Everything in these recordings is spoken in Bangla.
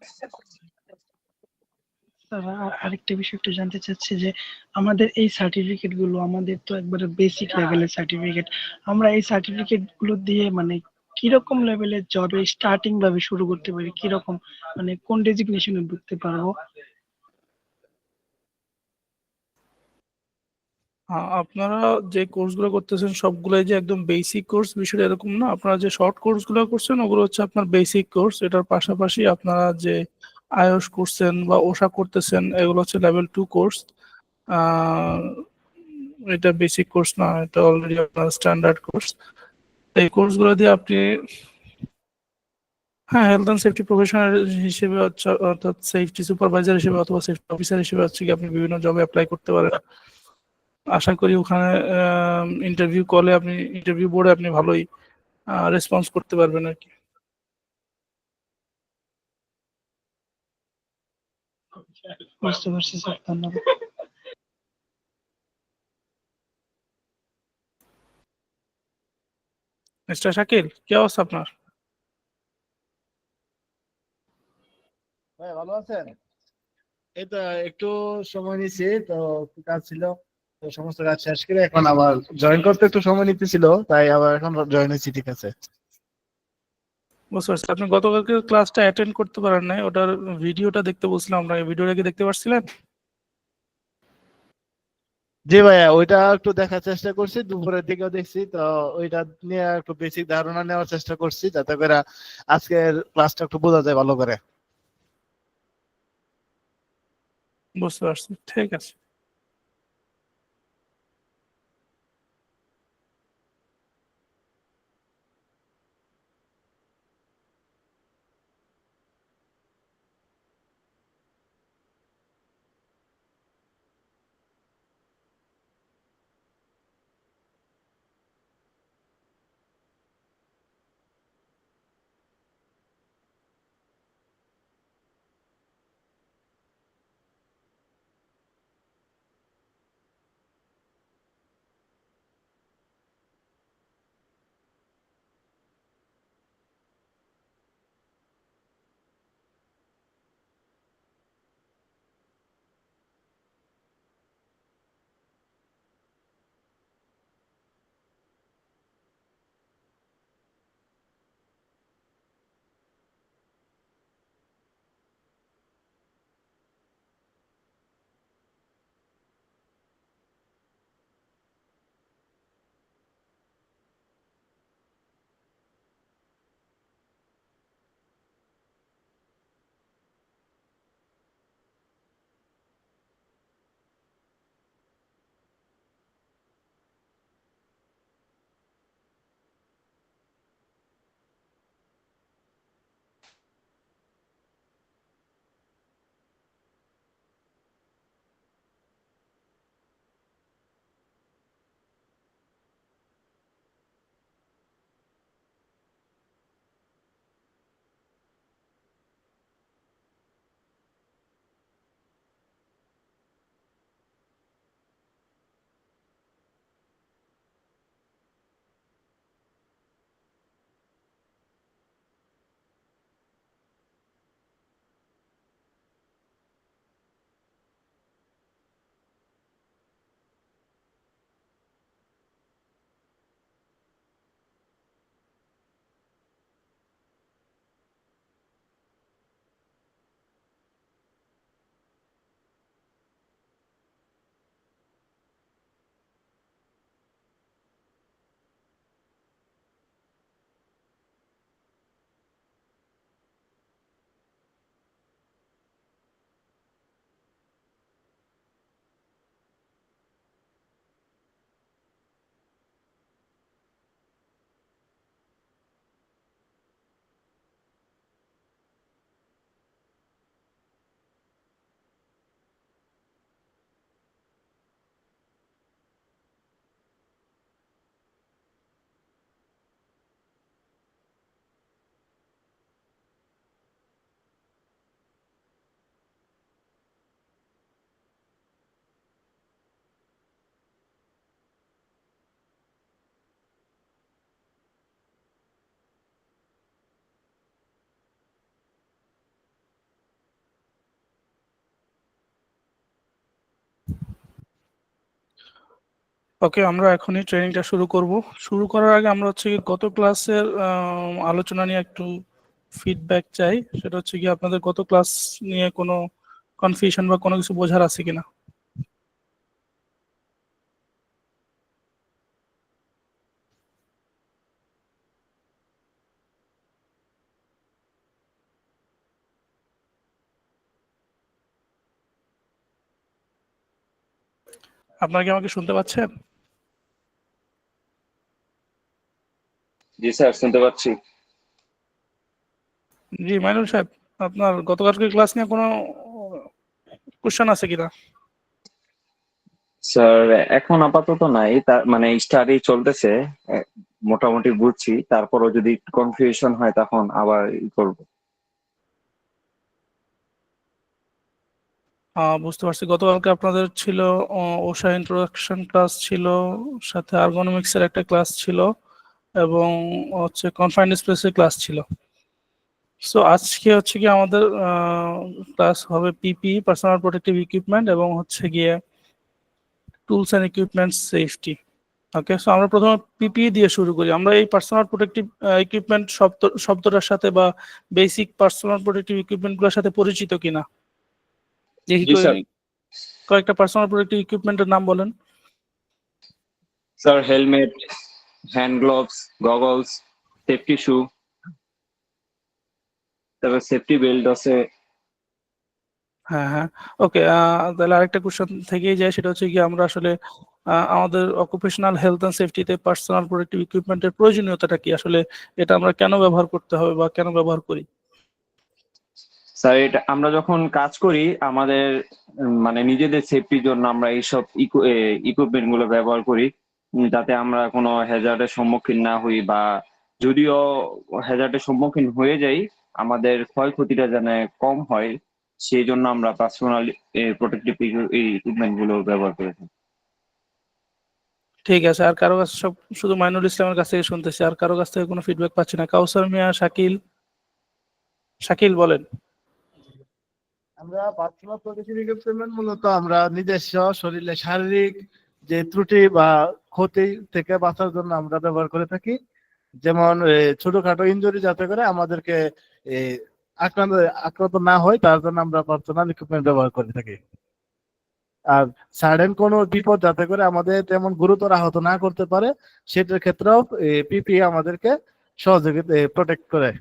স্যার আরেকটা বিষয় একটু জানতে চাচ্ছি যে আমাদের এই সার্টিফিকেট গুলো আমাদের তো একবারে বেসিক লেভেলের সার্টিফিকেট, আমরা এই সার্টিফিকেট গুলো দিয়ে মানে কিরকম লেভেলের জবে স্টার্টিং ভাবে শুরু করতে পারি, কিরকম মানে কোন ডেজিগনেশনে ঢুকতে পারবো? আপনারা যে কোর্সগুলো করতেছেন সবগুলাই যে একদম বেসিক কোর্স বিষয়টা এরকম না। আপনারা যে শর্ট কোর্সগুলো করছেন ওগুলো হচ্ছে আপনার বেসিক কোর্স। এটার পাশাপাশি আপনারা যে আইওস করছেন বা ওশা করতেছেন এগুলো হচ্ছে লেভেল 2 কোর্স। আহ এটা বেসিক কোর্স না, এটা অলরেডি আপনার স্ট্যান্ডার্ড কোর্স। এই কোর্সগুলো দিয়ে আপনি, হ্যাঁ, হেলথ অ্যান্ড সেফটি প্রফেশনাল হিসেবে হচ্ছে, অর্থাৎ সেফটি সুপারভাইজার হিসেবে অথবা সেফটি অফিসার হিসেবে হচ্ছে কি আপনি বিভিন্ন জবে অ্যাপ্লাই করতে পারেন। আশা করি ওখানে ইন্টারভিউ কলে আপনি, ইন্টারভিউ বোর্ডে আপনি ভালোই রেসপন্স করতে পারবেন আর কি। বুঝতে পারছি স্যার, ধন্যবাদ। মিস্টার শাকিল, কি অবস্থা আপনার? ভাই ভালো আছেন? এই তো একটু সময় নিছি তো, একটু কাজ ছিল, তো সমস্ত কাজ শেষ করে এখন আবার জয়েন করতে একটু সময় নিতেছিল, তাই আবার এখন জয়েন হয়েছি। ঠিক আছে। বুঝতে পারছি। আপনি গতকালকে ক্লাসটা অ্যাটেন্ড করতে পারেন নাই, ওটার ভিডিওটা দেখতে বলছিলাম আপনাকে, ভিডিওটা কি দেখতে পারছিলেন? জি ভাইয়া, ওইটা একটু দেখার চেষ্টা করছি, দুপুরের দিকেও দেখছি তো। ওইটা নিয়ে একটু বেসিক ধারণা নেওয়ার চেষ্টা করছি, যাতে করে আজকের ক্লাসটা একটু বোঝা যায় ভালো করে। বুঝতে পারছি, ঠিক আছে। ওকে, আমরা এখনই ট্রেনিংটা শুরু করব। শুরু করার আগে আমরা হচ্ছে কি গত ক্লাসের আলোচনা নিয়ে একটু ফিডব্যাক চাই। সেটা হচ্ছে কি আপনাদের গত ক্লাস নিয়ে কোনো কনফিউশন বা কোনো কিছু বোঝার আছে কিনা? আপনারা কি আমাকে শুনতে পাচ্ছেন? জি স্যার, শুনতে পাচ্ছি। জি মাইনুল সাহেব, আপনার গতকালকে ক্লাস নিয়ে কোনো কোশ্চেন আছে কিনা? স্যার এখন আপাতত নাই, তার মানে স্টাডি চলতেছে, মোটামুটি বুঝছি। তারপরও যদি কনফিউশন হয় তখন আবার করবো। বুঝতে পারছি। গতকালকে আপনাদের ছিল ওশা ইন্ট্রোডাকশন ক্লাস ছিল, সাথে আর্গোনমিক্স এর একটা ক্লাস ছিল, এবং হচ্ছে কনফাইন্ড স্পেসের ক্লাস ছিল। সো আজকে হচ্ছে কি আমাদের ক্লাস হবে পিপি, পার্সোনাল প্রোটেক্টিভ ইকুইপমেন্ট, এবং হচ্ছে গিয়ে tools and equipment safety. Okay, so আমরা প্রথমে পিপি দিয়ে শুরু করি। আমরা এই পার্সোনাল প্রোটেক্টিভ ইকুইপমেন্ট শব্দটার সাথে বা বেসিক পার্সোনাল প্রোটেক্টিভ ইকুইপমেন্ট গুলোর সাথে পরিচিত কিনা দেখি। জি স্যার। কয়েকটা পার্সোনাল প্রোটেক্টিভ ইকুইপমেন্টের নাম বলেন। Sir helmet, hand gloves, goggles, safety শু, তারপর সেফটি বেল্ট আছে। হ্যাঁ হ্যাঁ, ওকে। তাহলে আরেকটা কোশ্চেন থেকেই যায়, সেটা হচ্ছে কি আমরা আসলে আমাদের অকুপেশনাল হেলথ এন্ড সেফটিতে পার্সোনাল প্রোটেক্টিভ ইকুইপমেন্টের প্রয়োজনীয়তাটা কি, আসলে এটা আমরা কেন ব্যবহার করতে হবে বা কেন ব্যবহার করি? স্যার এটা আমরা যখন কাজ করি আমাদের মানে নিজেদের সেফটির জন্য আমরা এইসব ইকুইপমেন্ট গুলো ব্যবহার করি, যাতে আমরা কোনো হ্যাজার্ডের সম্মুখীন না হই, বা যদিও হ্যাজার্ডের সম্মুখীন হয়ে যাই আমাদের ক্ষয়ক্ষতিটা যেন কম হয়, সেই জন্য আমরা পার্সোনাল প্রোটেক্টিভ ইকুইপমেন্ট গুলো ব্যবহার করে থাকি। ঠিক আছে। আর কারো কাছে সব শুধু মাইনুল ইসলামের কাছ থেকে শুনতেছি, আর কারো কাছ থেকে কোনো ফিডব্যাক পাচ্ছি না। কাউসার মিয়া, শাকিল। শাকিল বলেন। আমরা পার্সোনাল প্রোটেক্টিভ ইকুইপমেন্ট মূলত আমরা নিজস্ব শরীরে শারীরিক যে ত্রুটি বা ক্ষতি থেকে বাঁচার জন্য আমরা ব্যবহার করে থাকি। যেমন ছোটখাটো ইনজুরি যাতে করে আমাদেরকে এ, আক্রান্ত আক্রান্ত না হয় তার জন্য আমরা পার্সোনাল ইকুইপমেন্ট ব্যবহার করে থাকি। আর সাডেন কোনো বিপদ যাতে করে আমাদের তেমন গুরুতর আহত না করতে পারে, সেটার ক্ষেত্রেও পিপি আমাদেরকে সহযোগিতা প্রোটেক্ট করে।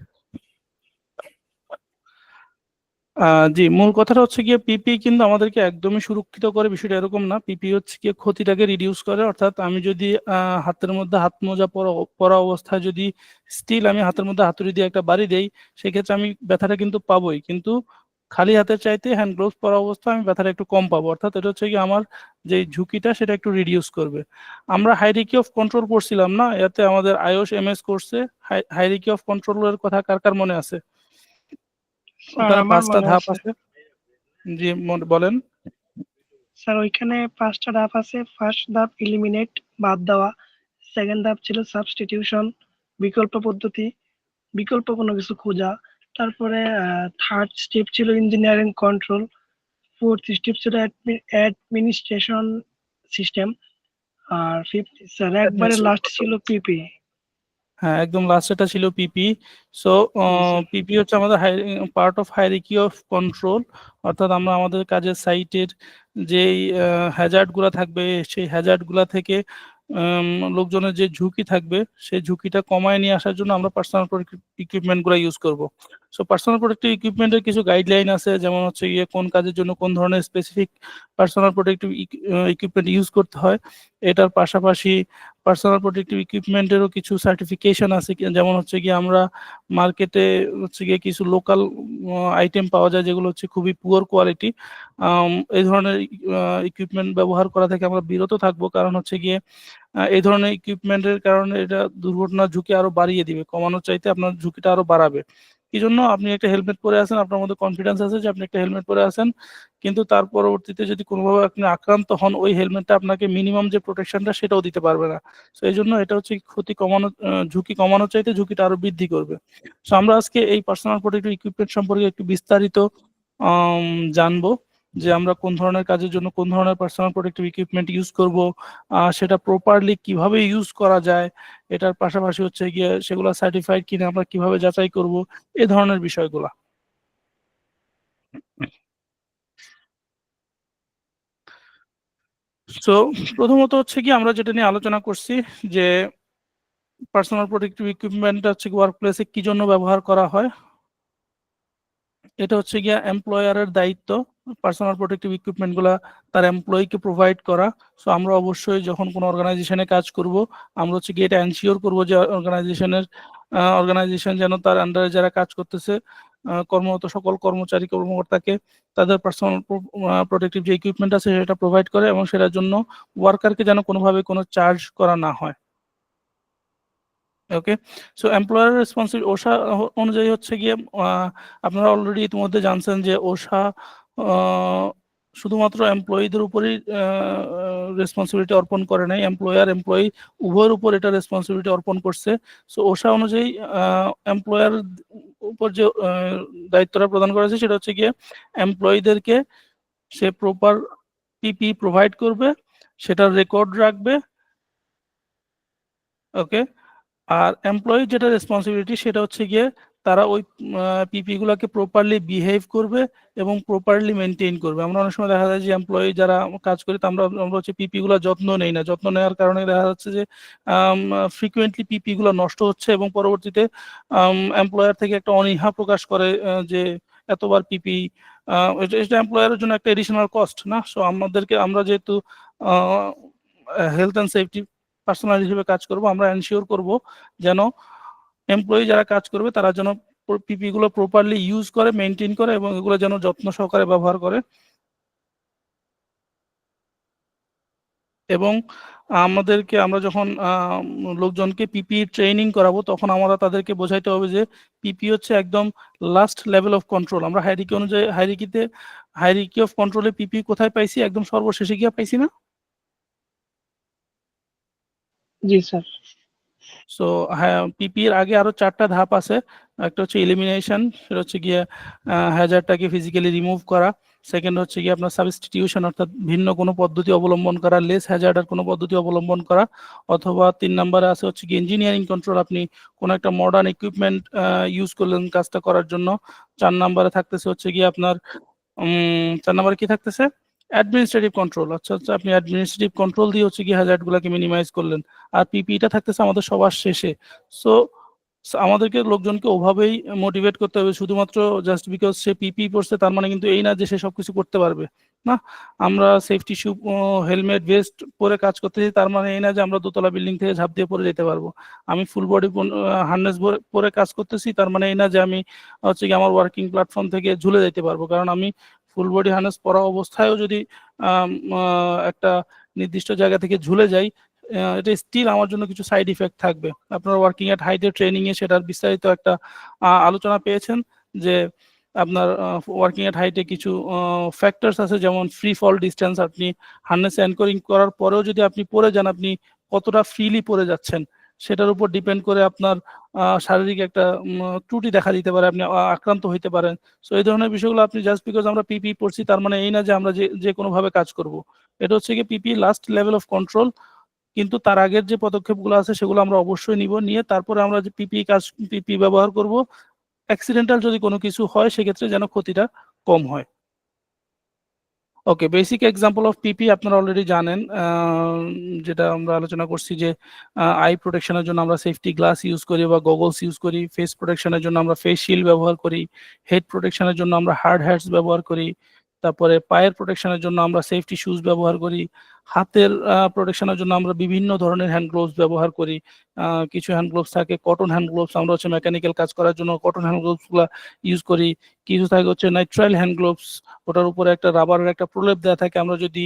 জি, মূল কথাটা হচ্ছে গিয়ে পিপি কিন্তু আমাদেরকে একদমই সুরক্ষিত করে, বিষয়টা এরকম না। পিপি হচ্ছে গিয়ে ক্ষতিটাকে রিডিউস করে। অর্থাৎ আমি যদি হাতের মধ্যে হাত মোজা পরা অবস্থায় যদি স্টিল আমি হাতের মধ্যে হাতুড়ি দিয়ে একটা বাড়ি দেই, সেক্ষেত্রে আমি ব্যথাটা কিন্তু পাবোই, কিন্তু খালি হাতের চাইতে হ্যান্ড গ্লোভস পরা অবস্থায় আমি ব্যথাটা একটু কম পাবো। অর্থাৎ এটা হচ্ছে কি আমার যে ঝুঁকিটা সেটা একটু রিডিউস করবে। আমরা হাইরার্কি অফ কন্ট্রোল করছিলাম না, এতে আমাদের আইওস এমএস কোর্সে হাইরার্কি অফ কন্ট্রোলের কথা কার কার মনে আছে? স্যার ওখানে আমার 5টা মনে ধাপ আছে। আছে। জি বলেন। স্যার ওইখানে 5টা ধাপ আছে। ফার্স্ট ধাপ ইলিমিনেট, বাদ দেওয়া। সেকেন্ড ধাপ ছিল সাবস্টিটিউশন, বিকল্প পদ্ধতি, বিকল্প কোনো কিছু খোঁজা। তারপরে থার্ড স্টেপ ছিল ইঞ্জিনিয়ারিং কন্ট্রোল। ফোর্থ স্টেপ ছিল অ্যাডমিনিস্ট্রেশন সিস্টেম। আর ফিফথ স্যার একবারে লাস্ট ছিল পিপি। হ্যাঁ, একদম লাস্টেটা ছিল পিপি। সো স্যার পিপি হচ্ছে আমাদের part of hierarchy of control. অর্থাৎ আমরা আমাদের কাজের সাইটের যেই হ্যাজার্ড গুলা থাকবে, সেই হ্যাজার্ড গুলা থেকে লোকজনের যে ঝুঁকি থাকবে সেই ঝুঁকিটা কমায় নিয়ে আসার জন্য আমরা পার্সোনাল প্রোটেক্টিভ ইকুইপমেন্ট গুলো ইউজ করব। সো পার্সোনাল প্রোটেক্টিভ ইকুইপমেন্টের কিছু গাইডলাইন আছে, যেমন হচ্ছে গিয়ে কোন কাজের জন্য কোন ধরনের specific personal protective equipment use করতে হয়। এটার পাশাপাশি পার্সোনাল প্রোটেক্টিভ ইকুইপমেন্টেরও কিছু সার্টিফিকেশন আছে, যেমন হচ্ছে গিয়ে আমরা মার্কেটে হচ্ছে গিয়ে কিছু লোকাল আইটেম পাওয়া যায় যেগুলো হচ্ছে খুবই পুয়ার কোয়ালিটি। এই ধরনের ইকুইপমেন্ট ব্যবহার করা থেকে আমরা বিরত থাকবো, কারণ হচ্ছে গিয়ে এই ধরনের ইকুইপমেন্টের কারণে এটা দুর্ঘটনার ঝুঁকি আরো বাড়িয়ে দিবে, কমানোর চাইতে আপনার ঝুঁকিটা আরো বাড়াবে। কি জন্য? আপনি একটা হেলমেট পরে আছেন, আপনার মধ্যে কনফিডেন্স আছে যে আপনি একটা হেলমেট পরে আছেন, কিন্তু তার পরবর্তীতে যদি কোনোভাবে আপনি আক্রান্ত হন, ওই হেলমেটটা আপনাকে মিনিমাম যে প্রোটেকশনটা সেটাও দিতে পারবে না। তো এই জন্য এটা হচ্ছে ক্ষতি কমানো, ঝুঁকি কমানোর চাইতে ঝুঁকিটা আরো বৃদ্ধি করবে। তো আমরা আজকে এই পার্সোনাল প্রোটেক্টিভ ইকুইপমেন্ট সম্পর্কে একটু বিস্তারিত জানবো। যে আমরা কোন ধরনের কাজের জন্য কোন ধরনের পার্সোনাল প্রোটেক্টিভ ইকুইপমেন্ট ইউজ করব, সেটা প্রপারলি কিভাবে ইউজ করা যায়, এটার পাশাপাশি হচ্ছে গিয়ে সেগুলো সার্টিফাইড কিনা আমরা কিভাবে যাচাই করব, এই ধরনের বিষয়গুলো। সো প্রথমত হচ্ছে কি আমরা যেটা নিয়ে আলোচনা করছি যে পার্সোনাল প্রোটেক্টিভ ইকুইপমেন্ট হচ্ছে ওয়ার্ক প্লেসে কি জন্য ব্যবহার করা হয়। এটা হচ্ছে গিয়া এমপ্লয়ারের দায়িত্ব পার্সোনাল প্রোটেক্টিভ ইকুইপমেন্ট গুলা তার এমপ্লয়িকে প্রোভাইড করা। সো আমরা অবশ্যই যখন কোনো অর্গানাইজেশনে কাজ করব আমরা হচ্ছে গিয়ে এটা এনশিওর করবো যে অর্গানাইজেশন যেন তার আন্ডারে যারা কাজ করতেছে কর্মরত সকল কর্মচারী কর্মকর্তাকে তাদের পার্সোনাল প্রোটেক্টিভ যে ইকুইপমেন্ট আছে সেটা প্রোভাইড করে এবং সেটার জন্য ওয়ার্কারকে যেন কোনোভাবে কোনো চার্জ করা না হয়। ওকে, সো এমপ্লয়ার রেসপন্সিবিলিটি ওশা অনুযায়ী হচ্ছে গিয়ে আপনারা অলরেডি ইতিমধ্যে জানছেন যে ওশা শুধুমাত্র এমপ্লয়ীদের উপরই রেসপন্সিবিলিটি অর্পণ করে নাই, এমপ্লয়ি উভয়ের উপর এটা রেসপন্সিবিলিটি অর্পণ করছে। সো ওশা অনুযায়ী এমপ্লয়ার উপর যে দায়িত্বটা প্রদান করা হয়েছে সেটা হচ্ছে গিয়ে এমপ্লয়ীদেরকে সে প্রপার পিপি প্রোভাইড করবে, সেটার রেকর্ড রাখবে। ওকে, আর এমপ্লয়ি যেটা রেসপন্সিবিলিটি সেটা হচ্ছে গিয়ে তারা ওই পিপি গুলাকে প্রপারলি বিহেভ করবে এবং প্রপারলি মেনটেন করবে। আমরা অনেক সময় দেখা যায় যে এমপ্লয়ি যারা কাজ করি আমরা আমরা হচ্ছে পিপি গুলা যত্ন নেই না, যত্ন নেওয়ার কারণে দেখা যাচ্ছে যে ফ্রিকুয়েন্টলি পিপি গুলো নষ্ট হচ্ছে এবং পরবর্তীতে এমপ্লয়ার থেকে একটা অনীহা প্রকাশ করে যে এতবার পিপি, এটা এমপ্লয়ারের জন্য একটা এডিশনাল কস্ট না। সো আমরা যেহেতু হেলথ অ্যান্ড সেফটি পার্সোনাল হিসেবে কাজ করব, আমরা এনশিওর করব যেন এমপ্লয়ি যারা কাজ করবে তারা যেন পিপি গুলো প্রপারলি ইউজ করে, মেনটেন করে এবং এগুলো যেন যত্ন সহকারে ব্যবহার করে। এবং আমরা যখন লোকজনকে পিপি ট্রেনিং করাবো তখন আমরা তাদেরকে বোঝাইতে হবে যে পিপি হচ্ছে একদম লাস্ট লেভেল অফ কন্ট্রোল। আমরা হাইরার্কি অনুযায়ী হাইরার্কি অফ কন্ট্রোলে পিপি কোথায় পাইছি? একদম সর্বশেষে গিয়ে পাইছি না? জি স্যার। সো হ্যাঁ, পিপির আগে আরো 4টা ধাপ আছে। একটা হচ্ছে এলিমিনেশন, সেটা হচ্ছে গিয়ে হ্যাজার্ডটাকে ফিজিক্যালি রিমুভ করা। সেকেন্ড হচ্ছে গিয়ে আপনার সাবস্টিটিউশন, অর্থাৎ ভিন্ন কোনো পদ্ধতি অবলম্বন করা, লেস হ্যাজার্ডার কোনো পদ্ধতি অবলম্বন করা। অথবা 3 নম্বরে আছে হচ্ছে কি ইঞ্জিনিয়ারিং কন্ট্রোল, আপনি কোনো একটা মডার্ন ইকুইপমেন্ট ইউজ করলেন কাজটা করার জন্য। 4 নম্বরে থাকতেছে হচ্ছে গিয়ে আপনার 4 নম্বরে কি থাকতেছে? Administrative control. আচ্ছা, আপনি অ্যাডমিনিস্ট্রেটিভ কন্ট্রোল দিয়ে হচ্ছে কি হ্যাজার্ড গুলাকে মিনিমাইজ করলেন। আর পিপিটা থাকতেছে আমাদের সবার শেষে। সো আমাদেরকে লোকজনকে ওভাবেই মোটিভেট করতে হবে। শুধুমাত্র জাস্ট বিকজ সে পিপি পড়ছে তার মানে কিন্তু এই না যে সে সবকিছু করতে পারবে না। আমরা সেফটি শু, হেলমেট, ভেস্ট পরে কাজ করতেছি তার মানে এই না যে আমরা দোতলা বিল্ডিং থেকে ঝাঁপ দিয়ে পড়ে যেতে পারবো। আমি ফুল বডি হার্নেস পরে কাজ করতেছি তার মানে এই না যে আমি হচ্ছে কি আমার ওয়ার্কিং প্ল্যাটফর্ম থেকে ঝুলে যেতে পারবো। কারণ আমি ফুল বডি হার্নেস পরা অবস্থায়ও যদি একটা নির্দিষ্ট জায়গা থেকে ঝুলে যাই, এটা স্টিল আমার জন্য কিছু সাইড ইফেক্ট থাকবে। আপনারা ওয়ার্কিং এট হাইটের ট্রেনিং এ সেটার বিস্তারিত একটা আলোচনা পেয়েছেন যে আপনার ওয়ার্কিং এট হাইটে কিছু ফ্যাক্টরস আছে, যেমন ফ্রি ফল ডিস্টেন্স। আপনি হার্নেস অ্যাঙ্করিং করার পরেও যদি আপনি পড়ে যান, আপনি কতটা ফ্রিলি পড়ে যাচ্ছেন সেটার উপর ডিপেন্ড করে আপনার শারীরিক একটা ত্রুটি দেখা দিতে পারে, আপনি আক্রান্ত হইতে পারেন। সো এই ধরনের বিষয়গুলো আপনি জাস্ট বিকজ আমরা পিপি পড়ছি তার মানে এই না যে আমরা যে কোনোভাবে কাজ করব। এটা হচ্ছে কি পিপি লাস্ট লেভেল অফ কন্ট্রোল, কিন্তু তার আগের যে পদক্ষেপগুলো আছে সেগুলো আমরা অবশ্যই নিব, নিয়ে তারপরে আমরা যে পিপি ব্যবহার করব। অ্যাক্সিডেন্টাল যদি কোনো কিছু হয় সেক্ষেত্রে যেন ক্ষতিটা কম হয়। ওকে, বেসিক এক্সাম্পল অফ পিপি আপনারা অলরেডি জানেন, যেটা আমরা আলোচনা করছি যে আই প্রোটেকশনের জন্য আমরা সেফটি গ্লাস ইউজ করি বা গগলস ইউজ করি, ফেস প্রোটেকশনের জন্য আমরা ফেস শিল্ড ব্যবহার করি, হেড প্রোটেকশনের জন্য আমরা হার্ড হ্যাটস ব্যবহার করি, তারপরে পায়ের প্রোটেকশনের জন্য আমরা সেফটি শুজ ব্যবহার করি, হাতের প্রোটেকশনের জন্য আমরা বিভিন্ন ধরনের হ্যান্ড গ্লোভস ব্যবহার করি। কিছু হ্যান্ড গ্লোভস থাকে কটন হ্যান্ড গ্লোভস, আমরা হচ্ছে মেকানিক্যাল কাজ করার জন্য কটন হ্যান্ড গ্লোভস গুলা ইউজ করি। কিছু থাকে হচ্ছে নাইট্রাইল হ্যান্ড গ্লোভস, ওটার উপরে একটা রাবারের একটা প্রলেপ দেওয়া থাকে। আমরা যদি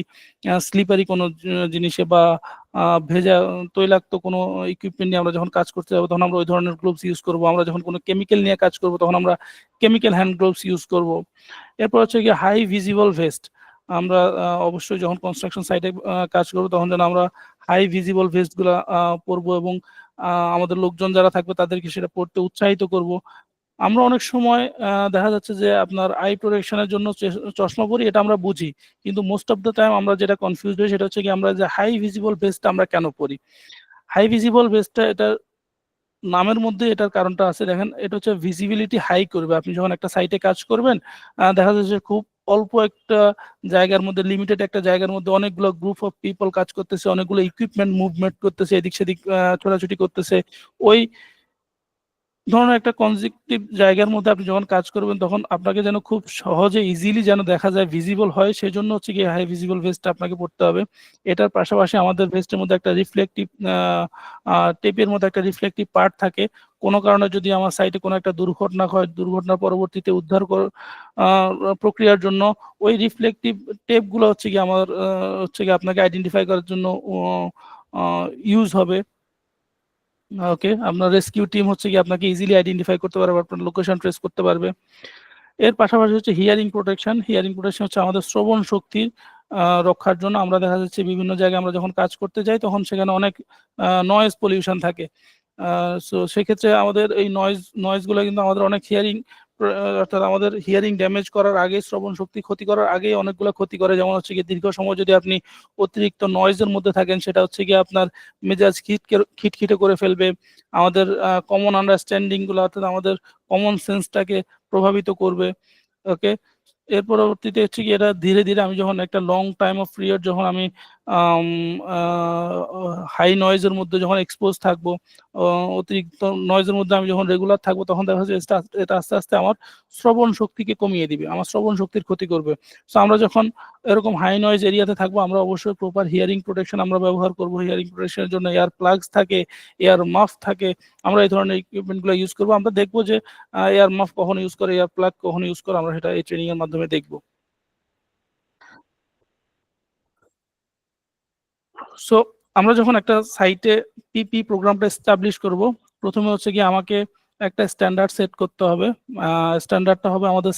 স্লিপারি কোনো জিনিসে বা ভেজা তৈলাক্ত কোনো ইকুইপমেন্ট নিয়ে আমরা যখন কাজ করতে যাবো তখন আমরা ওই ধরনের গ্লোভস ইউজ করব। আমরা যখন কোনো কেমিক্যাল নিয়ে কাজ করব তখন আমরা কেমিক্যাল হ্যান্ড গ্লোভস ইউজ করব। এরপর হচ্ছে গিয়ে হাই ভিজিবল ভেস্ট। আমরা অবশ্যই যখন কনস্ট্রাকশন সাইটে কাজ করবো তখন যেন আমরা হাই ভিজিবল ভেস্ট গুলা পরবো এবং আমাদের লোকজন যারা থাকবে তাদেরকে সেটা পড়তে উৎসাহিত করব। আমরা অনেক সময় দেখা যাচ্ছে যে আপনার আই প্রোটেকশনের জন্য চশমা পরি, এটা আমরা বুঝি, কিন্তু মোস্ট অফ দ্য টাইম আমরা যেটা কনফিউজ হই সেটা হচ্ছে কি আমরা যে হাই ভিজিবল ভেস্টটা আমরা কেন পরি। হাই ভিজিবল ভেস্টটা এটা নামের মধ্যে এটার কারণটা আছে, দেখেন এটা হচ্ছে ভিজিবিলিটি হাই করবে। আপনি যখন একটা সাইটে কাজ করবেন, দেখা যাচ্ছে খুব অল্প একটা জায়গার মধ্যে, লিমিটেড একটা জায়গার মধ্যে অনেকগুলো গ্রুপ অফ পিপল কাজ করতেছে, অনেকগুলো ইকুইপমেন্ট মুভমেন্ট করতেছে, এদিক সেদিক ছোটাছুটি করতেছে। ওই ধরনের একটা কনজেক্টিভ জায়গার মধ্যে আপনি যখন কাজ করবেন তখন আপনাকে যেন খুব সহজে ইজিলি যেন দেখা যায়, ভিজিবল হয়, সেই জন্য হচ্ছে কি হাই ভিজিবল ভেস্ট আপনাকে পড়তে হবে। এটার পাশাপাশি আমাদের ভেস্টের মধ্যে একটা রিফ্লেকটিভ টেপের মধ্যে একটা রিফ্লেকটিভ পার্ট থাকে। কোনো কারণে যদি আমার সাইটে কোনো একটা দুর্ঘটনা হয়, দুর্ঘটনার পরবর্তীতে উদ্ধার প্রক্রিয়ার জন্য ওই রিফ্লেকটিভ টেপগুলো হচ্ছে কি আমার হচ্ছে কি আপনাকে আইডেন্টিফাই করার জন্য ইউজ হবে। ওকে, আপনার রেস্কিউ টিম হচ্ছে কি আপনাকে ইজিলি আইডেন্টিফাই করতে পারবে, আপনার লোকেশন ট্রেস করতে পারবে। এর পাশাপাশি হচ্ছে হিয়ারিং প্রোটেকশন। হিয়ারিং প্রোটেকশন হচ্ছে আমাদের শ্রবণ শক্তির রক্ষার জন্য। আমরা দেখা যাচ্ছে বিভিন্ন জায়গায় আমরা যখন কাজ করতে যাই তখন সেখানে অনেক নয়েজ পলিউশন থাকে। সো সেক্ষেত্রে আমাদের এই নয়েজগুলো কিন্তু আমাদের অনেক অর্থাৎ আমাদের হিয়ারিং ড্যামেজ করার আগে, শ্রবণ শক্তি ক্ষতি করার আগে অনেকগুলো ক্ষতি করে। যেমন হচ্ছে কি দীর্ঘ সময় যদি আপনি অতিরিক্ত নয়েজের মধ্যে থাকেন, সেটা হচ্ছে কি আপনার মেজাজ খিটখিটে করে ফেলবে। আমাদের কমন আন্ডারস্ট্যান্ডিং গুলো, অর্থাৎ আমাদের কমন সেন্সটাকে প্রভাবিত করবে। ওকে, এর পরবর্তীতে হচ্ছে কি এটা ধীরে ধীরে আমি যখন একটা লং টাইম অফ পিরিয়ড যখন আমি হাই নয়েজের মধ্যে যখন এক্সপোজ থাকবো, অতিরিক্ত নয়েজের মধ্যে আমি যখন রেগুলার থাকবো, তখন দেখা যাচ্ছে এটা আস্তে আস্তে আমার শ্রবণ শক্তিকে কমিয়ে দিবে, আমার শ্রবণ শক্তির ক্ষতি করবে। সো আমরা যখন এরকম হাই নয়েজ এরিয়াতে থাকবো, আমরা অবশ্যই প্রপার হিয়ারিং প্রোটেকশন আমরা ব্যবহার করবো। হিয়ারিং প্রোটেকশনের জন্য এয়ার প্লাগস থাকে, এয়ার মাফ থাকে, আমরা এই ধরনের ইকুইপমেন্টগুলো ইউজ করবো। আমরা দেখবো যে এয়ার মাফ কখন ইউজ করে, এয়ার প্লাগ কখন ইউজ করে, আমরা সেটা এই ট্রেনিং এর মাধ্যমে দেখবো। সো আমরা যখন একটা সাইটে পিপি প্রোগ্রামটা এস্টাবলিশ করব, প্রথমে হচ্ছে কি আমাকে একটা স্ট্যান্ডার্ড সেট করতে হবে। স্ট্যান্ডার্ডটা হবে আমাদের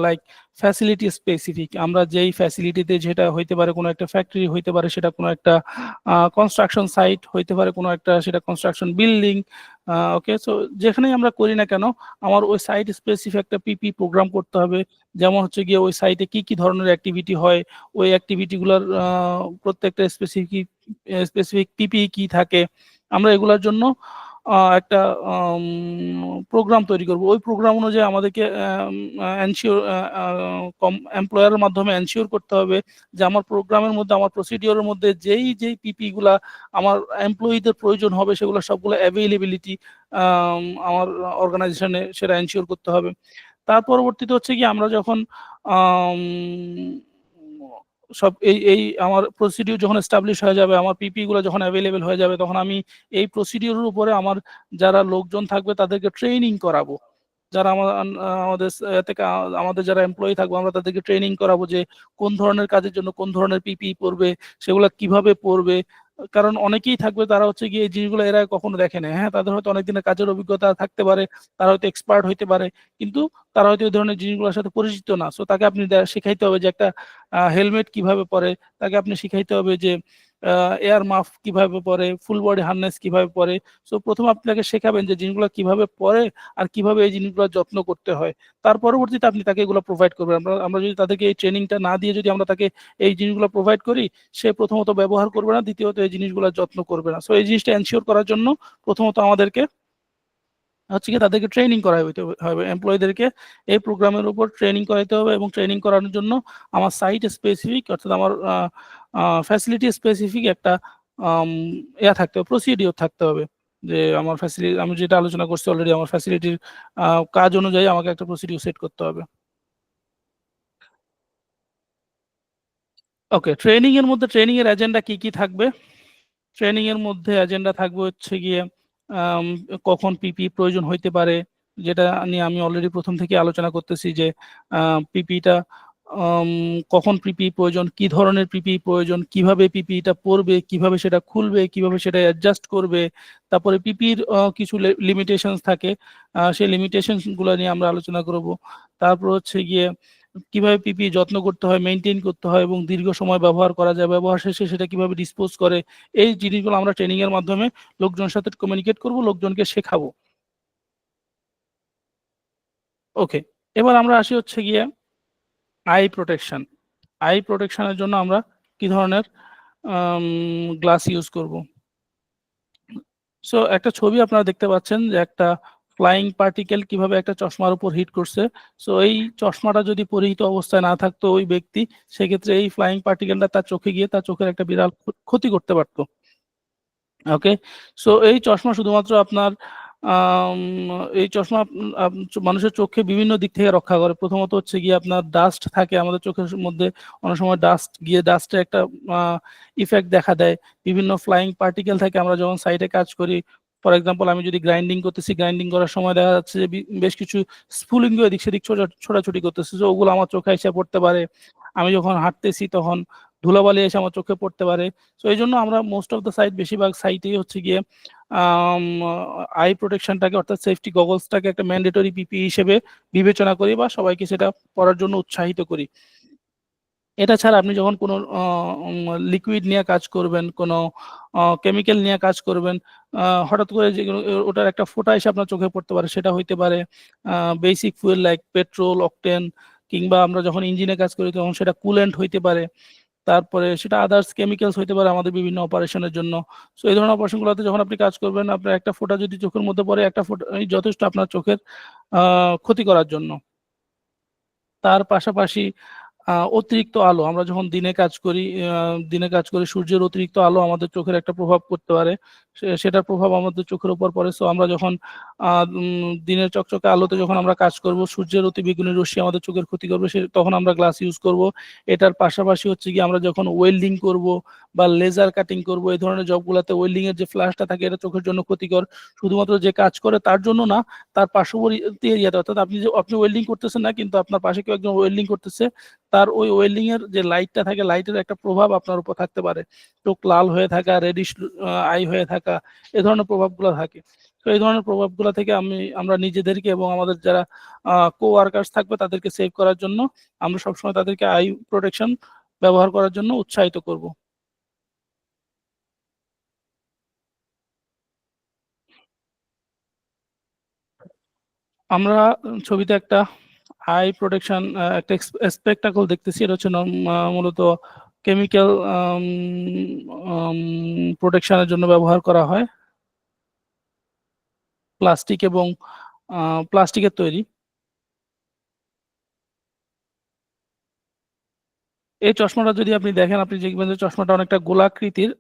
লাইক ফ্যাসিলিটি স্পেসিফিক। আমরা যেই ফ্যাসিলিটিতে, যেটা হইতে পারে কোনো একটা ফ্যাক্টরি, হইতে পারে সেটা কোনো একটা কনস্ট্রাকশন সাইট, হইতে পারে কোনো একটা সেটা কনস্ট্রাকশন বিল্ডিং। ওকে, সো যেখানেই আমরা করি না কেন, আমার ওই সাইট স্পেসিফিক একটা পিপি প্রোগ্রাম করতে হবে। যেমন হচ্ছে গিয়ে ওই সাইটে কি কি ধরনের অ্যাক্টিভিটি হয়, ওই অ্যাক্টিভিটিগুলোর প্রত্যেকটা স্পেসিফিক পিপি কি থাকে, আমরা এগুলোর জন্য একটা প্রোগ্রাম তৈরি করব। ওই প্রোগ্রাম অনুযায়ী আমাদেরকে এমপ্লয়ারের মাধ্যমে এনশিওর করতে হবে যে আমার প্রোগ্রামের মধ্যে, আমার প্রসিডিওরের মধ্যে যেই যেই পিপি গুলা আমার এমপ্লয়ীদের প্রয়োজন হবে, সেগুলো সবগুলো অ্যাভেইলেবিলিটি আমার অর্গানাইজেশনে সেটা এনশিওর করতে হবে। তার পরবর্তীতে হচ্ছে কি আমরা যখন সব এই আমার প্রসিডিউর যখন এস্টাবলিশ হয়ে যাবে, আমার পিপি গুলো যখন অ্যাভেলেবেল হয়ে যাবে, তখন আমি এই প্রসিডিউরের উপরে আমার যারা লোকজন থাকবে তাদেরকে ট্রেনিং করাবো। যারা আমাদের থেকে আমাদের যারা এমপ্লয়ি থাকবো, আমরা তাদেরকে ট্রেনিং করাবো যে কোন ধরনের কাজের জন্য কোন ধরনের পিপি পরবে, সেগুলো কিভাবে পরবে। কারণ অনেকেই থাকবে তারা হচ্ছে গিয়ে এই জিনিসগুলো এরা কখনো দেখে না। হ্যাঁ, তাদের হয়তো অনেক দিনের কাজের অভিজ্ঞতা থাকতে পারে, তারা হয়তো এক্সপার্ট হইতে পারে, কিন্তু তারা হয়তো এই ধরনের জিনিসগুলোর সাথে পরিচিত না। সো তাকে আপনি শেখাইতে হবে যে একটা হেলমেট কিভাবে পরে, তাকে আপনি শিখাইতে হবে যে এয়ার মাফ কিভাবে পরে, ফুল বডি হার্নেস কিভাবে পরে। সো প্রথম আপনাকে শেখাবেন যে জিনিসগুলো কিভাবে পরে আর কিভাবে এই জিনিসগুলো যত্ন করতে হয়। তার পরবর্তীতে আপনি তাকে এগুলো প্রোভাইড করবেন। আমরা যদি তাদেরকে এই ট্রেনিংটা না দিয়ে যদি আমরা তাকে এই জিনিসগুলো প্রোভাইড করি, সে প্রথমত ব্যবহার করবে না, দ্বিতীয়ত এই জিনিসগুলো যত্ন করবে না। সো এই জিনিসটা এনশিওর করার জন্য প্রথমত আমাদেরকে হচ্ছে কি তাদেরকে ট্রেনিং করাইতে হবে, এমপ্লয়ীদেরকে এই প্রোগ্রামের উপর ট্রেনিং করাইতে হবে। এবং ট্রেনিং করানোর জন্য আমার সাইট স্পেসিফিক, অর্থাৎ আমার ফ্যাসিলিটি স্পেসিফিক একটা থাকতে হবে, প্রসিডিওর থাকতে হবে। যে আমার ফ্যাসিলিটি, আমি যেটা আলোচনা করছি অলরেডি, আমার ফ্যাসিলিটির কাজ অনুযায়ী আমাকে একটা প্রসিডিওর সেট করতে হবে। ওকে, ট্রেনিং এর মধ্যে ট্রেনিং এর এজেন্ডা কি কি থাকবে? ট্রেনিং এর মধ্যে এজেন্ডা থাকবে হচ্ছে গিয়ে কখন পিপি প্রয়োজন হইতে পারে, যেটা নিয়ে আমি অলরেডি প্রথম থেকে আলোচনা করতেছি যে পিপিটা কখন পিপি প্রয়োজন, কি ধরনের পিপি প্রয়োজন, কিভাবে পিপিটা পরবে, কিভাবে সেটা খুলবে, কিভাবে সেটা অ্যাডজাস্ট করবে। তারপরে পিপির কিছু লিমিটেশনস থাকে, সেই লিমিটেশনস গুলো নিয়ে আমরা আলোচনা করব। তারপর হচ্ছে গিয়ে কিভাবে পিপি যত্ন করতে হয়, মেনটেন করতে হয় এবং দীর্ঘ সময় ব্যবহার করা যায়, ব্যবহার শেষে সেটা কিভাবে ডিসপোজ করে, এই জিনিসগুলো আমরা ট্রেনিং এর মাধ্যমে লোকজনের সাথে কমিউনিকেট করব, লোকজনকে শেখাবো। ওকে, এবার আমরা আসি হচ্ছে গিয়ে আই প্রোটেকশন। আই প্রোটেকশনের জন্য আমরা কি ধরনের গ্লাস ইউজ করব? সো একটা ছবি আপনারা দেখতে পাচ্ছেন যে একটা ফ্লাইং পার্টিকেল কিভাবে একটা চশমার উপর হিট করছে। সো এই চশমাটা যদি পরিহিত অবস্থায় না থাকতো ওই ব্যক্তি, সেক্ষেত্রে এই ফ্লাইং পার্টিকেলটা তার চোখে গিয়ে তার চোখের একটা বিরাট ক্ষতি করতে পারতো। ওকে, সো এই চশমা শুধুমাত্র আপনার আম, এই চশমা মানুষের চোখে বিভিন্ন দিক থেকে রক্ষা করে। প্রথমত হচ্ছে গিয়ে আপনার ডাস্ট থাকে আমাদের চোখের মধ্যে, অনেক সময় ডাস্ট গিয়ে ডাস্টে একটা ইফেক্ট দেখা দেয়। বিভিন্ন ফ্লাইং পার্টিকেল থাকে, আমরা যখন সাইডে কাজ করি, ফর এক্সাম্পল আমি যদি গ্রাইন্ডিং করতেছি, গ্রাইন্ডিং করার সময় দেখা যাচ্ছে যে বেশ কিছু স্ফুলিঙ্গ এদিক সেদিক ছোটাছুটি করতেছে, যে ওগুলো আমার চোখে এসে পড়তে পারে। আমি যখন হাঁটতেছি তখন ধুলাবালি এসে আমার চোখে পড়তে পারে। তো এই জন্য আমরা মোস্ট অফ দ্য সাইট, বেশিরভাগ সাইটেই হচ্ছে গিয়ে আই প্রোটেকশনটাকে অর্থাৎ সেফটি গগলসটাকে একটা ম্যান্ডেটরি পিপি হিসেবে বিবেচনা করি বা সবাইকে সেটা পরার জন্য উৎসাহিত করি। এটা ছাড়া আপনি যখন কোনো লিকুইড নিয়ে কাজ করবেন, কোনো কেমিক্যাল নিয়ে কাজ করবেন, হঠাৎ করে যে ওটার একটা ফোঁটা এসে আপনার চোখে পড়তে পারে, সেটা হইতে পারে basic fuel like petrol, octane, কিংবা আমরা যখন ইঞ্জিনে কাজ করি তখন সেটা কুলেন্ট হইতে পারে, তারপরে সেটা আদার্স কেমিক্যালস হইতে পারে আমাদের বিভিন্ন অপারেশনের জন্য। সো এই ধরনের অপারেশনগুলোতে যখন আপনি কাজ করবেন, আপনার একটা ফোঁটা যদি চোখের মধ্যে পড়ে, একটা ফোঁটা যথেষ্ট আপনার চোখের ক্ষতি করার জন্য। তার পাশাপাশি অতিরিক্ত আলো, আমরা যখন দিনে কাজ করি সূর্যের অতিরিক্ত আলো আমাদের চোখের একটা প্রভাব পড়তে পারে, সেটার প্রভাব আমাদের চোখের উপর পড়ে। সো আমরা যখন দিনের চকচকে আলোতে যখন আমরা কাজ করব, সূর্যের অতিবেগুনি রশ্মি আমাদের চোখের ক্ষতি করবে, তখন আমরা গ্লাস ইউজ করব। এটার পাশাপাশি হচ্ছে কি আমরা যখন ওয়েল্ডিং করব বা লেজার কাটিং করব, এই ধরনের জবগুলোতে ওয়েল্ডিং এর যে ফ্ল্যাশটা থাকে এটা চোখের জন্য ক্ষতিকর। শুধুমাত্র যে কাজ করে তার জন্য না, তার পার্শ্ববর্তী এরিয়াতে, অর্থাৎ আপনি ওয়েল্ডিং করতেছেন না কিন্তু আপনার পাশে কেউ একজন ওয়েল্ডিং করতেছে, তার ওই ওয়েল্ডিং এর যে লাইটটা থাকে, লাইটের একটা প্রভাব আপনার উপর থাকতে পারে। চোখ লাল হয়ে থাকা, রেডিশ আই হয়ে থাকা, এই ধরনের প্রভাবগুলো থাকে। তো এই ধরনের প্রভাবগুলো থেকে আমরা নিজেদেরকে এবং আমাদের যারা কো ওয়ার্কার্স থাকবে তাদেরকে সেভ করার জন্য আমরা সবসময় তাদেরকে আই প্রোটেকশন ব্যবহার করার জন্য উৎসাহিত করব। আমরা ছবিতে একটা আই প্রোটেকশন, একটা স্পেকটাকল দেখতেছি। এটা হচ্ছে মূলত কেমিক্যাল প্রোটেকশনের জন্য ব্যবহার করা হয়, প্লাস্টিক এবং প্লাস্টিকের তৈরি। এই চশমাটা যদি আপনি দেখেন, আপনি দেখবেন যে চশমাটা অনেকটা গোলাকৃতির।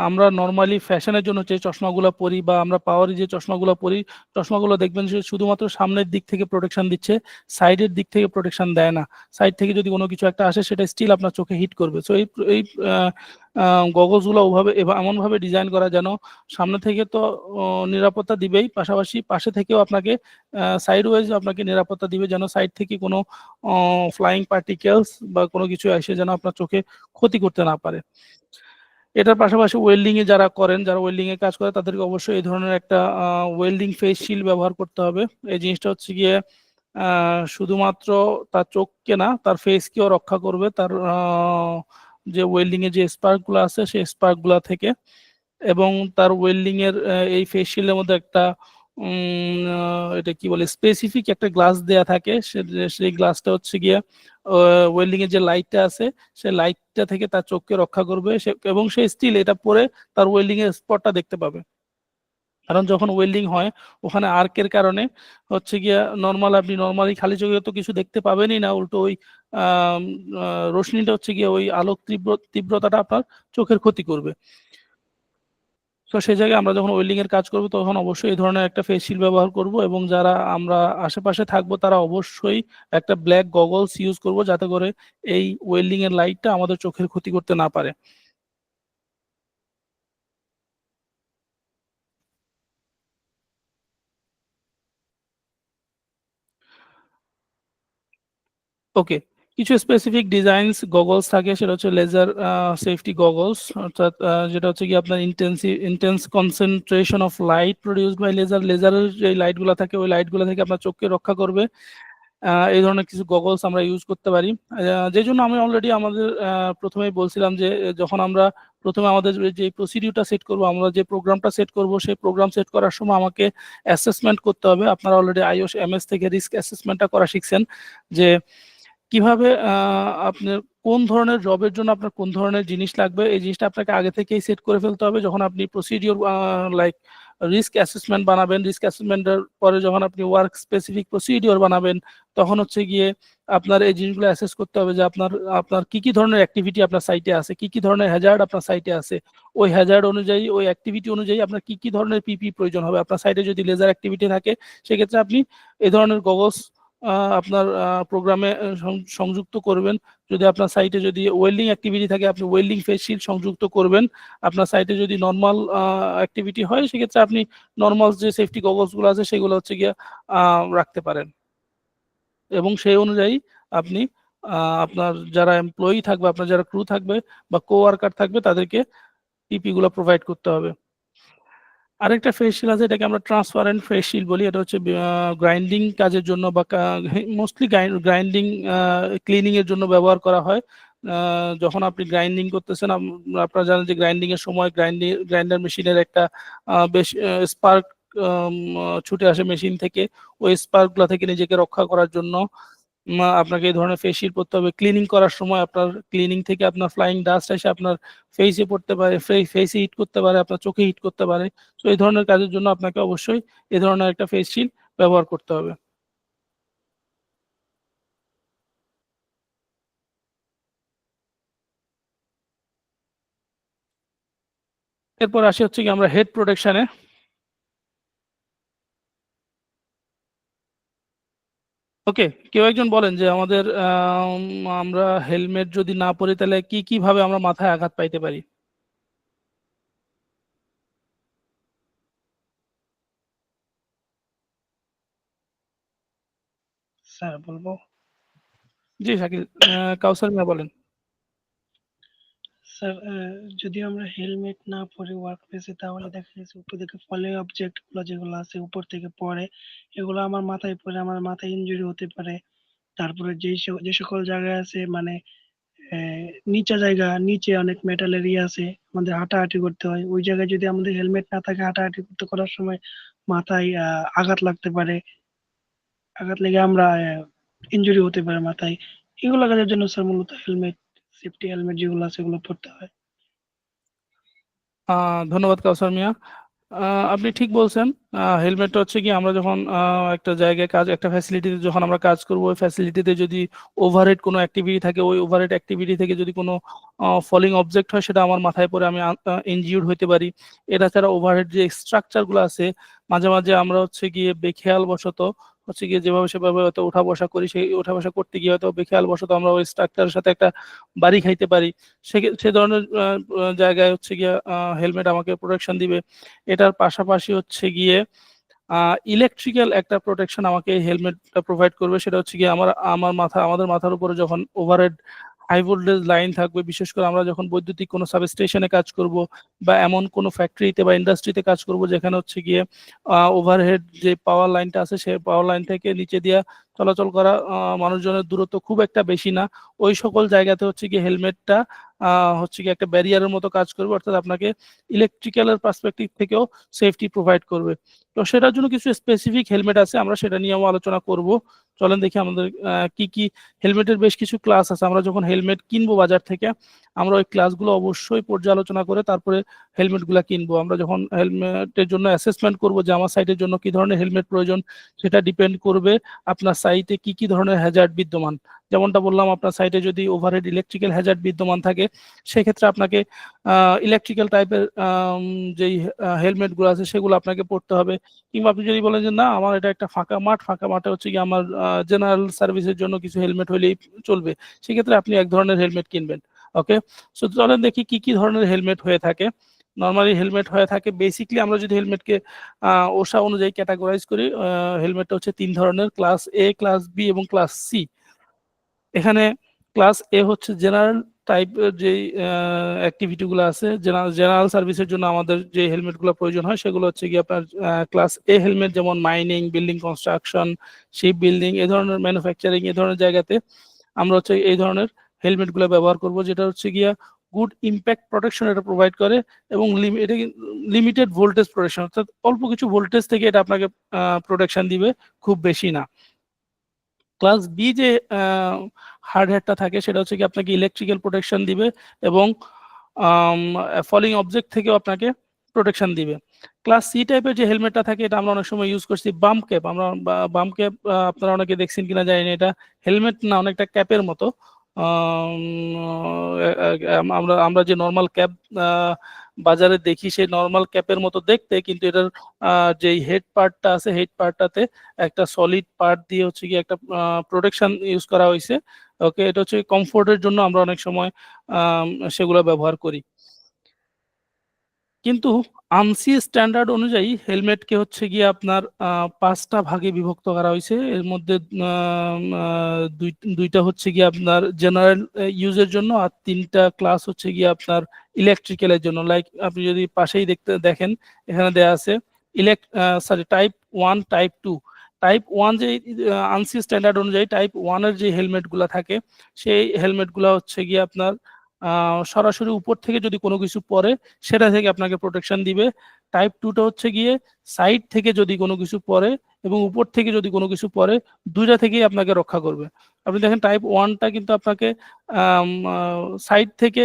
আমরা নর্মালি ফ্যাশনের জন্য যে চশমাগুলো পরি বা আমরা পাওয়ারি যে চশমাগুলো পরি, চশমাগুলো দেখবেন যে শুধুমাত্র সামনের দিক থেকে প্রোটেকশন দিচ্ছে, সাইডের দিক থেকে প্রোটেকশন দেয় না। সাইড থেকে যদি কোনো কিছু একটা আসে সেটা স্টিল আপনার চোখে হিট করবে। সো এই গগলসগুলো ওভাবে এমনভাবে ডিজাইন করা যেন সামনে থেকে তো নিরাপত্তা দিবেই, পাশাপাশি পাশে থেকেও আপনাকে সাইড ওয়াইজ আপনাকে নিরাপত্তা দিবে, যেন সাইড থেকে কোনো ফ্লাইং পার্টিকেলস বা কোনো কিছু এসে যেন আপনার চোখে ক্ষতি করতে না পারে। এটার পাশাপাশি ওয়েল্ডিং এ যারা ওয়েল্ডিং এ কাজ করে তাদেরকে অবশ্যই এই ধরনের একটা ওয়েল্ডিং ফেস শিল্ড ব্যবহার করতে হবে। এই জিনিসটা হচ্ছে গিয়ে শুধুমাত্র তার চোখকে না, তার ফেসকেও রক্ষা করবে, তার যে ওয়েল্ডিং এর যে স্পার্ক গুলো আছে সেই স্পার্ক গুলা থেকে। এবং তার ওয়েল্ডিং এর এই ফেস শিল্ডের মধ্যে একটা এটা কি বলে, স্পেসিফিক একটা গ্লাস দেয়া থাকে, সেই গ্লাসটা হচ্ছে গিয়ে ওয়েল্ডিং এর যে লাইটটা আছে সেই লাইটটা থেকে তার চোখকে রক্ষা করবে, এবং সে স্টিল এটা পরে তার ওয়েল্ডিং এর স্পটটা দেখতে পাবে। কারণ যখন ওয়েল্ডিং হয় ওখানে আর্কের কারণে হচ্ছে গিয়া আপনি নর্মালি খালি চোখে তো কিছু দেখতে পাবেনই না, উল্টো ওই রশ্মিটা হচ্ছে গিয়ে ওই আলোক তীব্রতাটা আপনার চোখের ক্ষতি করবে। তো সেই জায়গায় আমরা যখন ওয়েল্ডিং এর কাজ করব তখন অবশ্যই এই ধরনের একটা ফেস শিল্ড ব্যবহার করব, এবং যারা আমরা আশেপাশে থাকবো তারা অবশ্যই একটা ব্ল্যাক গগলস ইউজ করব, যাতে করে এই ওয়েল্ডিং এর লাইটটা আমাদের চোখের ক্ষতি করতে না পারে। ওকে, কিছু স্পেসিফিক ডিজাইনস গগলস থাকে, সেটা হচ্ছে লেজার সেফটি গগলস, অর্থাৎ যেটা হচ্ছে কি আপনার intense concentration of light produced by লেজারের যে লাইটগুলো থাকে ওই লাইটগুলো থেকে আপনার চোখকে রক্ষা করবে। এই ধরনের কিছু গগলস আমরা ইউজ করতে পারি। যে জন্য আমি অলরেডি আমাদের প্রথমেই বলছিলাম যে যখন আমরা প্রথমে আমাদের যে প্রসিডিউরটা সেট করব, আমরা যে প্রোগ্রামটা সেট করব, সেই প্রোগ্রাম সেট করার সময় আমাকে অ্যাসেসমেন্ট করতে হবে। আপনারা অলরেডি iOS MS থেকে রিস্ক অ্যাসেসমেন্টটা করা শিখছেন, যে কিভাবে আপনার কোন ধরনের জবের জন্য আপনার কোন ধরনের জিনিস লাগবে, এই জিনিসটা আপনাকে আগে থেকেই সেট করে ফেলতে হবে। যখন আপনি প্রসিডিওর লাইক রিস্ক অ্যাসেসমেন্ট বানাবেন, রিস্ক অ্যাসেসমেন্টের পরে যখন আপনি ওয়ার্ক স্পেসিফিক প্রসিডিওর বানাবেন, তখন হচ্ছে গিয়ে আপনার এই জিনিসগুলো অ্যাসেস করতে হবে যে আপনার আপনার কি কি ধরনের অ্যাক্টিভিটি আপনার সাইটে আছে, কি কি ধরনের হ্যাজার্ড আপনার সাইটে আছে, ওই হ্যাজার্ড অনুযায়ী ওই অ্যাক্টিভিটি অনুযায়ী আপনার কি কি ধরনের পিপি প্রয়োজন হবে। আপনার সাইটে যদি লেজার অ্যাক্টিভিটি থাকে, সেক্ষেত্রে আপনি এই ধরনের গগলস আপনার প্রোগ্রামে সংযুক্ত করবেন। যদি আপনার সাইটে যদি ওয়েল্ডিং অ্যাক্টিভিটি থাকে, আপনি ওয়েল্ডিং ফেস শিল্ড সংযুক্ত করবেন। আপনার সাইটে যদি নর্মাল অ্যাক্টিভিটি হয়, সেক্ষেত্রে আপনি নর্মাল যে সেফটি গগলসগুলো আছে সেগুলো হচ্ছে গিয়ে রাখতে পারেন, এবং সেই অনুযায়ী আপনি আপনার যারা এমপ্লয়ি থাকবে, আপনার যারা ক্রু থাকবে বা কোয়ার্কার থাকবে, তাদেরকে পিপি গুলো প্রোভাইড করতে হবে। আরেকটা ফেস শিল্ড আছে, এটাকে আমরা ট্রান্সপারেন্ট ফেস শিল্ড বলি। এটা হচ্ছে গ্রাইন্ডিং কাজের জন্য বা মোস্টলি গ্রাইন্ডিং ক্লিনিং এর জন্য ব্যবহার করা হয়। যখন আপনি গ্রাইন্ডিং করতেছেন, আপনারা জানেন যে গ্রাইন্ডিং এর সময় গ্রাইন্ডার মেশিনের একটা বেশ স্পার্ক ছুটে আসে মেশিন থেকে। ওই স্পার্কগুলো থেকে নিজেকে রক্ষা করার জন্য আপনাকে এই ধরনের ফেস শিল্ড পরতে হবে। ক্লিনিং করার সময় আপনার ক্লিনিং থেকে আপনার ফ্লাইং ডাস্ট এসে আপনার ফেসে পড়তে পারে, ফেসে হিট করতে পারে, আপনার চোখে হিট করতে পারে। তো এই ধরনের কাজের জন্য আপনাকে অবশ্যই এই ধরনের একটা ফেস শিল্ড ব্যবহার করতে হবে। এরপর আসি হচ্ছে কি আমরা হেড প্রোটেকশনে। ওকে, কেউ একজন বলেন যে আমাদের আমরা হেলমেট যদি না পরি, তাহলে কি কিভাবে আমরা মাথায় আঘাত পাইতে পারি? স্যার বলবো? জি শাকিল, কাউসার মিয়া বলেন। স্যার যদি আমরা হেলমেট না পরে ওয়ার্ক প্লেসে, তাহলে দেখা গেছে উপর থেকে ফলে অবজেক্ট গুলো যেগুলো আছে উপর থেকে পড়ে, এগুলো আমার মাথায় পড়ে আমার মাথায় ইনজুরি হতে পারে। তারপরে যে সকল জায়গায় আছে মানে নিচা জায়গা, নিচে অনেক মেটাল এরিয়া আছে, আমাদের হাঁটাহাঁটি করতে হয়, ওই জায়গায় যদি আমাদের হেলমেট না থাকে, হাঁটাহাঁটি করতে করার সময় মাথায় আঘাত লাগতে পারে, আঘাত লেগে আমরা ইনজুরি হতে পারে মাথায়। এগুলো কাজের জন্য স্যার মূলত হেলমেট, সেফটি হেলমেট যেগুলো আছে সেগুলো পড়তে হয়। ধন্যবাদ কাউসার মিয়া। আপনি ঠিক বলছেন। হেলমেটটা হচ্ছে কি আমরা যখন একটা জায়গায় কাজ, একটা ফ্যাসিলিটিতে যখন আমরা কাজ করব, ওই ফ্যাসিলিটিতে যদি ওভারহেড কোনো অ্যাক্টিভিটি থাকে, ওই ওভারহেড অ্যাক্টিভিটি থেকে যদি কোনো ফলিং অবজেক্ট হয়, সেটা আমার মাথায় পড়ে আমি ইনজিউর্ড হতে পারি। এটা ছাড়া ওভারহেড যে স্ট্রাকচারগুলো আছে, মাঝে মাঝে আমরা হচ্ছে গিয়ে বেখেয়াল বশত হচ্ছে গিয়ে যেভাবে সেভাবে হয়তো ওঠা বসা করি, সেই ওঠা বসা করতে গিয়ে হয়তো বেখেয়াল বশত আমরা ওই স্ট্রাকচারের সাথে একটা বাড়ি খাইতে পারি। সে ধরনের জায়গায় হচ্ছে গিয়ে হেলমেট আমাকে প্রোটেকশন দিবে। এটার পাশাপাশি হচ্ছে গিয়ে ইলেকট্রিক্যাল একটা প্রোটেকশন আমাকে হেলমেটটা প্রোভাইড করবে। সেটা হচ্ছে গিয়ে আমাদের মাথার উপরে যখন ওভারহেড হাই ভোল্টেজ লাইন থাকবে, বিশেষ করে আমরা যখন বৈদ্যুতিক কোনো সাবস্টেশনে কাজ করব বা এমন কোনো ফ্যাক্টরিতে বা ইন্ডাস্ট্রিতে কাজ করব, যেখানে হচ্ছে গিয়ে ওভারহেড যে পাওয়ার লাইনটা আছে, সেই পাওয়ার লাইন থেকে নিচে দিয়ে চলাচল করা মানুষজনের দূরত্ব খুব একটা বেশি না, ওই সকল জায়গাতে হচ্ছে গিয়ে হেলমেটটা হচ্ছে গিয়ে একটা ব্যারিয়ারের মতো কাজ করবে, অর্থাৎ আপনাকে ইলেকট্রিক্যালের পার্সপেক্টিভ থেকেও সেফটি প্রোভাইড করবে। তো সেটার জন্য কিছু স্পেসিফিক হেলমেট আছে, আমরা সেটা নিয়েও আলোচনা করব। চলেন দেখি আমাদের কি কি হেলমেটের বেশ কিছু ক্লাস আছে। আমরা যখন হেলমেট কিনবো বাজার থেকে, আমরা ওই ক্লাসগুলো অবশ্যই পর্যালোচনা করে তারপরে হেলমেটগুলো কিনবো। আমরা যখন হেলমেটের জন্য অ্যাসেসমেন্ট করব যে আমার সাইটের জন্য কি ধরনের হেলমেট প্রয়োজন, সেটা ডিপেন্ড করবে আপনার সাইটে কি কি ধরনের হ্যাজার্ড বিদ্যমান। যেমনটা বললাম, আপনার সাইটে যদি ওভারহেড ইলেকট্রিক্যাল হ্যাজার্ড বিদ্যমান থাকে, সেক্ষেত্রে আপনাকে ইলেকট্রিক্যাল টাইপের যেই হেলমেটগুলো আছে সেগুলো আপনাকে পড়তে হবে। কিংবা আপনি যদি বলেন যে না, আমার এটা একটা ফাঁকা মাঠে হচ্ছে কি আমার জেনারেল সার্ভিসের জন্য কিছু হেলমেট হলেই চলবে, সেক্ষেত্রে আপনি এক ধরনের হেলমেট কিনবেন। ওকে, সো চলেন দেখি কি কি ধরনের হেলমেট হয়ে থাকে। নর্মালি হেলমেট হয়ে থাকে, বেসিকলি আমরা যদি হেলমেটকে ওশা অনুযায়ী ক্যাটাগরাইজ করি, হেলমেটটা হচ্ছে 3 ধরনের, ক্লাস এ, ক্লাস বি এবং ক্লাস সি। এখানে ক্লাস এ হচ্ছে জেনারেল টাইপ যেই অ্যাক্টিভিটি গুলো আছে, জেনারেল সার্ভিসের জন্য আমাদের যে হেলমেট গুলো প্রয়োজন হয় সেগুলো হচ্ছে কি আপনার ক্লাস এ হেলমেট, যেমন mining, building construction, ship building, এই ধরনের ম্যানুফ্যাকচারিং, এই ধরনের জায়গাতে আমরা হচ্ছে এই ধরনের হেলমেট গুলো ব্যবহার করব, যেটা হচ্ছে গিয়া গুড ইম্প্যাক্ট প্রোটেকশন এটা প্রোভাইড করে, এবং এটা লিমিটেড ভোল্টেজ প্রোটেকশন, অর্থাৎ অল্প কিছু ভোল্টেজ থেকে এটা আপনাকে প্রোটেকশন দিবে, খুব বেশি না। ক্লাস বি যে হার্ড হ্যাটটা থাকে সেটা হচ্ছে কি আপনাকে ইলেকট্রিক্যাল প্রোটেকশন দিবে এবং ফলিং অবজেক্ট থেকেও আপনাকে প্রোটেকশন দিবে। ক্লাস সি টাইপের যে হেলমেটটা থাকে এটা আমরা অনেক সময় ইউজ করছি বাম্প ক্যাপ। আমরা বাম্প ক্যাপ আপনারা অনেকে দেখছেন কিনা জানি না, এটা হেলমেট না, অনেকটা ক্যাপের মতো। আমরা আমরা যে নর্মাল ক্যাপ বাজারে দেখি সেই নর্মাল ক্যাপের মতো দেখতে, কিন্তু এটার যে হেড পার্টটা আছে হেড পার্টটাতে একটা সলিড পার্ট দিয়ে হচ্ছে কি একটা প্রোটেকশন ইউজ করা হয়েছে। ওকে, এটা হচ্ছে কমফোর্টের জন্য আমরা অনেক সময় সেগুলো ব্যবহার করি। কিন্তু আনসি স্ট্যান্ডার্ড অনুযায়ী হেলমেটকে হচ্ছে গিয়ে আপনার 5টা ভাগে বিভক্ত করা হয়েছে। এর মধ্যে দুইটা হচ্ছে গিয়ে আপনার জেনারেল ইউজের জন্য, আর 3টা ক্লাস হচ্ছে গিয়ে আপনার ইলেকট্রিক্যালের জন্য। লাইক আপনি যদি পাশেই দেখেন এখানে দেয়া আছে টাইপ 1, টাইপ 2। টাইপ 1 যে আনসি স্ট্যান্ডার্ড অনুযায়ী টাইপ 1 এর যে হেলমেট গুলা থাকে সেই হেলমেট গুলা হচ্ছে গিয়ে আপনার সরাসরি উপর থেকে যদি কোনো কিছু পড়ে সেটা থেকে আপনাকে প্রোটেকশন দিবে। টাইপ 2টা হচ্ছে গিয়ে সাইড থেকে যদি কোনো কিছু পড়ে এবং উপর থেকে যদি কোনো কিছু পড়ে, দুইটা থেকেই আপনাকে রক্ষা করবে। আপনি দেখেন টাইপ 1টা কিন্তু আপনাকে সাইড থেকে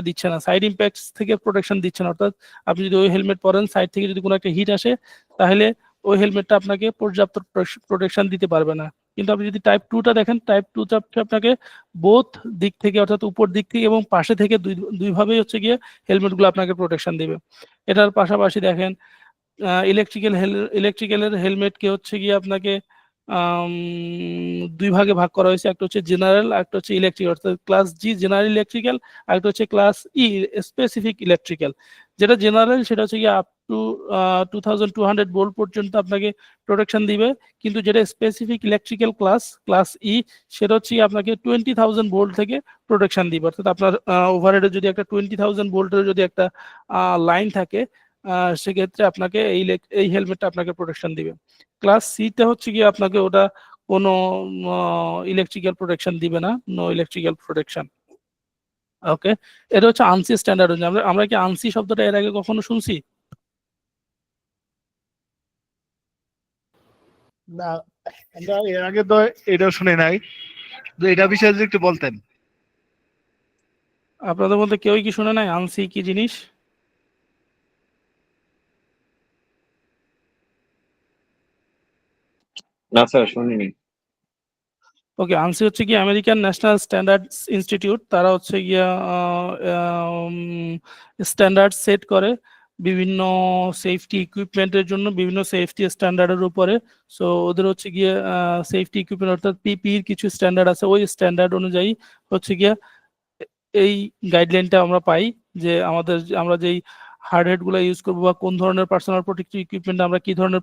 দিচ্ছে না, সাইড ইম্প্যাক্টস থেকে প্রোটেকশন দিচ্ছে না। অর্থাৎ আপনি যদি ওই হেলমেট পরেন, সাইড থেকে যদি কোনো একটা হিট আসে তাহলে ওই হেলমেটটা আপনাকে পর্যাপ্ত প্রোটেকশন দিতে পারবে না। কিন্তু আপনি যদি টাইপ 2টা দেখেন, টাইপ 2টা আপনাকে বোথ দিক থেকে, অর্থাৎ উপর দিক থেকে এবং পাশে থেকে দুইভাবেই হচ্ছে গিয়ে হেলমেটগুলো আপনাকে প্রোটেকশন দিবে। এটার পাশাপাশি দেখেন ইলেকট্রিক্যালের হেলমেটকে হচ্ছে গিয়ে আপনাকে দুই ভাগে ভাগ করা হয়েছে, একটা হচ্ছে জেনারেল, একটা হচ্ছে ইলেকট্রিক্যাল। অর্থাৎ ক্লাস জি জেনারেল ইলেকট্রিক্যাল, আর একটা হচ্ছে ক্লাস ই স্পেসিফিক ইলেকট্রিক্যাল। যেটা জেনারেল সেটা হচ্ছে গিয়ে আপ টু 2200 ভোল্ট পর্যন্ত আপনাকে প্রোটেকশন দিবে, কিন্তু যেটা স্পেসিফিক ইলেকট্রিক্যাল ক্লাস ই সেটা হচ্ছে আপনাকে 20,000 ভোল্ট থেকে প্রোটেকশন দিবে। অর্থাৎ আপনার ওভারহেডে যদি একটা 20,000 ভোল্টের যদি একটা লাইন থাকে সেক্ষেত্রে আপনাকে এই হেলমেটটা আপনাকে প্রোটেকশন দিবে। ক্লাস সিতে হচ্ছে গিয়ে আপনাকে ওটা কোনো ইলেকট্রিক্যাল প্রোটেকশন দিবে না, নো ইলেকট্রিক্যাল প্রোটেকশন। ওকে, এটা হচ্ছে আনসি স্ট্যান্ডার্ড। আমরা কি আনসি শব্দটা এর আগে কখনো শুনছি? না, আমরা এর আগে তো এটাও শুনে নাই, তো এটা বিষয়ে যদি একটু বলতেন। আপনাদের মধ্যে কেউই কি শুনে নাই আনসি কি জিনিস? না স্যার, শুনিনি। ওকে, আনসি হচ্ছে কি আমেরিকান ন্যাশনাল স্ট্যান্ডার্ডস ইনস্টিটিউট। তারা হচ্ছে গিয়া স্ট্যান্ডার্ড সেট করে বিভিন্ন সেফটি ইকুইপমেন্টের জন্য, বিভিন্ন সেফটি স্ট্যান্ডার্ডের উপরে। সো ওদের হচ্ছে গিয়ে সেফটি ইকুইপমেন্ট অর্থাৎ পিপির কিছু স্ট্যান্ডার্ড আছে, ওই স্ট্যান্ডার্ড অনুযায়ী হচ্ছে গিয়া এই গাইডলাইনটা আমরা পাই যে আমরা যেই হার্ডহেড গুলো ইউজ করবো বা কোন ধরনের পার্সোনাল প্রোটেক্টিভ ইকুইপমেন্ট আমরা কি ধরনের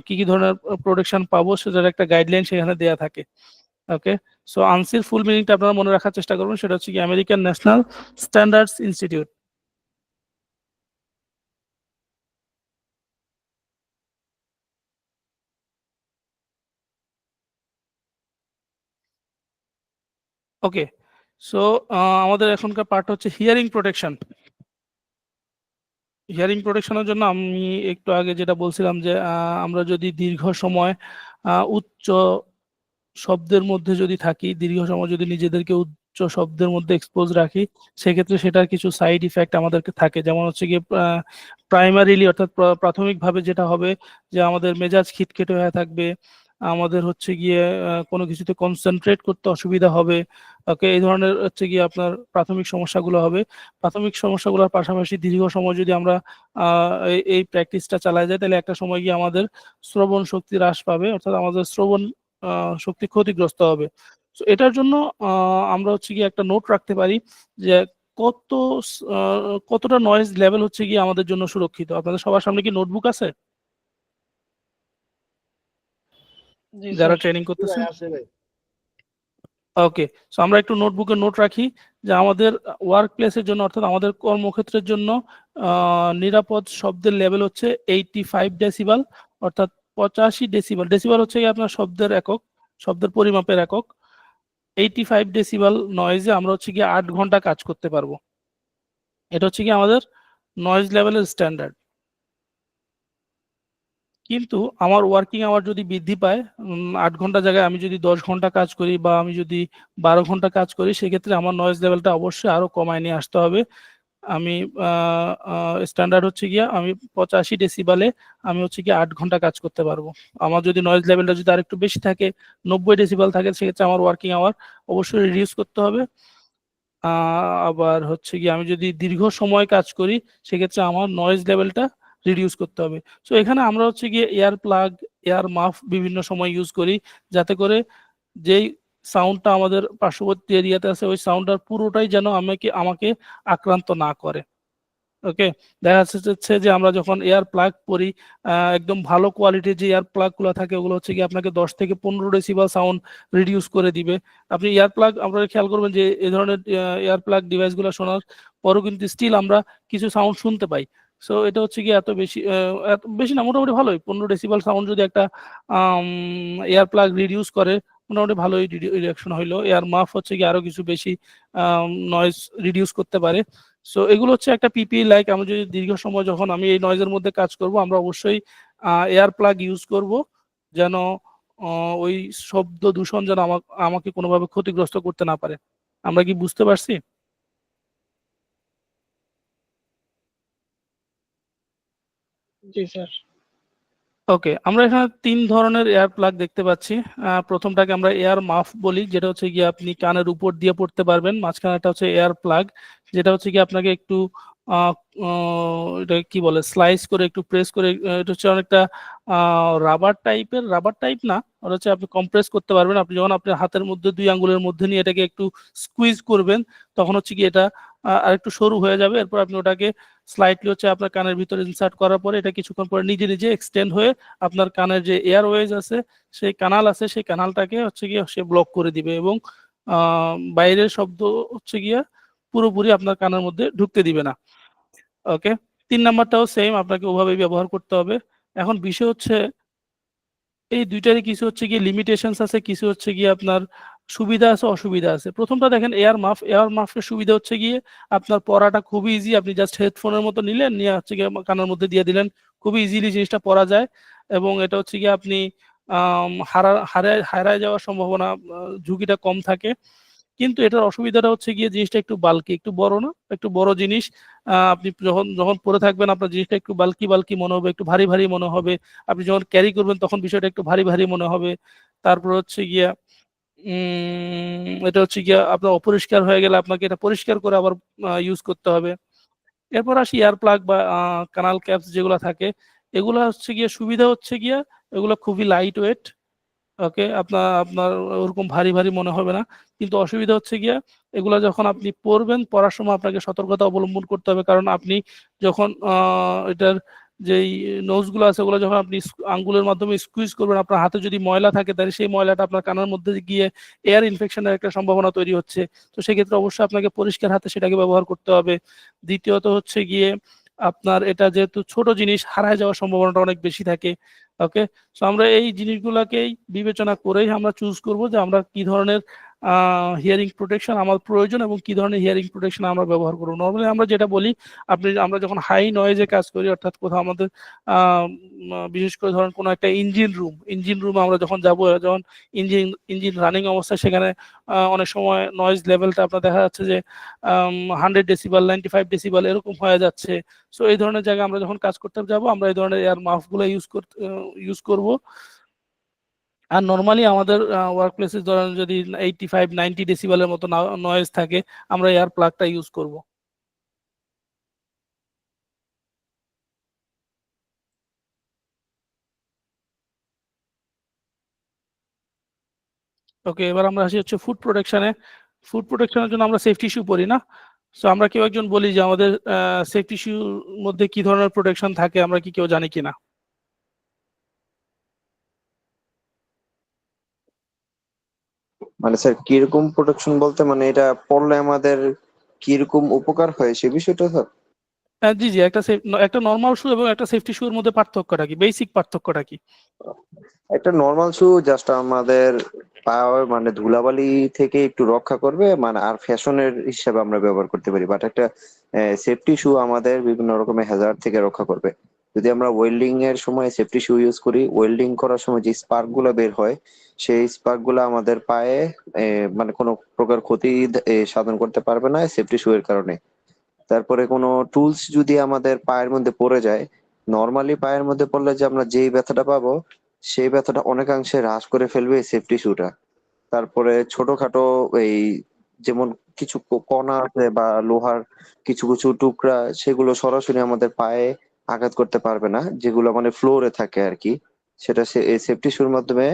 কি ধরনের প্রোটেকশন পাবো সেটার একটা গাইডলাইন সেখানে দেয়া থাকে। ওকে, সো আনসির ফুল মিনিংটা আপনারা মনে রাখার চেষ্টা করবেন, সেটা হচ্ছে কি আমেরিকান ন্যাশনাল স্ট্যান্ডার্ডস ইনস্টিটিউট। ওকে, সো আমাদের এখনকার পার্ট হচ্ছে হিয়ারিং প্রোটেকশন। হিয়ারিং প্রোটেকশনের জন্য আমি একটু আগে যেটা বলছিলাম যে আমরা যদি দীর্ঘ সময় উচ্চ শব্দের মধ্যে যদি থাকি, দীর্ঘ সময় যদি নিজেদেরকে উচ্চ শব্দের মধ্যে এক্সপোজ রাখি, সেক্ষেত্রে সেটার কিছু সাইড ইফেক্ট আমাদেরকে থাকে। যেমন হচ্ছে গিয়ে প্রাইমারিলি অর্থাৎ প্রাথমিকভাবে যেটা হবে যে আমাদের মেজাজ খিটখিটে হয়ে থাকবে, আমাদের হচ্ছে গিয়ে কোনো কিছুতে কনসেন্ট্রেট করতে অসুবিধা হবে। ওকে, এই ধরনের হচ্ছে গিয়ে আপনার প্রাথমিক সমস্যাগুলো হবে। প্রাথমিক সমস্যাগুলোর পাশাপাশি দীর্ঘ সময় যদি আমরা এই প্র্যাকটিসটা চালাই যায়, তাহলে একটা সময় গিয়ে আমাদের শ্রবণ শক্তি হ্রাস পাবে, অর্থাৎ আমাদের শ্রবণ শক্তি ক্ষতিগ্রস্ত হবে। তো এটার জন্য আমরা হচ্ছে গিয়ে একটা নোট রাখতে পারি যে কতটা নয়েজ লেভেল হচ্ছে গিয়ে আমাদের জন্য সুরক্ষিত। আপনাদের সবার সামনে কি নোটবুক আছে জি যারা স্যার। ট্রেনিং করতেছেন? ওকে, সো আমরা একটু নোটবুকে নোট রাখি যে আমাদের ওয়ার্ক প্লেসের জন্য অর্থাৎ আমাদের কর্মক্ষেত্রের জন্য নিরাপদ শব্দের লেভেল হচ্ছে 85 ডেসিবাল, অর্থাৎ 85 ডেসিবাল। ডেসিবাল হচ্ছে কি আপনার শব্দের একক, শব্দের পরিমাপের একক। 85 ডেসিবাল নয়েজে আমরা হচ্ছে কি 8 ঘন্টা কাজ করতে পারবো। এটা হচ্ছে কি আমাদের নয়েজ লেভেলের স্ট্যান্ডার্ড। কিন্তু আমার ওয়ার্কিং আওয়ার যদি বৃদ্ধি পায়, 8 ঘন্টা জায়গায় আমি যদি 10 ঘন্টা কাজ করি বা আমি যদি 12 ঘন্টা কাজ করি, সেক্ষেত্রে আমার নয়েজ লেভেলটা অবশ্যই আরো কমায় নিয়ে আসতে হবে। আমি স্ট্যান্ডার্ড হচ্ছে গিয়া আমি 85 ডেসিবালে আমি হচ্ছে গিয়ে 8 ঘন্টা কাজ করতে পারবো। আমার যদি নয়েজ লেভেলটা যদি আরেকটু বেশি থাকে, 90 ডেসিবাল থাকে, সেক্ষেত্রে আমার ওয়ার্কিং আওয়ার অবশ্যই রিডিউস করতে হবে। আবার হচ্ছে গিয়ে আমি যদি দীর্ঘ সময় কাজ করি, সেক্ষেত্রে আমার নয়েজ লেভেলটা রিডিউস করতে হবে। সো এখানে আমরা হচ্ছে গিয়ে এয়ার প্লাগ, এয়ার মাফ বিভিন্ন সময় ইউজ করি, যাতে করে যেই সাউন্ডটা আমাদের পার্শ্ববর্তী এরিয়াতে আছে ওই সাউন্ডটার পুরোটাই যেন আমাকে আমাকে আক্রান্ত না করে। ওকে, দেখা যাচ্ছে যে আমরা যখন এয়ার প্লাগ পরি, একদম ভালো কোয়ালিটির যে এয়ার প্লাগ গুলো থাকে ওগুলো হচ্ছে কি আপনাকে 10 থেকে 15 ডেসিবেল সাউন্ড রিডিউস করে দিবে। আপনি এয়ার প্লাগ, আপনারা খেয়াল করবেন যে এই ধরনের এয়ার প্লাগ ডিভাইস গুলো শোনার পরও কিন্তু স্টিল আমরা কিছু সাউন্ড শুনতে পাই। সো এটা হচ্ছে কি এত বেশি না, মোটামুটি ভালোই। 15 ডেসিবেল সাউন্ড যদি একটা এয়ার প্লাগ রিডিউস করে, মোটামুটি ভালোই রিডাকশন হইলো। এয়ার মাফ হচ্ছে কি আরো কিছু বেশি নয়েজ রিডিউস করতে পারে। সো এগুলো হচ্ছে একটা পিপি লাইক, আমরা যদি দীর্ঘ সময় যখন আমি এই নয়েজের মধ্যে কাজ করব, আমরা অবশ্যই এয়ার প্লাগ ইউজ করব, যেন ওই শব্দ দূষণ যেন আমাকে কোনোভাবে ক্ষতিগ্রস্ত করতে না পারে। আমরা কি বুঝতে পারছি? জি স্যার। ওকে, আমরা এখানে 3 ধরনের এয়ার প্লাগ দেখতে পাচ্ছি। প্রথমটাকে আমরা এয়ার মাফ বলি, যেটা হচ্ছে গিয়ে আপনি কানের উপর দিয়ে পড়তে পারবেন। মাঝখানেটা হচ্ছে এয়ার প্লাগ, যেটা হচ্ছে কি আপনাকে একটু এটা কি বলে, স্লাইস করে একটু প্রেস করে, এটা হচ্ছে অনেকটা রাবার টাইপের, রাবার টাইপ না, ওটা হচ্ছে আপনি কম্প্রেস করতে পারবেন। আপনি যখন আপনার হাতের মধ্যে 2 আঙ্গুলের মধ্যে নিয়ে এটাকে একটু স্কুইজ করবেন, তখন হচ্ছে কি এটা আরেকটু সরু হয়ে যাবে। এরপর আপনি ওটাকে স্লাইটলি হচ্ছে আপনার কানের ভিতরে ইনসার্ট করার পরে এটা কিছুক্ষণ পরে নিজে নিজে এক্সটেন্ড হয়ে আপনার কানের যে এয়ারওয়েজ আছে, সেই কানাল আছে, সেই কানালটাকে হচ্ছে গিয়ে সে ব্লক করে দিবে এবং বাইরের শব্দ হচ্ছে গিয়ে পুরোপুরি আপনার কানের মধ্যে ঢুকতে দিবে না। ওকে, 3 নাম্বারটাও সেম, আপনাকে ওভাবেই ব্যবহার করতে হবে। এখন বিষয় হচ্ছে এই দুইটারই কিছু হচ্ছে গিয়ে লিমিটেশনস আছে, কিছু হচ্ছে গিয়ে আপনার সুবিধা আছে, অসুবিধা আছে। প্রথমটা দেখেন এয়ার মাফ। এয়ার মাফের সুবিধা হচ্ছে গিয়ে আপনার পড়াটা খুবই ইজি। আপনি জাস্ট হেডফোনের মতো নিলেন, নিয়ে হচ্ছে গিয়ে কানের মধ্যে দিয়ে দিলেন, খুবই ইজিলি জিনিসটা পড়া যায়। এবং এটা হচ্ছে গিয়ে আপনি হারায় যাওয়ার সম্ভাবনা, ঝুঁকিটা কম থাকে। কিন্তু এটার অসুবিধাটা হচ্ছে গিয়ে জিনিসটা একটু বাল্কি, একটু বড় না, একটু বড় জিনিস। আপনি যখন যখন পরে থাকবেন আপনার জিনিসটা একটু বাল্কি বাল্কি মনে হবে, একটু ভারী ভারী মনে হবে। আপনি যখন ক্যারি করবেন তখন বিষয়টা একটু ভারী ভারী মনে হবে। তারপর হচ্ছে গিয়া এটা হচ্ছে গিয়া আপনার অপরিষ্কার হয়ে গেলে আপনাকে এটা পরিষ্কার করে আবার ইউজ করতে হবে। এরপর আসি এয়ার প্লাগ বা কানাল ক্যাপস যেগুলো থাকে, এগুলো হচ্ছে গিয়ে সুবিধা হচ্ছে গিয়া এগুলো খুবই লাইট ওয়েট। ওকে, আপনার আপনার ওরকম ভারী ভারী মনে হবে না। কিন্তু অসুবিধা হচ্ছে গিয়া এগুলা যখন আপনি পড়বেন, পড়ার সময় আপনাকে সতর্কতা অবলম্বন করতে হবে। কারণ আপনি যখন এটার যেই নোজ গুলো আছে ওগুলো যখন আপনি আঙ্গুলের মাধ্যমে স্কুইজ করবেন, আপনার হাতে যদি ময়লা থাকে তাহলে সেই ময়লাটা আপনার কানের মধ্যে গিয়ে এয়ার ইনফেকশনের একটা সম্ভাবনা তৈরি হচ্ছে। তো সেক্ষেত্রে অবশ্যই আপনাকে পরিষ্কার হাতে সেটাকে ব্যবহার করতে হবে। দ্বিতীয়ত হচ্ছে গিয়ে আপনার এটা যেহেতু ছোট জিনিস, হারায় যাওয়ার সম্ভাবনাটা অনেক বেশি থাকে। ওকে, সো আমরা এই জিনিসগুলোকেই বিবেচনা করেই আমরা চুজ করব যে আমরা কি ধরনের হিয়ারিং প্রোটেকশন আমার প্রয়োজন এবং কি ধরনের হিয়ারিং প্রোটেকশন আমরা ব্যবহার করব। নর্মালি আমরা যেটা বলি, আমরা যখন হাই নয়েজে কাজ করি, অর্থাৎ কোথাও আমাদের বিশেষ করে ধরেন কোনো একটা ইঞ্জিন রুম আমরা যখন যাব, যখন ইঞ্জিন রানিং অবস্থায়, সেখানে অনেক সময় নয়েজ লেভেলটা আপনার দেখা যাচ্ছে যে 100 ডেসিবেল, 95 ডেসিবেল এরকম হয়ে যাচ্ছে। সো এই ধরনের জায়গায় আমরা যখন কাজ করতে যাব, আমরা এই ধরনের এয়ার মাফ গুলো ইউজ করব। আর নর্মালি আমাদের ওয়ার্ক প্লেসে ধরেন যদি 85-90 ডেসিবেলের মতো নয়েজ থাকে, আমরা এয়ার প্লাগটা ইউজ করব। ওকে, এবার আমরা আসি হচ্ছে ফুড প্রোটেকশনে। ফুড প্রোটেকশনের জন্য আমরা সেফটি ইস্যু পড়ি না। সো আমরা কেউ একজন বলি যে আমাদের সেফটি ইস্যুর মধ্যে কি ধরনের প্রোটেকশন থাকে, আমরা কি কেউ জানি কিনা? মানে স্যার কিরকম প্রোটেকশন বলতে মানে এটা পড়লে আমাদের কিরকম উপকার হয় সে বিষয়টা স্যার? জি জি, একটা নর্মাল শু এবং একটা সেফটি শু এর মধ্যে পার্থক্যটা কি, বেসিক পার্থক্যটা কি? একটা নর্মাল শু জাস্ট আমাদের পায়ের মানে ধুলাবালি থেকে একটু রক্ষা করবে, মানে আর ফ্যাশনের হিসাবে আমরা ব্যবহার করতে পারি, বাট একটা সেফটি শু আমাদের বিভিন্ন রকমের হ্যাজার্ড থেকে রক্ষা করবে। যদি আমরা ওয়েল্ডিং এর সময় সেফটি শু ইউজ করি, ওয়েল্ডিং করার সময় যে স্পার্ক গুলো বের হয় সেই স্পার্ক গুলো আমাদের পায়ে মানে কোনো প্রকার ক্ষতি সাধন করতে পারবে না সেফটি শু এর কারণে। তারপরে কোনো টুলস যদি আমাদের পায়ের মধ্যে পড়ে যায়, নর্মালি পায়ের মধ্যে পড়লে যে আমরা যেই ব্যথাটা পাবো সেই ব্যথাটা অনেকাংশে হ্রাস করে ফেলবে এই সেফটি শুটা। তারপরে ছোটখাটো এই যেমন কিছু কণা আছে বা লোহার কিছু কিছু টুকরা, সেগুলো সরাসরি আমাদের পায়ে আঘাত করতে পারবে না, যেগুলো মানে ফ্লোরে থাকে আর কি। সেটা এই সেফটি শুর মাধ্যমে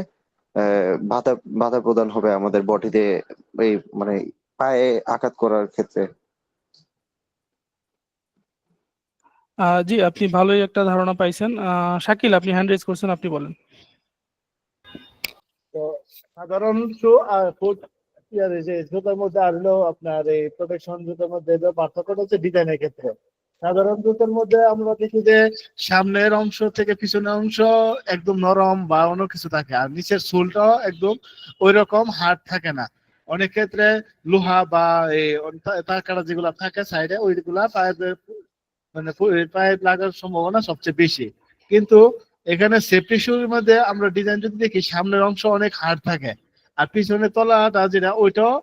বাধা বাধা প্রদান হবে আমাদের বডিতে, এই মানে পায়ে আঘাত করার ক্ষেত্রে। জি, আপনি ভালোই একটা ধারণা পাইছেন। শাকিল, আপনি হ্যান্ড রেজ করছেন, আপনি বলেন। তো সাধারণ শু আর ফুট যে জুতার মধ্যে আর হলো আপনার এই প্রোটেকশন জুতার মধ্যে যে পার্থক্যটা হচ্ছে ডিজাইনের ক্ষেত্রে। সাধারণ জুতার মধ্যে আমরা দেখি যে সামনের অংশ থেকে পিছনের অংশ একদম নরম বা অন্য কিছু থাকে, আর নিচের সোলটাও একদম ওই রকম হার্ড থাকে না। অনেক ক্ষেত্রে লোহা বা এই তার কাটা যেগুলো থাকে সাইডে ওইগুলা পায়ে মানে পায়ে লাগার সম্ভাবনা সবচেয়ে বেশি। কিন্তু এখানে সেফটি শুর মধ্যে আমরা ডিজাইন যদি দেখি সামনের অংশ অনেক হার্ড থাকে, আর পিছনের তলাটা যেটা ওইটাও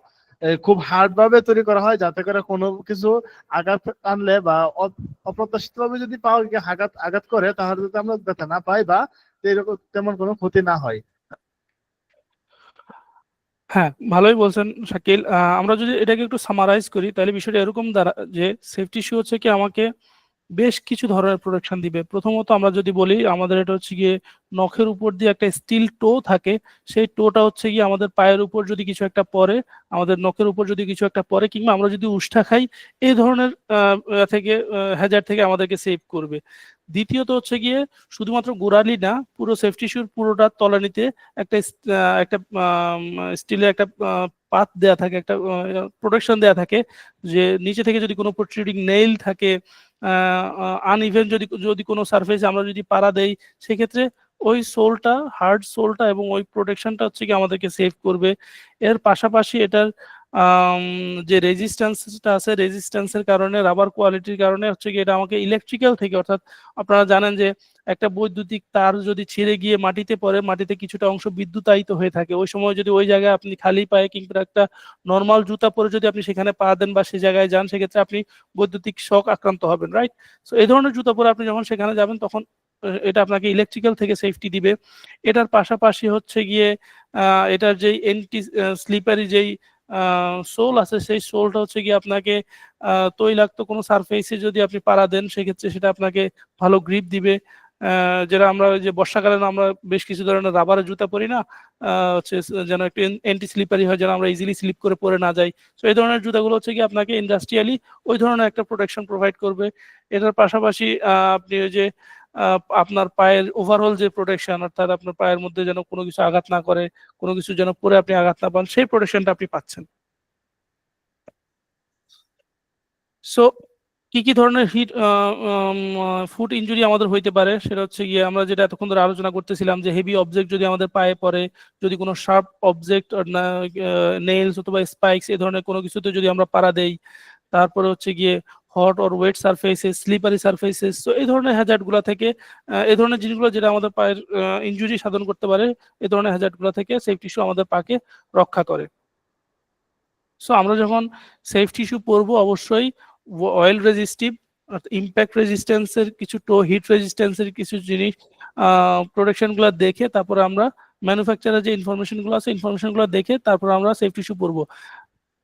খুব হার্ড ভাবে তৈরি করা হয়, যাতে করে কোনো কিছু আঘাত আনলে বা অপ্রত্যাশিত ভাবে যদি পাও আঘাত আঘাত করে তাহলে যাতে আমরা ব্যথা না পাই বা এরকম তেমন কোনো ক্ষতি না হয়। হ্যাঁ, ভালোই বলছেন শাকিল। আমরা যদি এটাকে একটু সামারাইজ করি তাহলে বিষয়টা এরকম দাঁড়া যে সেফটি শু হচ্ছে কি আমাকে বেশ কিছু ধরনের প্রোটেকশন দিবে। প্রথমত আমরা যদি বলি, আমাদের এটা হচ্ছে গিয়ে নখের উপর দিয়ে একটা স্টিল টো থাকে, সেই টোটা হচ্ছে গিয়ে আমাদের পায়ের উপর যদি কিছু একটা পরে, আমাদের নখের উপর যদি কিছু একটা পরে, কিংবা আমরা যদি উষ্ঠা খাই, এই ধরনের থেকে হ্যাজার্ড থেকে আমাদেরকে সেভ করবে। দ্বিতীয়ত হচ্ছে গিয়ে শুধুমাত্র গোড়ালি না, পুরো সেফটি শুর পুরোটা তলানিতে একটা একটা স্টিলের একটা পাত দেয়া থাকে, একটা প্রোটেকশন দেয়া থাকে, যে নিচে থেকে যদি কোনো প্রোট্রুডিং নেইল থাকে, আনইভেন যদি যদি কোনো সারফেসে আমরা যদি পাড়া দেই, সেক্ষেত্রে ওই সোলটা, হার্ড সোলটা এবং ওই প্রোটেকশনটা হচ্ছে কি আমাদেরকে সেভ করবে। এর পাশাপাশি এটার যে রেজিস্ট্যান্সটা আছে, রেজিস্ট্যান্সের কারণে, রাবার কোয়ালিটির কারণে হচ্ছে কি এটা আমাকে ইলেকট্রিক্যাল থেকে, অর্থাৎ আপনারা জানেন যে একটা বৈদ্যুতিক তার যদি ছিঁড়ে গিয়ে মাটিতে পড়ে, মাটিতে কিছুটা অংশ বিদ্যুতায়িত হয়ে থাকে, ওই সময় যদি ওই জায়গায় আপনি খালি পায়ে কিংবা একটা নর্মাল জুতা পরে যদি আপনি সেখানে পা দেন বা সেই জায়গায় যান, সেক্ষেত্রে আপনি বৈদ্যুতিক শক আক্রান্ত হবেন, রাইট? সো এই ধরনের জুতা পরে আপনি যখন সেখানে যাবেন, তখন এটা আপনাকে ইলেকট্রিক্যাল থেকে সেফটি দিবে। এটার পাশাপাশি হচ্ছে গিয়ে এটার যেই এন্টি স্লিপারি যেই সোল আছে, সেই সোলটা হচ্ছে গিয়ে আপনাকে তৈলাক্ত কোনো সারফেসে যদি আপনি পাড়া দেন, সেক্ষেত্রে সেটা আপনাকে ভালো গ্রিপ দিবে। যেটা আমরা ওই যে বর্ষাকালে আমরা বেশ কিছু ধরনের রাবারের জুতা পরি না, হচ্ছে যেন একটু এন্টি স্লিপারি হয়, যেন আমরা ইজিলি স্লিপ করে পরে না যাই। তো এই ধরনের জুতাগুলো হচ্ছে কি আপনাকে ইন্ডাস্ট্রিয়ালি ওই ধরনের একটা প্রোটেকশন প্রোভাইড করবে। এটার পাশাপাশি আপনি ওই যে আপনার পায়ের ওভারঅল যে প্রোটেকশন, অর্থাৎ আপনার পায়ের মধ্যে যেন কোনো কিছু আঘাত না করে, কোনো কিছু যেন পরে আপনি আঘাত না পান, সেই প্রোটেকশনটা আপনি পাচ্ছেন। সো কি কি ধরনের ফুট ইনজুরি আমাদের হইতে পারে, সেটা হচ্ছে গিয়ে আমরা যেটা এতক্ষণ ধরে আলোচনা করতেছিলাম, যে হেভি অবজেক্ট যদি আমাদের পায়ে পড়ে, যদি কোনো শার্প অবজেক্ট, নেইলস অথবা স্পাইকস, এই ধরনের কোনো কিছুতে যদি আমরা পাড়া দেই, তারপরে হচ্ছে গিয়ে hot or wet surfaces, slippery surfaces, তো এই ধরনের হ্যাজার্ড গুলা থেকে, এই ধরনের জিনিসগুলো যেটা আমাদের পায়ের ইনজুরি সাধন করতে পারে, এই ধরনের হ্যাজার্ড গুলা থেকে সেফটি শু আমাদের পাকে রক্ষা করে। সো আমরা যখন সেফটি শু পরবো, অবশ্যই অয়েল রেজিস্টিভ, ইম্প্যাক্ট রেজিস্ট্যান্সের কিছু টো, হিট রেজিস্ট্যান্সের কিছু জিনিস, প্রোটেকশন গুলো দেখে তারপরে আমরা ম্যানুফ্যাকচারের যে ইনফরমেশন গুলো আছে, ইনফরমেশন গুলো দেখে তারপর আমরা সেফটি শু পরবো।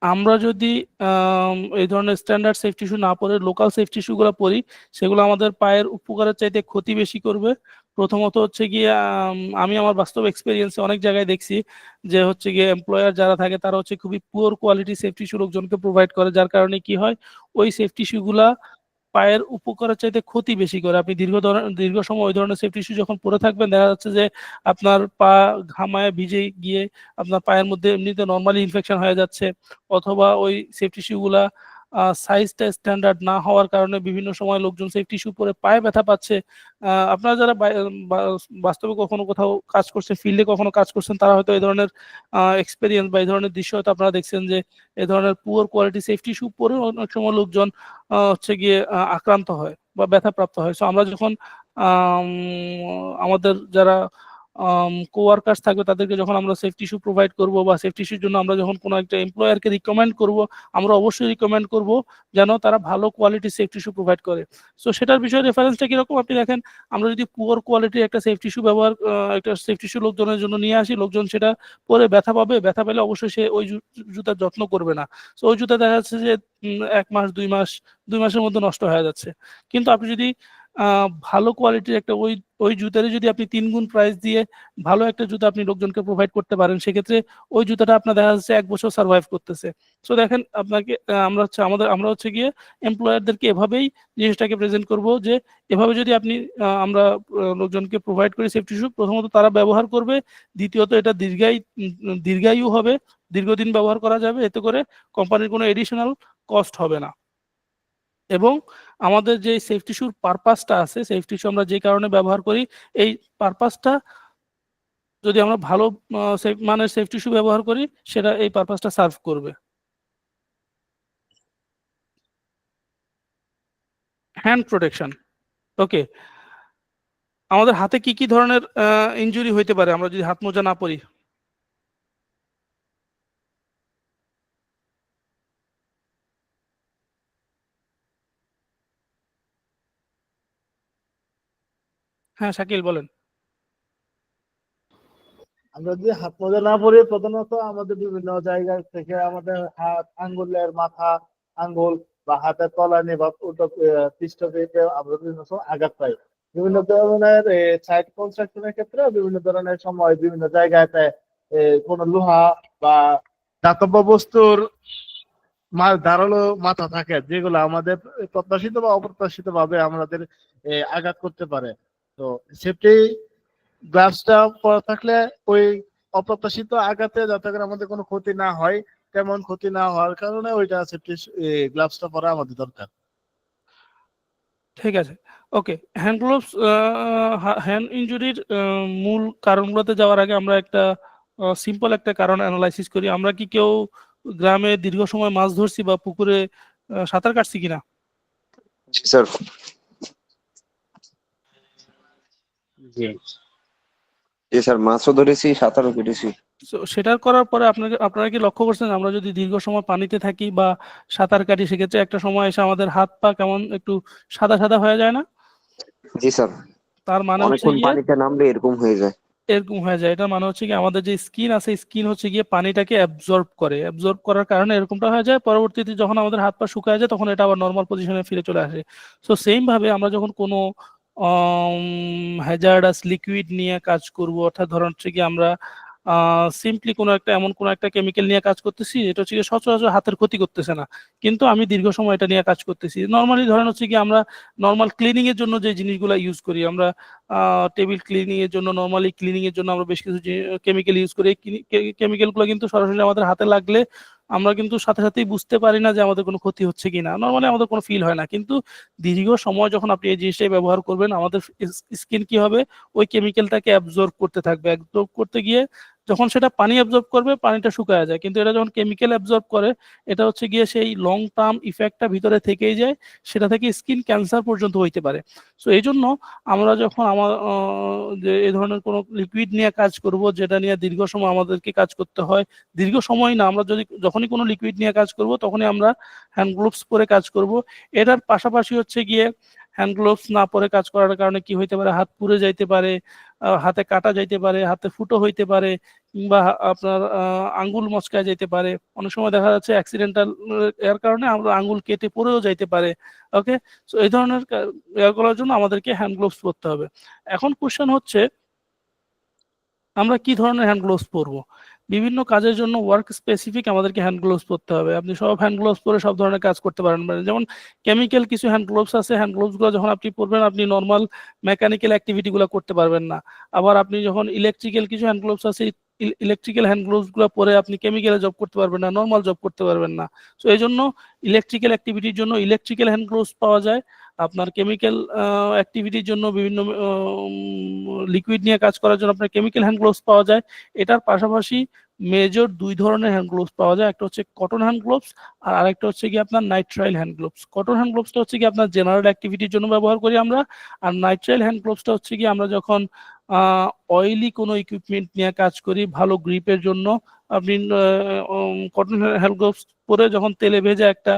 আমরা যদি এই ধরনের স্ট্যান্ডার্ড সেফটি শু না পরে লোকাল সেফটি শু গুলো পরি, সেগুলো আমাদের পায়ের উপকারের চাইতে ক্ষতি বেশি করবে। প্রথমত হচ্ছে গিয়ে আমি আমার বাস্তব এক্সপিরিয়েন্সে অনেক জায়গায় দেখছি যে হচ্ছে গিয়ে এমপ্লয়ার যারা থাকে তারা হচ্ছে খুবই পুয়ার কোয়ালিটি সেফটি শু লোকজনকে প্রোভাইড করে, যার কারণে কি হয়, ওই সেফটি শু গুলা পায়ের উপকারের চাইতে ক্ষতি বেশি করে। আপনি দীর্ঘ সময় ওই ধরনের সেফটি শু যখন পরে থাকবেন, দেখা যাচ্ছে যে আপনার পা ঘামায় ভিজে গিয়ে আপনার পায়ের মধ্যে এমনিতে নর্মালি ইনফেকশন হয়ে যাচ্ছে, অথবা ওই সেফটি শুগুলা সাইজটা স্ট্যান্ডার্ড না হওয়ার কারণে বিভিন্ন সময় লোকজন সেফটি শু পরে পায়ে ব্যথা পাচ্ছে। আপনারা যারা বাস্তবে কখনো কোথাও কাজ করছেন, ফিল্ডে কখনো কাজ করছেন, তারা হয়তো এই ধরনের এক্সপেরিয়েন্স বা এই ধরনের দৃশ্য হয়তো আপনারা দেখছেন যে এই ধরনের পুয়ার কোয়ালিটি সেফটি শু পরে অনেক সময় লোকজন হচ্ছে গিয়ে আক্রান্ত হয় বা ব্যথাপ্রাপ্ত হয়। সো আমরা যখন আমাদের যারা কোয়ার্কার্স থাকবে তাদেরকে যখন আমরা সেফটি শু প্রোভাইড করব বা সেফটি শুর জন্য আমরা যখন কোনো একটা এমপ্লয়ারকে রিকমেন্ড করব, আমরা অবশ্যই রিকমেন্ড করব যেন তারা ভালো কোয়ালিটি সেফটি শু প্রোভাইড করে। সো সেটার বিষয়ে রেফারেন্সটা কিরকম আপনি দেখেন, আমরা যদি পুয়ার কোয়ালিটির একটা সেফটি শু একটা সেফটি শু লোকজনের জন্য নিয়ে আসি, লোকজন সেটা পরে ব্যথা পাবে, ব্যথা পেলে অবশ্যই সে ওই জুতার যত্ন করবে না। সো ওই জুতা দেখা যাচ্ছে যে 1 মাস 2 মাসের মধ্যে নষ্ট হয়ে যাচ্ছে। কিন্তু আপনি যদি ভালো কোয়ালিটির একটা ওই জুতারই যদি আপনি 3 গুণ প্রাইস দিয়ে ভালো একটা জুতা আপনি লোকজনকে প্রোভাইড করতে পারেন, সেক্ষেত্রে ওই জুতাটা আপনার দেখা যাচ্ছে 1 বছর সার্ভাইভ করতেছে। সো দেখেন আপনাকে আমরা হচ্ছে গিয়ে এমপ্লয়ারদেরকে এভাবেই জিনিসটাকে প্রেজেন্ট করব যে এভাবে যদি আপনি আমরা লোকজনকে প্রোভাইড করি সেফটি শু, প্রথমত তারা ব্যবহার করবে, দ্বিতীয়ত এটা দীর্ঘায়ু হবে, দীর্ঘদিন ব্যবহার করা যাবে, এতে করে কোম্পানির কোনো এডিশনাল কস্ট হবে না। এবং আমাদের যে সেফটি শুর পারপাসটা আছে, সেফটি শু আমরা যে কারণে ব্যবহার করি, এই পারপাসটা যদি আমরা ভালো মানের সেফটি শু ব্যবহার করি, সেটা এই পারপাসটা সার্ভ করবে। হ্যান্ড প্রোটেকশন, ওকে। আমাদের হাতে কি কি ধরনের ইনজুরি হইতে পারে আমরা যদি হাত মোজা না পরি? হ্যাঁ শাকিল বলেন। আমরা যদি হাত মোজা না পরি, প্রধানত আমাদের বিভিন্ন জায়গা থেকে আমাদের হাত, আঙ্গুলের মাথা, আঙ্গুল বা হাতের তলানি বা পৃষ্ঠদেশে আমরা বিভিন্ন সময় আঘাত পাই। বিভিন্ন ধরনের সাইট কনস্ট্রাকশনের ক্ষেত্রে বিভিন্ন ধরনের সময় বিভিন্ন জায়গাতে কোনো লোহা বা ধাতব বস্তুর ধারালো মাথা থাকে, যেগুলো আমাদের প্রত্যাশিত বা অপ্রত্যাশিত ভাবে আমাদের আঘাত করতে পারে। তো সেফটি গ্লাভসটা পরা থাকলে ওই অপ্রত্যাশিত আঘাতে যাতে করে আমাদের কোনো ক্ষতি না হয়, তেমন ক্ষতি না হওয়ার কারণে ওইটা সেফটি গ্লাভসটা পরা আমাদের দরকার। ঠিক আছে, ওকে। হ্যান্ড গ্লোভস, হ্যান্ড ইনজুরির মূল কারণগুলোতে যাওয়ার আগে আমরা একটা সিম্পল একটা কারণ অ্যানালাইসিস করি। আমরা কি কেউ গ্রামে দীর্ঘ সময় মাছ ধরছি বা পুকুরে সাঁতার কাটছি কিনা? জি স্যার। জি স্যার, মাছও ধরেছি, সাঁতারও কেটেছি। সেটার করার পরে আপনারা কি লক্ষ্য করছেন, আমরা যদি দীর্ঘ সময় পানিতে থাকি বা সাঁতার কাটি, সেক্ষেত্রে একটা সময় এসে আমাদের হাত পা কেমন একটু সাদা সাদা হয়ে যায় না? জি স্যার, তার মানে হচ্ছে অনেকক্ষণ গিয়ে পানিতে নামলে এরকম হয়ে যায়। এরকম হয়ে যায়। এটা মানে হচ্ছে কি আমাদের যে স্কিন আছে, স্কিন হচ্ছে গিয়ে পানিটাকে অ্যাবজর্ব করার কারণে এরকমটা হয়ে যায়। পরবর্তীতে যখন আমাদের হাত পা শুকায় যায়, তখন এটা আবার নর্মাল পজিশনে ফিরে চলে আসে। সো সেম ভাবে আমরা যখন কোনো হ্যাজার্ডাস লিকুইড নিয়ে কাজ করব, অর্থাৎ ধরুন হচ্ছে কি আমরা সিম্পলি এমন কোনো একটা কেমিক্যাল নিয়ে কাজ করতেছি, এটা হচ্ছে কি সচরাচর হাতের ক্ষতি করতেছে না, কিন্তু আমি দীর্ঘ সময় এটা নিয়ে কাজ করতেছি। নর্মালি ধরেন হচ্ছে কি আমরা নর্মাল ক্লিনিং এর জন্য যে জিনিসগুলো ইউজ করি, আমরা টেবিল ক্লিনিং এর জন্য, নর্মালি ক্লিনিং এর জন্য আমরা বেশ কিছু কেমিক্যাল ইউজ করি। কেমিক্যালগুলো কিন্তু সরাসরি আমাদের হাতে লাগলে আমরা কিন্তু সাথে সাথেই বুঝতে পারি না যে আমাদের কোনো ক্ষতি হচ্ছে কিনা, নর্মালি আমাদের কোনো ফিল হয় না। কিন্তু দীর্ঘ সময় যখন আপনি এই জিনিসটাই ব্যবহার করবেন, আমাদের স্কিন কি হবে, ওই কেমিক্যালটাকে অ্যাবজর্ব করতে থাকবে। অ্যাবজর্ব করতে গিয়ে যখন সেটা পানি অ্যাবজর্ব করবে, পানিটা শুকায় যায়, কিন্তু এটা যখন কেমিক্যাল অ্যাবজর্ব করে, এটা হচ্ছে গিয়ে সেই লং টার্ম ইফেক্টটা ভিতরে থেকেই যায়, সেটা থেকে স্কিন ক্যান্সার পর্যন্ত হইতে পারে। সো এই জন্য আমরা যখন যে এই ধরনের কোনো লিকুইড নিয়ে কাজ করব, যেটা নিয়ে দীর্ঘ সময় আমাদেরকে কাজ করতে হয়, দীর্ঘ সময় না, আমরা যখনই কোনো লিকুইড নিয়ে কাজ করব, তখনই আমরা হ্যান্ড গ্লোভস পরে কাজ করব। এটার পাশাপাশি হচ্ছে গিয়ে হ্যান্ড গ্লোভস না পরে কাজ করার কারণে কি হইতে পারে, হাত পুড়ে যাইতে পারে, হাতে কাটা যাইতে পারে, হাতে ফুটো হইতে পারে, কিংবা আপনার আঙ্গুল মচকায় যেতে পারে। অনেক সময় দেখা যাচ্ছে অ্যাক্সিডেন্টাল এর কারণে আমরা আঙ্গুল কেটে পড়েও যাইতে পারে। ওকে, সো এই ধরনের করার জন্য আমাদেরকে হ্যান্ড গ্লোভস পরতে হবে। এখন কোশ্চেন হচ্ছে আমরা কি ধরনের হ্যান্ড গ্লোভস পরবো? বিভিন্ন কাজের জন্য ওয়ার্ক স্পেসিফিক আমাদেরকে হ্যান্ড গ্লোভস পরতে হবে। আপনি সব হ্যান্ড গ্লোভস পরে সব ধরনের কাজ করতে পারেন না। যেমন কেমিক্যাল কিছু হ্যান্ড গ্লোভস আছে, হ্যান্ড গ্লোভস গুলো যখন আপনি পরবেন আপনি নর্মাল মেকানিক্যাল অ্যাক্টিভিটি গুলো করতে পারবেন না। আবার আপনি যখন ইলেকট্রিক্যাল কিছু হ্যান্ড গ্লোভস আছে, ইলেকট্রিক্যাল হ্যান্ড গ্লোভস গুলো পরে আপনি কেমিক্যালে জব করতে পারবেন না, নর্মাল জব করতে পারবেন না। তো এই জন্য ইলেকট্রিক্যাল অ্যাক্টিভিটির জন্য ইলেকট্রিক্যাল হ্যান্ড গ্লোভস পাওয়া যায়, আপনার কেমিক্যাল অ্যাক্টিভিটির জন্য বিভিন্ন লিকুইড নিয়ে কাজ করার জন্য আপনার কেমিক্যাল হ্যান্ড গ্লোভস পাওয়া যায়। এটার পাশাপাশি মেজর দুই ধরনের হ্যান্ড গ্লোভস পাওয়া যায়, একটা হচ্ছে কটন হ্যান্ড গ্লোভস আর আরেকটা হচ্ছে কি আপনার nitrile hand gloves. Cotton hand গ্লোভসটা হচ্ছে কি আপনার জেনারেল অ্যাক্টিভিটির জন্য ব্যবহার করি আমরা, আর নাইট্রাইল হ্যান্ড গ্লোভসটা হচ্ছে কি আমরা যখন অয়েলি কোনো ইকুইপমেন্ট নিয়ে কাজ করি ভালো গ্রিপের জন্য। আপনি কটন হ্যান্ড গ্লোভস পরে যখন তেলে ভেজে একটা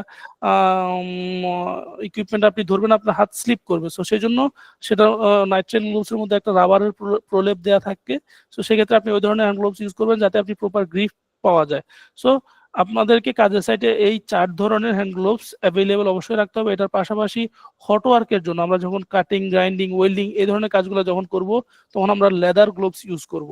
ইকুইপমেন্ট আপনি ধরবেন আপনার হাত স্লিপ করবে, সো সেই জন্য সেটা নাইট্রাইল গ্লোভসের মধ্যে একটা রাবারের প্রলেপ দেওয়া থাকে। সো সেক্ষেত্রে আপনি ওই ধরনের হ্যান্ড গ্লোভস ইউজ করবেন যাতে আপনি প্রপার গ্রিপ পাওয়া যায়। সো আপনাদেরকে কাজের সাইটে এই 4 ধরনের হ্যান্ড গ্লোভস অ্যাভেলেবল অবশ্যই রাখতে হবে। এটার পাশাপাশি হট ওয়ার্কের জন্য আমরা যখন কাটিং, গ্রাইন্ডিং, ওয়েল্ডিং এই ধরনের কাজগুলো যখন করব তখন আমরা লেদার গ্লোভস ইউজ করব।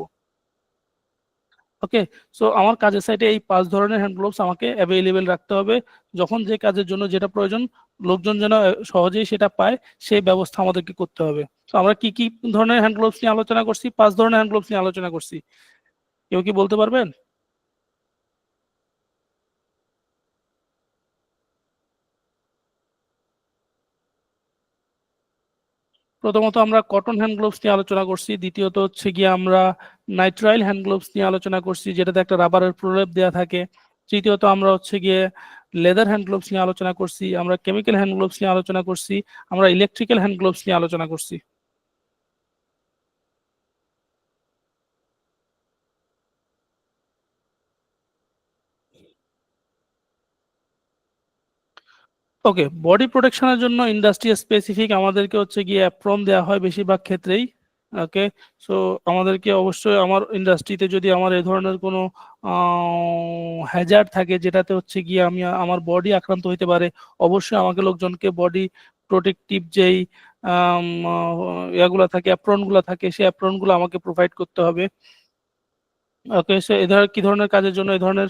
ওকে, সো আমার কাজের সাইটে এই 5 ধরনের হ্যান্ড গ্লোভস আমাকে অ্যাভেলেবল রাখতে হবে। যখন যে কাজের জন্য যেটা প্রয়োজন লোকজন যেন সহজেই সেটা পায় সেই ব্যবস্থা আমাদেরকে করতে হবে। তো আমরা কি কি ধরনের হ্যান্ড গ্লোভস নিয়ে আলোচনা করছি? 5 ধরনের হ্যান্ড গ্লোভস নিয়ে আলোচনা করছি। কেউ কি বলতে পারবেন? প্রথমত আমরা কটন হ্যান্ড গ্লোভস নিয়ে আলোচনা করছি, দ্বিতীয়ত হচ্ছে গিয়ে আমরা নাইট্রাইল হ্যান্ড গ্লোভস নিয়ে আলোচনা করছি যেটাতে একটা রাবারের প্রলেপ দেওয়া থাকে, তৃতীয়ত আমরা হচ্ছে গিয়ে লেদার হ্যান্ড গ্লোভস নিয়ে আলোচনা করছি, আমরা কেমিক্যাল হ্যান্ড গ্লোভস নিয়ে আলোচনা করছি, আমরা ইলেকট্রিক্যাল হ্যান্ড গ্লোভস নিয়ে আলোচনা করছি। ওকে, বডি প্রোটেকশনের জন্য ইন্ডাস্ট্রি স্পেসিফিক আমাদেরকে হচ্ছে গিয়ে অ্যাপ্রন দেওয়া হয় বেশিরভাগ ক্ষেত্রেই। ওকে, সো আমাদেরকে অবশ্যই আমার ইন্ডাস্ট্রিতে যদি আমার এই ধরনের কোনো হ্যাজার্ড থাকে যেটাতে হচ্ছে গিয়ে আমি আমার বডি আক্রান্ত হইতে পারে, অবশ্যই আমাকে লোকজনকে বডি প্রোটেক্টিভ যেই ইয়াগুলো থাকে, অ্যাপ্রনগুলো থাকে, সেই অ্যাপ্রনগুলো আমাকে প্রোভাইড করতে হবে। ওকে, সো এই ধরনের কি ধরনের কাজের জন্য এই ধরনের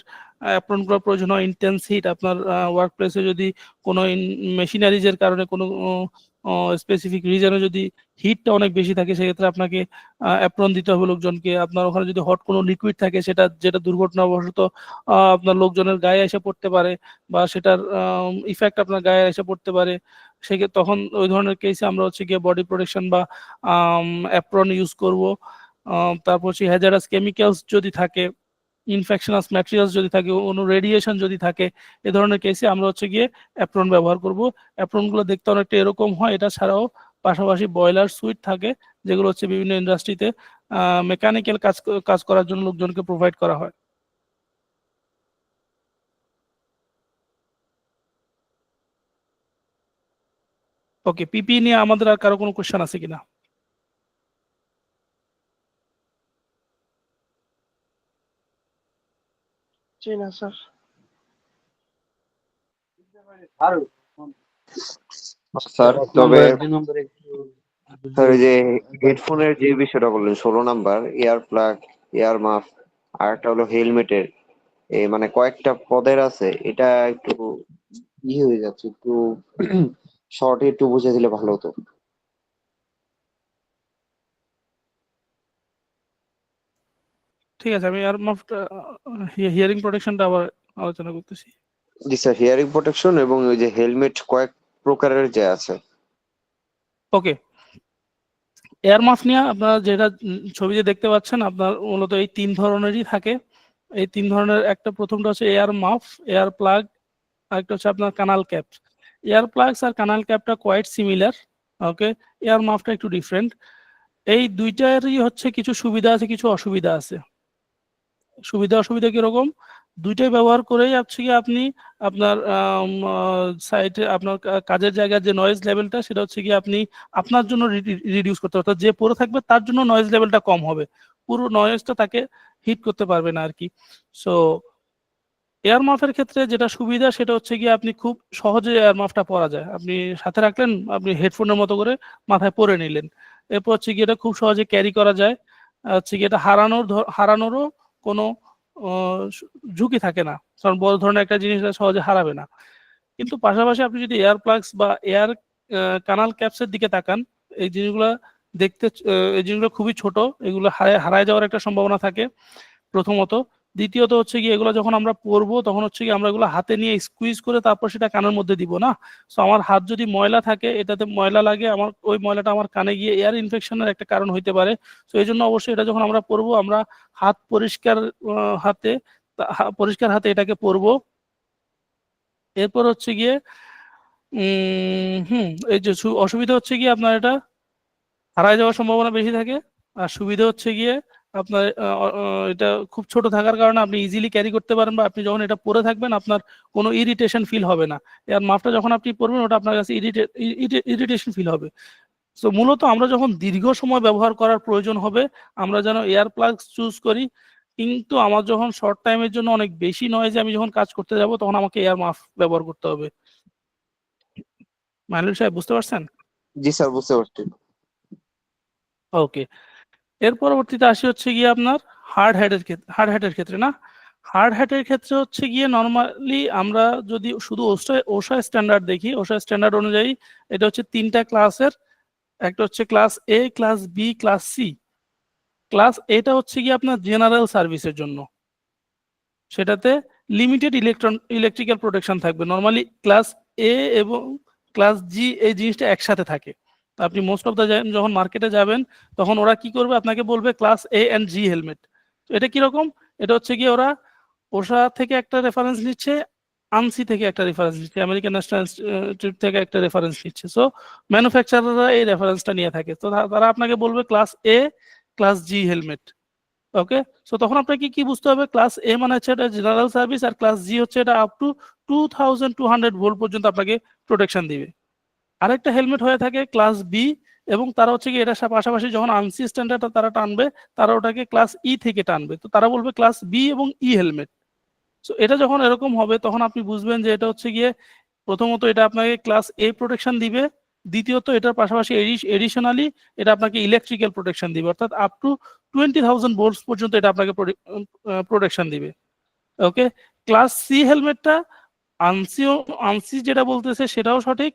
অ্যাপ্রনগুলো প্রয়োজন হয়? ইন্টেন্স হিট, আপনার ওয়ার্ক প্লেসে যদি কোনো মেশিনারিজের কারণে কোনো স্পেসিফিক রিজনে যদি হিটটা অনেক বেশি থাকে সেক্ষেত্রে আপনাকে অ্যাপ্রন দিতে হবে লোকজনকে। আপনার ওখানে যদি হট কোনো লিকুইড থাকে যেটা দুর্ঘটনাবশত আপনার লোকজনের গায়ে এসে পড়তে পারে বা সেটার ইফেক্ট আপনার গায়ে এসে পড়তে পারে, সেক্ষেত্রে তখন ওই ধরনের কেসে আমরা হচ্ছে গিয়ে বডি প্রোটেকশন বা অ্যাপ্রন ইউজ করব। তারপর হচ্ছে হ্যাজারাস কেমিক্যালস যদি থাকে, ইনফেকশনাস ম্যাটেরিয়ালস যদি থাকে, কোনো রেডিয়েশন যদি থাকে, এ ধরনের কেসে আমরা হচ্ছে গিয়ে অ্যাপ্রন ব্যবহার করব। অ্যাপ্রনগুলো দেখতে অনেকটা এরকম হয়। এটা ছাড়াও পাশাপাশি বয়লার সুইট থাকে যেগুলো হচ্ছে বিভিন্ন ইন্ডাস্ট্রিতে মেকানিক্যাল কাজ করার জন্য লোকজনকে প্রোভাইড করা হয়। ওকে, পিপি নিয়ে আমাদের আর কারো কোনো কোশ্চেন আছে কিনা? জি না স্যার। স্যার তবে স্যার ওই যে হেডফোনের যে বিষয়টা বললেন 16 নাম্বার, এয়ার প্লাগ, এয়ার মাফ, আর একটা হলো হেলমেটের, মানে কয়েকটা পদের আছে, এটা একটু হয়ে যাচ্ছে, একটু শর্টে একটু বুঝে দিলে ভালো হতো। ঠিক আছে, আমি আর হিয়ারিং প্রোটেকশনটা আবার আলোচনা করতেছি। জি স্যার, হিয়ারিং প্রোটেকশন এবং ওই যে হেলমেট কয়েক প্রকারের যে আছে। ওকে, এয়ার মাফ নিয়ে আপনারা যেটা ছবিতে দেখতে পাচ্ছেন আপনার মূলত এই 3 ধরনেরই থাকে। এই 3 ধরনের একটা প্রথমটা হচ্ছে এয়ার মাফ, এয়ার প্লাগ, আরেকটা হচ্ছে আপনার কানাল ক্যাপ। এয়ার প্লাগস আর কানাল ক্যাপটা কোয়াইট সিমিলার। ওকে, এয়ার মাফটা একটু ডিফারেন্ট। এই দুইটারই হচ্ছে কিছু সুবিধা আছে কিছু অসুবিধা আছে। সুবিধা অসুবিধা কিরকম? দুইটাই ব্যবহার করেই হচ্ছে কি আপনি আপনার সাইটে আপনার কাজের জায়গার যে নয়েজ লেভেলটা সেটা হচ্ছে কি আপনি আপনার জন্য রিডিউস করতে পারবেন, যে পড়ে থাকবে তার জন্য নয়েজ লেভেলটা কম হবে, পুরো নয়েজটা তাকে হিট করতে পারবে না আর কি। সো এয়ার মাফের ক্ষেত্রে যেটা সুবিধা সেটা হচ্ছে কি আপনি খুব সহজে এয়ার মাফটা পরা যায়, আপনি সাথে রাখলেন, আপনি হেডফোনের মতো করে মাথায় পরে নিলেন, এরপর হচ্ছে কি এটা খুব সহজে ক্যারি করা যায়। হচ্ছে কি এটা হারানোরও কোনো ঝুঁকি থাকে না, কারণ বড় ধরনের একটা জিনিস সহজে হারাবে না। কিন্তু পাশাপাশি আপনি যদি এয়ার প্লাগস বা এয়ার কানাল ক্যাপসের দিকে তাকান, এই জিনিসগুলো দেখতে এই জিনিসগুলো খুবই ছোট, এগুলো হারায় যাওয়ার একটা সম্ভাবনা থাকে প্রথমত। দ্বিতীয়ত হচ্ছে কি, এগুলো যখন আমরা পরবো তখন হচ্ছে কি আমরা এগুলো হাতে নিয়ে স্কুইজ করে তারপর সেটা কানের মধ্যে দিব না। সো আমার হাত যদি ময়লা থাকে, এটাতে ময়লা লাগে, আমার ওই ময়লাটা আমার কানে গিয়ে এয়ার ইনফেকশনের একটা কারণ হইতে পারে। তো এই জন্য অবশ্যই এটা যখন আমরা পরবো, আমরা হাত পরিষ্কার হাতে পরিষ্কার হাতে এটাকে পরবো। এরপর হচ্ছে গিয়ে এই যে অসুবিধা হচ্ছে গিয়ে আপনার এটা হারায় যাওয়ার সম্ভাবনা বেশি থাকে। আর সুবিধা হচ্ছে গিয়ে আপনার এটা খুব ছোট থাকার কারণে আপনি ইজিলি ক্যারি করতে পারেন, বা আপনি যখন এটা পরে থাকবেন আপনার কোনো ইরিটেশন ফিল হবে না। এর মাপটা যখন আপনি পরবেন ওটা আপনার কাছে ইরিটেশন ফিল হবে। তো মূলত আমরা যখন দীর্ঘ সময় ব্যবহার করার প্রয়োজন হবে, আমরা যেন এয়ার প্লাগ চুজ করি। কিন্তু আমার যখন শর্ট টাইমের জন্য অনেক বেশি নয়েজে আমি যখন কাজ করতে যাব, তখন আমাকে এয়ার মাফ ব্যবহার করতে হবে। মাইনুল সাহেব বুঝতে পারছেন? জি স্যার, বুঝতে পারছি। ওকে, এর পরবর্তীতে আসি হচ্ছে গিয়ে আপনার হার্ড হ্যাটের ক্ষেত্রে না। হার্ড হ্যাটের ক্ষেত্রে হচ্ছে গিয়ে নর্মালি আমরা যদি শুধু ওশা স্ট্যান্ডার্ড দেখি, ওশা স্ট্যান্ডার্ড অনুযায়ী এটা হচ্ছে 3টা ক্লাসের। একটা হচ্ছে class A, class B, class C. Class এটা হচ্ছে গিয়ে আপনার জেনারেল সার্ভিসের জন্য, সেটাতে লিমিটেড ইলেকট্রিক্যাল প্রোটেকশন থাকবে। নর্মালি ক্লাস এ এবং ক্লাস জি এই জিনিসটা একসাথে থাকে। আপনি মোস্ট অফ দ্য যখন মার্কেটে যাবেন তখন ওরা কি করবে, আপনাকে বলবে class A and G helmet. এটা কিরকম, এটা হচ্ছে গিয়ে ওরা ওশা থেকে একটা রেফারেন্স নিচ্ছে, আনসি থেকে একটা রেফারেন্স নিচ্ছে, আমেরিকান ন্যাশনাল ইনস্টিটিউট থেকে একটা রেফারেন্স নিচ্ছে। সো ম্যানুফ্যাকচারাররা এই রেফারেন্সটা নিয়ে থাকে। তো তারা আপনাকে বলবে class A, class G helmet. Okay, so তখন আপনাকে কি বুঝতে হবে, ক্লাস এ মানে হচ্ছে এটা জেনারেল সার্ভিস, আর ক্লাস জি হচ্ছে এটা আপ টু 2200 ভোল্ট পর্যন্ত আপনাকে প্রোটেকশন দিবে। আরেকটা হেলমেট হয়ে থাকে ক্লাস বি, এবং তারা হচ্ছে কি এটার পাশাপাশি যখন আনসি স্ট্যান্ডার্ডটা তারা টানবে, তারা ওটাকে ক্লাস ই থেকে টানবে, তো তারা বলবে ক্লাস বি এবং ই হেলমেট। সো এটা যখন এরকম হবে তখন আপনি বুঝবেন যে এটা হচ্ছে গিয়ে প্রথমত এটা আপনাকে ক্লাস এ প্রোটেকশন দিবে, দ্বিতীয়ত এটার পাশাপাশি এডিশনালি এটা আপনাকে ইলেকট্রিক্যাল প্রোটেকশন দিবে, অর্থাৎ আপ টু 20,000 ভোল্টস পর্যন্ত এটা আপনাকে প্রোটেকশন দিবে। ওকে, ক্লাস সি হেলমেটটা আনসি যেটা বলতেছে সেটাও সঠিক,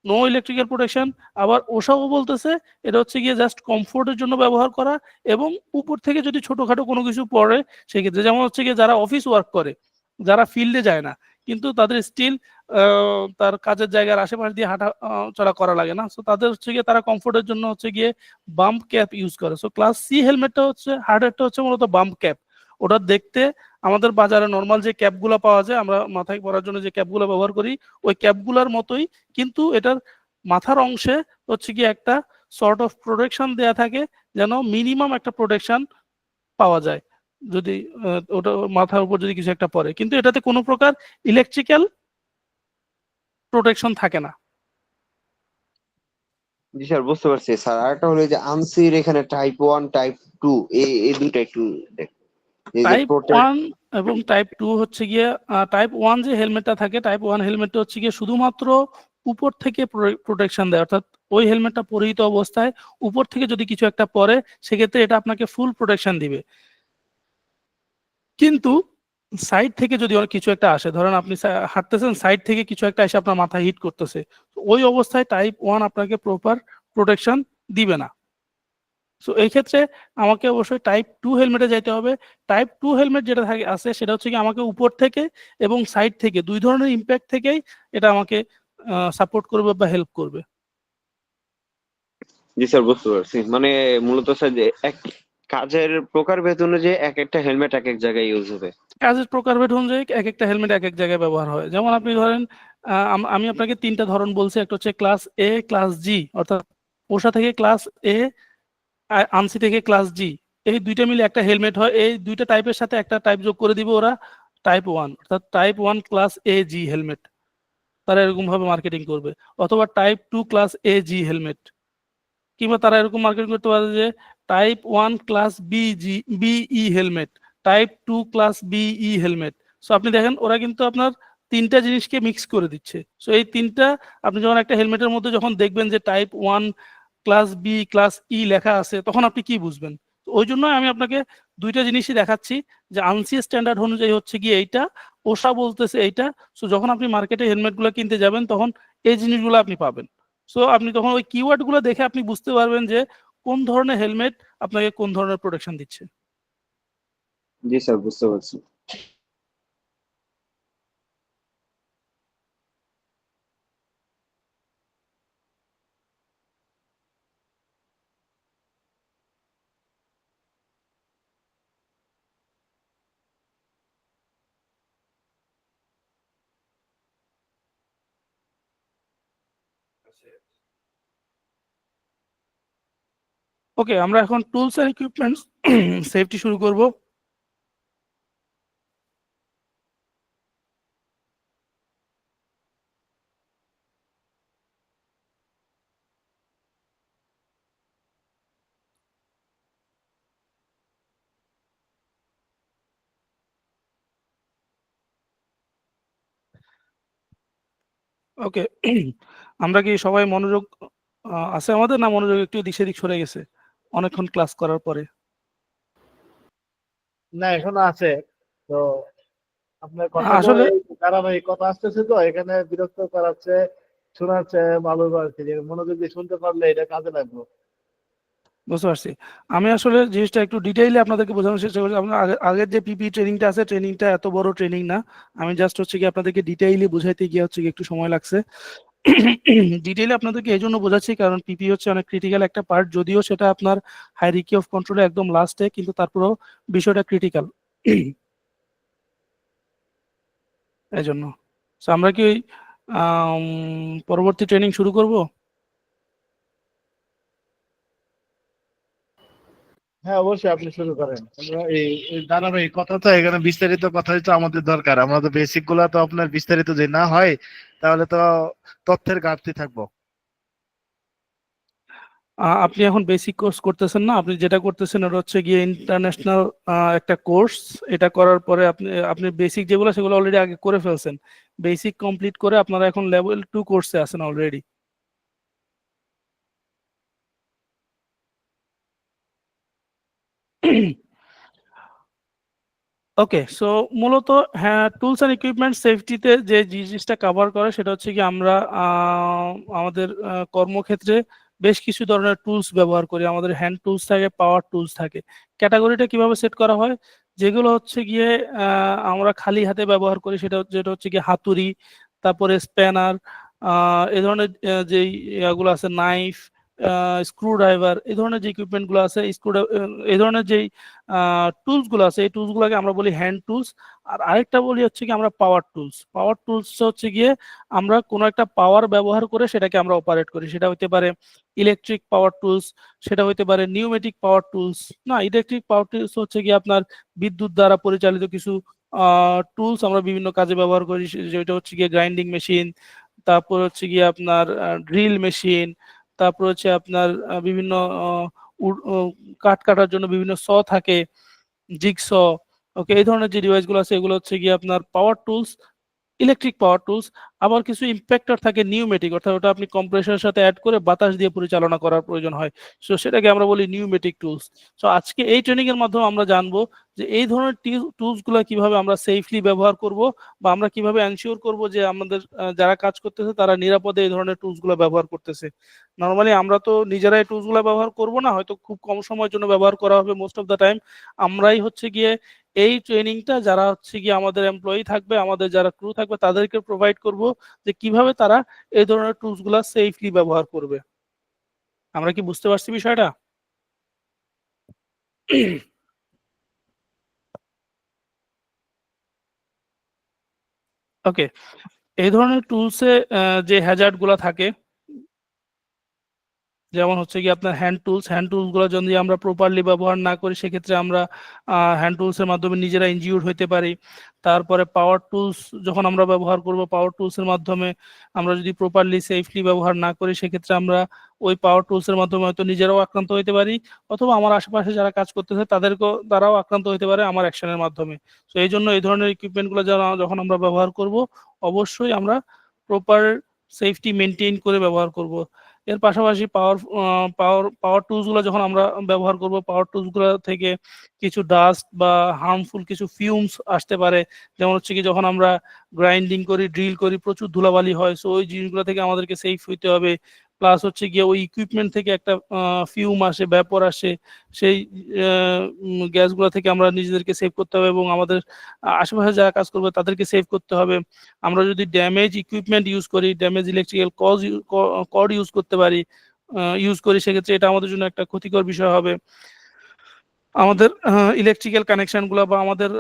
নো ইলেকট্রিক্যাল প্রোটেকশন। আবার ওশাও বলতেছে এটা হচ্ছে গিয়ে জাস্ট কমফোর্টের জন্য ব্যবহার করা, এবং উপর থেকে যদি ছোটখাটো কোনো কিছু পড়ে সেক্ষেত্রে, যেমন হচ্ছে গিয়ে যারা অফিস ওয়ার্ক করে, যারা ফিল্ডে যায় না, কিন্তু তাদের স্টিল তার কাজের জায়গার আশেপাশ দিয়ে হাঁটা চলা করা লাগে না, সো তাদের হচ্ছে গিয়ে তারা কমফোর্টের জন্য হচ্ছে গিয়ে বাম্প ক্যাপ ইউজ করে। সো ক্লাস সি হেলমেটটা হচ্ছে হার্ডেরটা হচ্ছে মূলত বাম্প ক্যাপ। ওটা দেখতে আমাদের বাজারে নর্মাল যে ক্যাপগুলো পাওয়া যায়, আমরা মাথায় পরার জন্য যে ক্যাপগুলো ব্যবহার করি ওই ক্যাপগুলোর মতোই, কিন্তু এটার মাথার অংশে হচ্ছে কি একটা সর্ট অফ প্রোটেকশন দেয়া থাকে, যেন মিনিমাম একটা প্রোটেকশন পাওয়া যায় যদি ওটা মাথার উপর যদি কিছু একটা পড়ে, কিন্তু এটাতে কোনো প্রকার ইলেকট্রিক্যাল প্রোটেকশন থাকে না। জি স্যার, বুঝতে পারছি স্যার। আরেকটা হলো যে আনসির এখানে টাইপ 1 টাইপ 2 এই দুইটা একটু এই যে টাইপ প্রোটেক্ট। 1 এবং টাইপ 2 হচ্ছে গিয়ে টাইপ 1 যে হেলমেটটা থাকে, টাইপ 1 হেলমেটটা হচ্ছে গিয়ে শুধুমাত্র উপর থেকে প্রোটেকশন দেয়, অর্থাৎ ওই হেলমেটটা পরিহিত অবস্থায় উপর থেকে যদি কিছু একটা পরে সেক্ষেত্রে এটা আপনাকে ফুল প্রোটেকশন দিবে। কিন্তু সাইড থেকে যদি কিছু একটা আসে, ধরেন আপনি হাঁটতেছেন, সাইড থেকে কিছু একটা এসে আপনার মাথায় হিট করতেছে, ওই অবস্থায় টাইপ 1 আপনাকে প্রপার প্রোটেকশন দিবে না। সো এই ক্ষেত্রে আমাকে অবশ্যই টাইপ 2 হেলমেটে যাইতে হবে। টাইপ 2 হেলমেট যেটা থাকে আছে সেটা হচ্ছে কি আমাকে উপর থেকে এবং সাইড থেকে দুই ধরনের ইম্প্যাক্ট থেকেই এটা আমাকে সাপোর্ট করবে বা হেল্প করবে। জি স্যার, বুঝতে পারছি। মানে মূলত স্যার যে এক কাজের প্রকারভেদ অনুযায়ী এক একটা হেলমেট এক এক জায়গায় ইউজ হবে। কাজের প্রকারভেদ অনুযায়ী এক একটা হেলমেট এক এক জায়গায় ব্যবহার হয়। যেমন আপনি ধরেন আমি আপনাকে 3টা ধরন বলছি, একটা হচ্ছে ক্লাস এ, ক্লাস জি, অর্থাৎ ওষা থেকে ক্লাস এ, আনসি থেকে ক্লাস জি, এই দুইটা মিলে একটা হেলমেট হয়। এই দুইটা টাইপের সাথে একটা টাইপ যোগ করে দিবে ওরা, টাইপ 1, অর্থাৎ type 1 class A G helmet, তারা এরকম ভাবে মার্কেটিং করবে। অথবা type 2 class A G helmet, কিংবা তারা এরকম মার্কেটিং করতে পারে যে type 1 class B E helmet, type 2 class B E helmet. So আপনি দেখেন ওরা কিন্তু আপনার 3টা জিনিসকে মিক্স করে দিচ্ছে। সো এই 3টা আপনি যখন একটা হেলমেটের মধ্যে যখন দেখবেন যে type 1 class B class E লেখা আছে, তখন আপনি কি বুঝবেন? ওই জন্য আমি আপনাকে দুইটা জিনিসই দেখাচ্ছি যে আনসি স্ট্যান্ডার্ড অনুযায়ী হচ্ছে গিয়ে এইটা, ওষা বলতেছে এইটা। সো যখন আপনি মার্কেটে হেলমেটগুলো কিনতে যাবেন তখন এই জিনিসগুলো আপনি পাবেন। সো আপনি তখন ওই কিওয়ার্ডগুলো দেখে আপনি বুঝতে পারবেন যে কোন ধরনের হেলমেট আপনাকে কোন ধরনের প্রোটেকশন দিচ্ছে। জি স্যার, বুঝতে পারছি। ওকে, আমরা এখন টুলস এন্ড ইকুইপমেন্টস সেফটি শুরু করব। ওকে, আমরা কি সবাই মনোযোগ আছে আমাদের, না মনোযোগ একটু দিক সেদিক সরে গেছে অনেকক্ষণ ক্লাস করার পরে? না, এখনো আছে। তো আপনার কথা তো আসলে এই ধারাবাহিক কথা আসতেছে, তো এখানে বিরক্ত করাচ্ছে, শোনাচ্ছে ভালো আর কি, যে মনোযোগ দিয়ে শুনতে পারলে এটা কাজে লাগবে। বুঝতে পারছি। আমি আসলে জিনিসটা একটু ডিটেইলে আপনাদেরকে বোঝানোর চেষ্টা করছি। আপনার আগের যে পিপি ট্রেনিংটা আছে, ট্রেনিংটা এত বড় ট্রেনিং না। আমি জাস্ট হচ্ছে কি আপনাদেরকে ডিটেইলি বুঝাইতে গিয়ে হচ্ছে কি একটু সময় লাগছে। ডিটেইলে আপনাদেরকে এই জন্য বোঝাচ্ছি কারণ পিপি হচ্ছে অনেক ক্রিটিক্যাল একটা পার্ট, যদিও সেটা আপনার হায়ারার্কি অফ কন্ট্রোলে একদম লাস্টে, কিন্তু তারপরেও বিষয়টা ক্রিটিক্যাল। এই জন্য আমরা কি পরবর্তী ট্রেনিং শুরু করব? হ্যাঁ, অবশ্যই আপনি শুরু করেন। আমরা এই ধারাবাহিক কথা তো, এখানে বিস্তারিত কথাই তো আমাদের দরকার। আমরা তো বেসিক গুলা তো আপনার বিস্তারিত যে না হয়, তাহলে তো তথ্যের ঘাটতি থাকবো। আপনি এখন বেসিক কোর্স করতেছেন না, আপনি যেটা করতেছেন ওটা হচ্ছে গিয়ে ইন্টারন্যাশনাল একটা কোর্স। এটা করার পরে আপনি আপনি বেসিক যেগুলো সেগুলো অলরেডি আগে করে ফেলছেন। বেসিক কমপ্লিট করে আপনারা এখন লেভেল 2 কোর্সে আছেন অলরেডি। ওকে, সো মূলত হ্যাঁ, টুলস অ্যান্ড ইকুইপমেন্ট সেফটিতে যে জিনিসটা কভার করে সেটা হচ্ছে কি আমরা আমাদের কর্মক্ষেত্রে বেশ কিছু ধরনের টুলস ব্যবহার করি। আমাদের হ্যান্ড টুলস থাকে, পাওয়ার টুলস থাকে। ক্যাটাগরিটা কিভাবে সেট করা হয়, যেগুলো হচ্ছে গিয়ে আমরা খালি হাতে ব্যবহার করি যেটা হচ্ছে গিয়ে হাতুড়ি, তারপরে স্প্যানার, এই ধরনের যেই ইয়াগুলো আছে, নাইফ, স্ক্রু ড্রাইভার, এই ধরনের যে ইকুইপমেন্ট গুলো আছে, এই ধরনের যেই টুলস গুলো আছে, এই টুলস গুলোকে আমরা বলি হ্যান্ড টুলস। আর আরেকটা বলি হচ্ছে কি আমরা পাওয়ার টুলস। পাওয়ার টুলস হচ্ছে গিয়ে আমরা কোনো একটা পাওয়ার ব্যবহার করে সেটাকে আমরা অপারেট করি। সেটা হতে পারে ইলেকট্রিক পাওয়ার টুলস, সেটা হতে পারে নিউমেটিক পাওয়ার টুলস। না, ইলেকট্রিক পাওয়ার টুলস হচ্ছে গিয়ে আপনার বিদ্যুৎ দ্বারা পরিচালিত কিছু টুলস আমরা বিভিন্ন কাজে ব্যবহার করি, যেটা হচ্ছে গিয়ে গ্রাইন্ডিং মেশিন, তারপর হচ্ছে গিয়ে আপনার ড্রিল মেশিন, তারপর হচ্ছে আপনার বিভিন্ন কাঠ কাটার জন্য বিভিন্ন স থাকে, জিগস। ওকে, এই ধরনের যে ডিভাইস গুলো আছে এগুলো হচ্ছে গিয়ে আপনার পাওয়ার টুলস, ইলেকট্রিক পাওয়ার টুলস। আবার কিছু ইম্প্যাক্টর থাকে নিউমেটিক, অর্থাৎ ওটা আপনি কম্প্রেসরের সাথে অ্যাড করে বাতাস দিয়ে পরিচালনা করার প্রয়োজন হয়। সো সেটাকে আমরা বলি নিউমেটিক টুলস। সো আজকে এই ট্রেনিং এর মাধ্যমে আমরা জানবো যে এই ধরনের টুলস গুলো কিভাবে আমরা সেফলি ব্যবহার করব, বা আমরা কিভাবে এনশিওর করব যে আমাদের যারা কাজ করতেছে তারা নিরাপদে এই ধরনের টুলস গুলো ব্যবহার করতেছে। নর্মালি আমরা তো নিজেরাই টুলস গুলো ব্যবহার করব না, হয়তো খুব কম সময়ের জন্য ব্যবহার করা হবে। মোস্ট অফ দ্য টাইম আমরাই হচ্ছে গিয়ে এই ট্রেনিংটা যারা হচ্ছে গিয়ে আমাদের এমপ্লয়ি থাকবে, আমাদের যারা ক্রু থাকবে তাদেরকে প্রোভাইড করব যে কিভাবে তারা এই ধরনের টুলস গুলা সেফলি ব্যবহার করবে। আমরা কি বুঝতে পারছি বিষয়টা? ওকে, এই ধরনের টুলসে যে হ্যাজার্ড গুলা থাকে, যেমন হচ্ছে কি আপনার হ্যান্ড টুলস গুলো যদি আমরা প্রপারলি ব্যবহার না করি সেক্ষেত্রে আমরা হ্যান্ড টুলস এর মাধ্যমে নিজেরা ইনজিউর্ড হতে পারি। তারপরে পাওয়ার টুলস যখন আমরা ব্যবহার করব, পাওয়ার টুলস এর মাধ্যমে আমরা যদি প্রপারলি সেফলি ব্যবহার না করি সেক্ষেত্রে আমরা ওই পাওয়ার টুলস এর মাধ্যমে হয়তো নিজেরাও আক্রান্ত হতে পারি, অথবা আমার আশেপাশে যারা কাজ করতেছে তারাও আক্রান্ত হতে পারে আমার অ্যাকশনের মাধ্যমে। তো এই জন্য এই ধরনের ইকুইপমেন্ট গুলো যখন আমরা ব্যবহার করব অবশ্যই আমরা প্রপার সেফটি মেনটেন করে ব্যবহার করব। এর পাশাপাশি পাওয়ার টুলস গুলো যখন আমরা ব্যবহার করব, পাওয়ার টুলস গুলো থেকে কিছু ডাস্ট বা হার্মফুল কিছু ফিউমস আসতে পারে। যেমন হচ্ছে কি যখন আমরা গ্রাইন্ডিং করি, ড্রিল করি, প্রচুর ধুলাবালি হয়, সো ওই জিনিসগুলো থেকে আমাদেরকে সেফ হইতে হবে। প্লাস হচ্ছে গিয়ে ওই ইকুইপমেন্ট থেকে একটা ফিউম আসে, ভ্যাপর আসে, সেই গ্যাসগুলো থেকে আমরা নিজেদেরকে সেভ করতে হবে এবং আমাদের আশেপাশে যারা কাজ করবে তাদেরকে সেভ করতে হবে। আমরা যদি ড্যামেজ ইকুইপমেন্ট ইউজ করি, ড্যামেজ ইলেকট্রিক্যাল কর্ড ইউজ করি, সেক্ষেত্রে এটা আমাদের জন্য একটা ক্ষতিকর বিষয় হবে। আমাদের ইলেকট্রিক্যাল কানেকশনগুলো বা আমাদের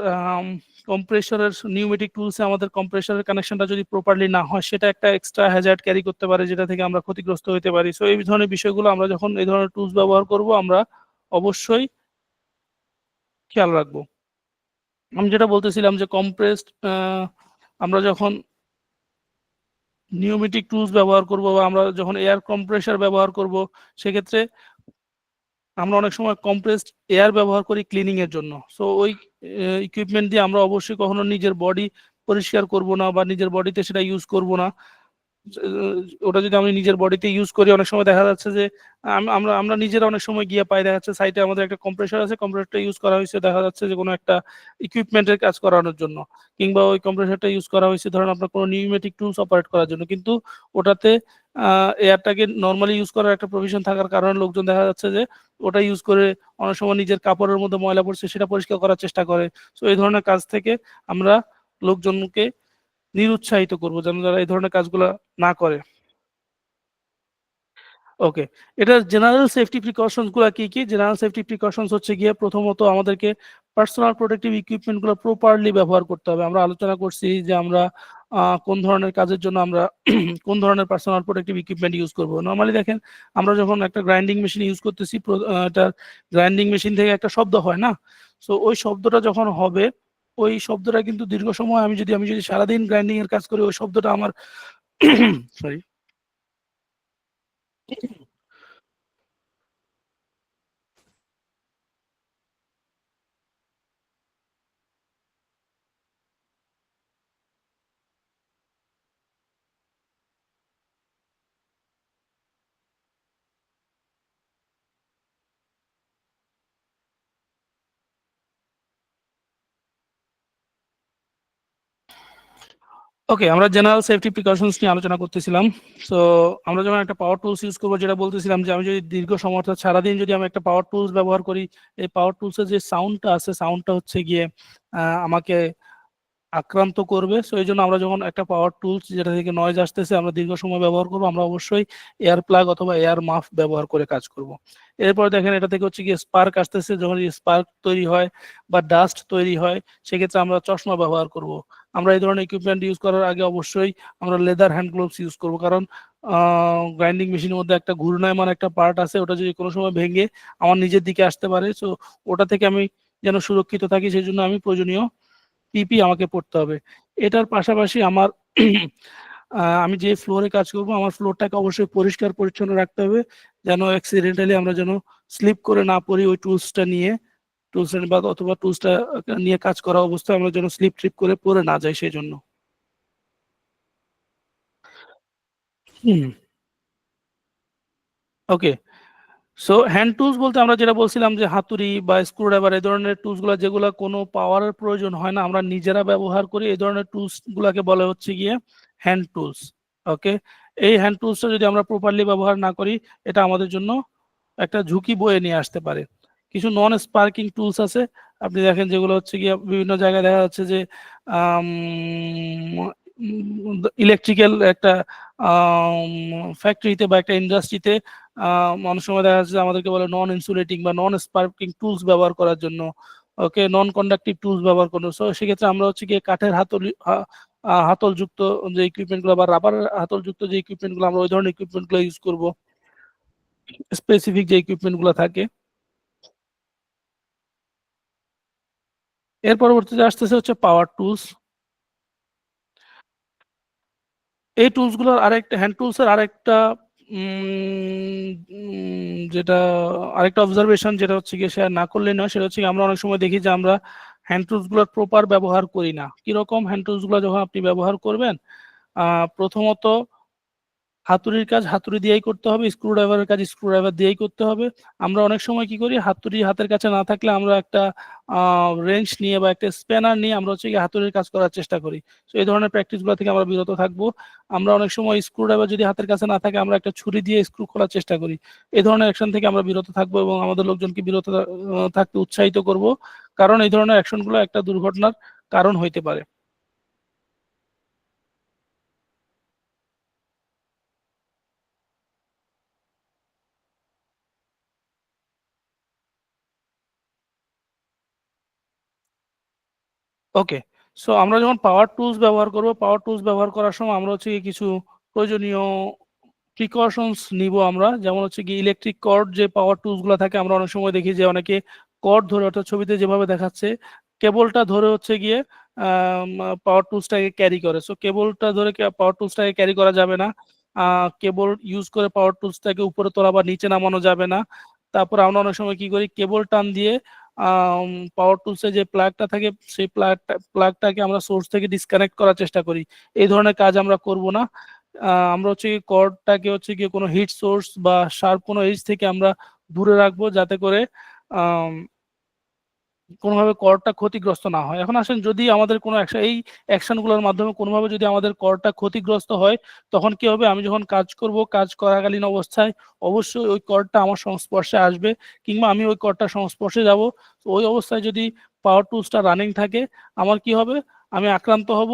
কম্প্রেসরের নিউমেটিক টুলসে আমাদের কম্প্রেসরের কানেকশনটা যদি প্রপারলি না হয়, সেটা একটা এক্সট্রা হ্যাজার্ড ক্যারি করতে পারে, যেটা থেকে আমরা ক্ষতিগ্রস্ত হতে পারি। সো এই ধরনের বিষয়গুলো আমরা যখন এই ধরনের টুলস ব্যবহার করব, আমরা অবশ্যই খেয়াল রাখবো। আমি যেটা বলতেছিলাম যে আমরা যখন নিউমেটিক টুলস ব্যবহার করব বা আমরা যখন এয়ার কম্প্রেসার ব্যবহার করব, সেক্ষেত্রে আমরা অনেক সময় কম্প্রেসড এয়ার ব্যবহার করি ক্লিনিং এর জন্য। সো ওই ইকুইপমেন্ট দিয়ে আমরা অবশ্যই কখনো নিজের বডি পরিষ্কার করব না বা নিজের বডিতে সেটা ইউজ করব না। ওটা যদি আমি নিজের বডিতে ইউজ করি, অনেক সময় দেখা যাচ্ছে যে আমরা নিজেরা অনেক সময় গিয়ে পাই, দেখা যাচ্ছে সাইটে আমাদের একটা কম্প্রেসার আছে, কম্প্রেসারটা ইউজ করা হয়েছে দেখা যাচ্ছে যে কোনো একটা ইকুইপমেন্টের কাজ করানোর জন্য, কিংবা ওই কম্প্রেসারটা ইউজ করা হয়েছে ধরেন আপনার কোনো নিউমেটিক টুলস অপারেট করার জন্য, কিন্তু ওটাতে এয়ারটাকে নর্মালি ইউজ করার একটা প্রভিশন থাকার কারণে লোকজন দেখা যাচ্ছে যে ওটা ইউজ করে অনেক সময় নিজের কাপড়ের মধ্যে ময়লা পড়ছে সেটা পরিষ্কার করার চেষ্টা করে। সো এই ধরনের কাজ থেকে আমরা লোকজনকে নিরুৎসাহিত করবো যেন যারা এই ধরনের কাজগুলো না করে। ওকে, এটা জেনারেল সেফটি প্রিকশনস গুলো কি কি? জেনারেল সেফটি প্রিকশনস হচ্ছে গিয়ে প্রথমত আমাদেরকে পার্সোনাল প্রোটেক্টিভ ইকুইপমেন্ট গুলো প্রপারলি ব্যবহার করতে হবে। আমরা আলোচনা করছি যে আমরা কোন ধরনের কাজের জন্য আমরা কোন ধরনের পার্সোনাল প্রোটেক্টিভ ইকুইপমেন্ট ইউজ করব। নর্মালি দেখেন আমরা যখন একটা গ্রাইন্ডিং মেশিন ইউজ করতেছি, এটা গ্রাইন্ডিং মেশিন থেকে একটা শব্দ হয় না, সো ওই শব্দটা যখন হবে, ওই শব্দটা কিন্তু দীর্ঘ সময় আমি যদি সারাদিন গ্রাইন্ডিং এর কাজ করি, ওই শব্দটা আমার সরি ওকে, আমরা জেনারেল সেফটি প্রিকশনস নিয়ে আলোচনা করতেছিলাম। সো আমরা যখন একটা পাওয়ার টুলস ইউজ করবো, যেটা বলতেছিলাম যে আমি যদি দীর্ঘ সময় অর্থাৎ সারাদিন যদি আমি একটা পাওয়ার টুলস ব্যবহার করি, এই পাওয়ার টুলসের যে সাউন্ডটা আছে, সাউন্ডটা হচ্ছে গিয়ে আমাকে আক্রান্ত করবে। সো এই জন্য আমরা যখন একটা পাওয়ার টুলস যেটা থেকে নয়েজ আসতেছে আমরা দীর্ঘ সময় ব্যবহার করবো, আমরা অবশ্যই এয়ার প্লাগ অথবা এয়ার মাফ ব্যবহার করে কাজ করব। এরপর দেখেন এটা থেকে হচ্ছে গিয়ে স্পার্ক আসতেছে, যখন স্পার্ক তৈরি হয় বা ডাস্ট তৈরি হয়, সেক্ষেত্রে আমরা চশমা ব্যবহার করব। আমরা এই ধরনের ইকুইপমেন্ট ইউজ করার আগে অবশ্যই আমরা লেদার হ্যান্ড গ্লোভস ইউজ করব, কারণ গ্রাইন্ডিং মেশিনের মধ্যে একটা ঘূর্ণায়মান একটা পার্ট আছে, ওটা যদি কোনো সময় ভেঙে আমার নিজের দিকে আসতে পারে। সো ওটা থেকে আমি যেন সুরক্ষিত থাকি, সেই জন্য আমি প্রয়োজনীয় পিপি আমাকে পড়তে হবে। এটার পাশাপাশি আমার আমি যে ফ্লোরে কাজ করব, আমার ফ্লোরটাকে অবশ্যই পরিষ্কার পরিচ্ছন্ন রাখতে হবে, যেন অ্যাক্সিডেন্টালি আমরা যেন স্লিপ করে না পড়ি ওই টুলসটা নিয়ে, বা অথবা টুলসটা নিয়ে কাজ করা অবস্থায় আমরা যেন স্লিপ ট্রিপ করে পড়ে না যাই সেই জন্য। ওকে, সো হ্যান্ড টুলস বলতে আমরা যেটা বলছিলাম যে হাতুড়ি বা স্ক্রুড্রাইভার, এই ধরনের টুলস গুলা যেগুলো কোনো পাওয়ারের প্রয়োজন হয় না, আমরা নিজেরা ব্যবহার করি, এই ধরনের টুলস গুলাকে বলা হচ্ছে গিয়ে হ্যান্ড টুলস। ওকে, এই হ্যান্ড টুলসটা যদি আমরা প্রপারলি ব্যবহার না করি, এটা আমাদের জন্য একটা ঝুঁকি বয়ে নিয়ে আসতে পারে। কিছু নন স্পার্কিং টুলস আছে, আপনি দেখেন যেগুলো হচ্ছে গিয়ে বিভিন্ন জায়গায় দেখা যাচ্ছে যে ইলেকট্রিক্যাল একটা ফ্যাক্টরিতে বা একটা ইন্ডাস্ট্রিতে অনেক সময় দেখা যাচ্ছে আমাদেরকে বলে নন ইনসুলেটিং বা নন স্পার্কিং টুলস ব্যবহার করার জন্য, ওকে, নন কন্ডাক্টিভ টুলস ব্যবহার করবো। সো সেক্ষেত্রে আমরা হচ্ছে গিয়ে কাঠের হাতল যুক্ত যে ইকুইপমেন্ট গুলো বা রাবার হাতল যুক্ত যে ইকুইপমেন্ট গুলো, আমরা ওই ধরনের ইকুইপমেন্ট গুলো ইউজ করবো, স্পেসিফিক যে ইকুইপমেন্ট গুলো থাকে। এর পরবর্তীতে আসতেছে হচ্ছে পাওয়ার টুলস। এই টুলস গুলোর আরেকটা হ্যান্ড টুলস এর আরেকটা যেটা আরেকটা অবজারভেশন যেটা হচ্ছে গিয়ে শেয়ার না করলে নয়, সেটা হচ্ছে আমরা অনেক সময় দেখি যে আমরা হ্যান্ড টুলস গুলোর প্রপার ব্যবহার করি না। কিরকম? হ্যান্ড টুলস গুলো যখন আপনি ব্যবহার করবেন, প্রথমত হাতুড়ির কাজ হাতুড়ি দিয়েই করতে হবে, স্ক্রুড্রাইভারের কাজ স্ক্রুড্রাইভার দিয়েই করতে হবে। আমরা অনেক সময় কি করি, হাতুড়ি হাতের কাছে না থাকলে আমরা একটা রেঞ্চ নিয়ে বা একটা স্প্যানার নিয়ে আমরা হচ্ছে গিয়ে হাতুড়ির কাজ করার চেষ্টা করি। তো এই ধরনের প্র্যাকটিসগুলো থেকে আমরা বিরত থাকবো। আমরা অনেক সময় স্ক্রুড্রাইভার যদি হাতের কাছে না থাকে আমরা একটা ছুরি দিয়ে স্ক্রু খোলার চেষ্টা করি। এই ধরনের অ্যাকশন থেকে আমরা বিরত থাকবো এবং আমাদের লোকজনকে বিরত থাকতে উৎসাহিত করব, কারণ এই ধরনের অ্যাকশনগুলো একটা দুর্ঘটনার কারণ হইতে পারে। ওকে, সো আমরা যখন পাওয়ার টুলস ব্যবহার করব, পাওয়ার টুলস ব্যবহার করার সময় আমরা হচ্ছে গিয়ে কিছু প্রয়োজনীয় প্রিকশনস নিব আমরা। যেমন হচ্ছে কি ইলেকট্রিক কর্ড যে পাওয়ার টুলস গুলো থাকে, আমরা অনেক সময় দেখি যে অনেকে কর্ড ধরে, অর্থাৎ ছবিতে যেভাবে দেখাচ্ছে কেবলটা ধরে হচ্ছে গিয়ে পাওয়ার টুলসটাকে ক্যারি করে। সো কেবলটা ধরে পাওয়ার টুলসটাকে ক্যারি করা যাবে না। কেবল ইউজ করে পাওয়ার টুলসটাকে উপরে তোলা বা নিচে নামানো যাবে না। তারপর আমরা অনেক সময় কি করি, কেবল টান দিয়ে পাওয়ার টুলসে যে প্লাগটা থাকে সেই প্লাগটাকে আমরা সোর্স থেকে ডিসকানেক্ট করার চেষ্টা করি। এই ধরনের কাজ আমরা করব না। আমরা হচ্ছে কি কর্ডটাকে হচ্ছে কি কোনো হিট সোর্স বা শার্প কোনো এজ থেকে আমরা দূরে রাখবো, যাতে করে কোনোভাবে কর্ডটা ক্ষতিগ্রস্ত না হয়। এখন আসেন, যদি আমাদের কোনো এই অ্যাকশনগুলোর মাধ্যমে কোনোভাবে যদি আমাদের কর্ডটা ক্ষতিগ্রস্ত হয়, তখন কি হবে, আমি যখন কাজ করব, কাজ করাকালীন অবস্থায় অবশ্যই ওই কর্ডটা আমার সংস্পর্শে আসবে, কিংবা আমি ওই কর্ডটার সংস্পর্শে যাব। ওই অবস্থায় যদি পাওয়ার টুলসটা রানিং থাকে, আমার কি হবে, আমি আক্রান্ত হব,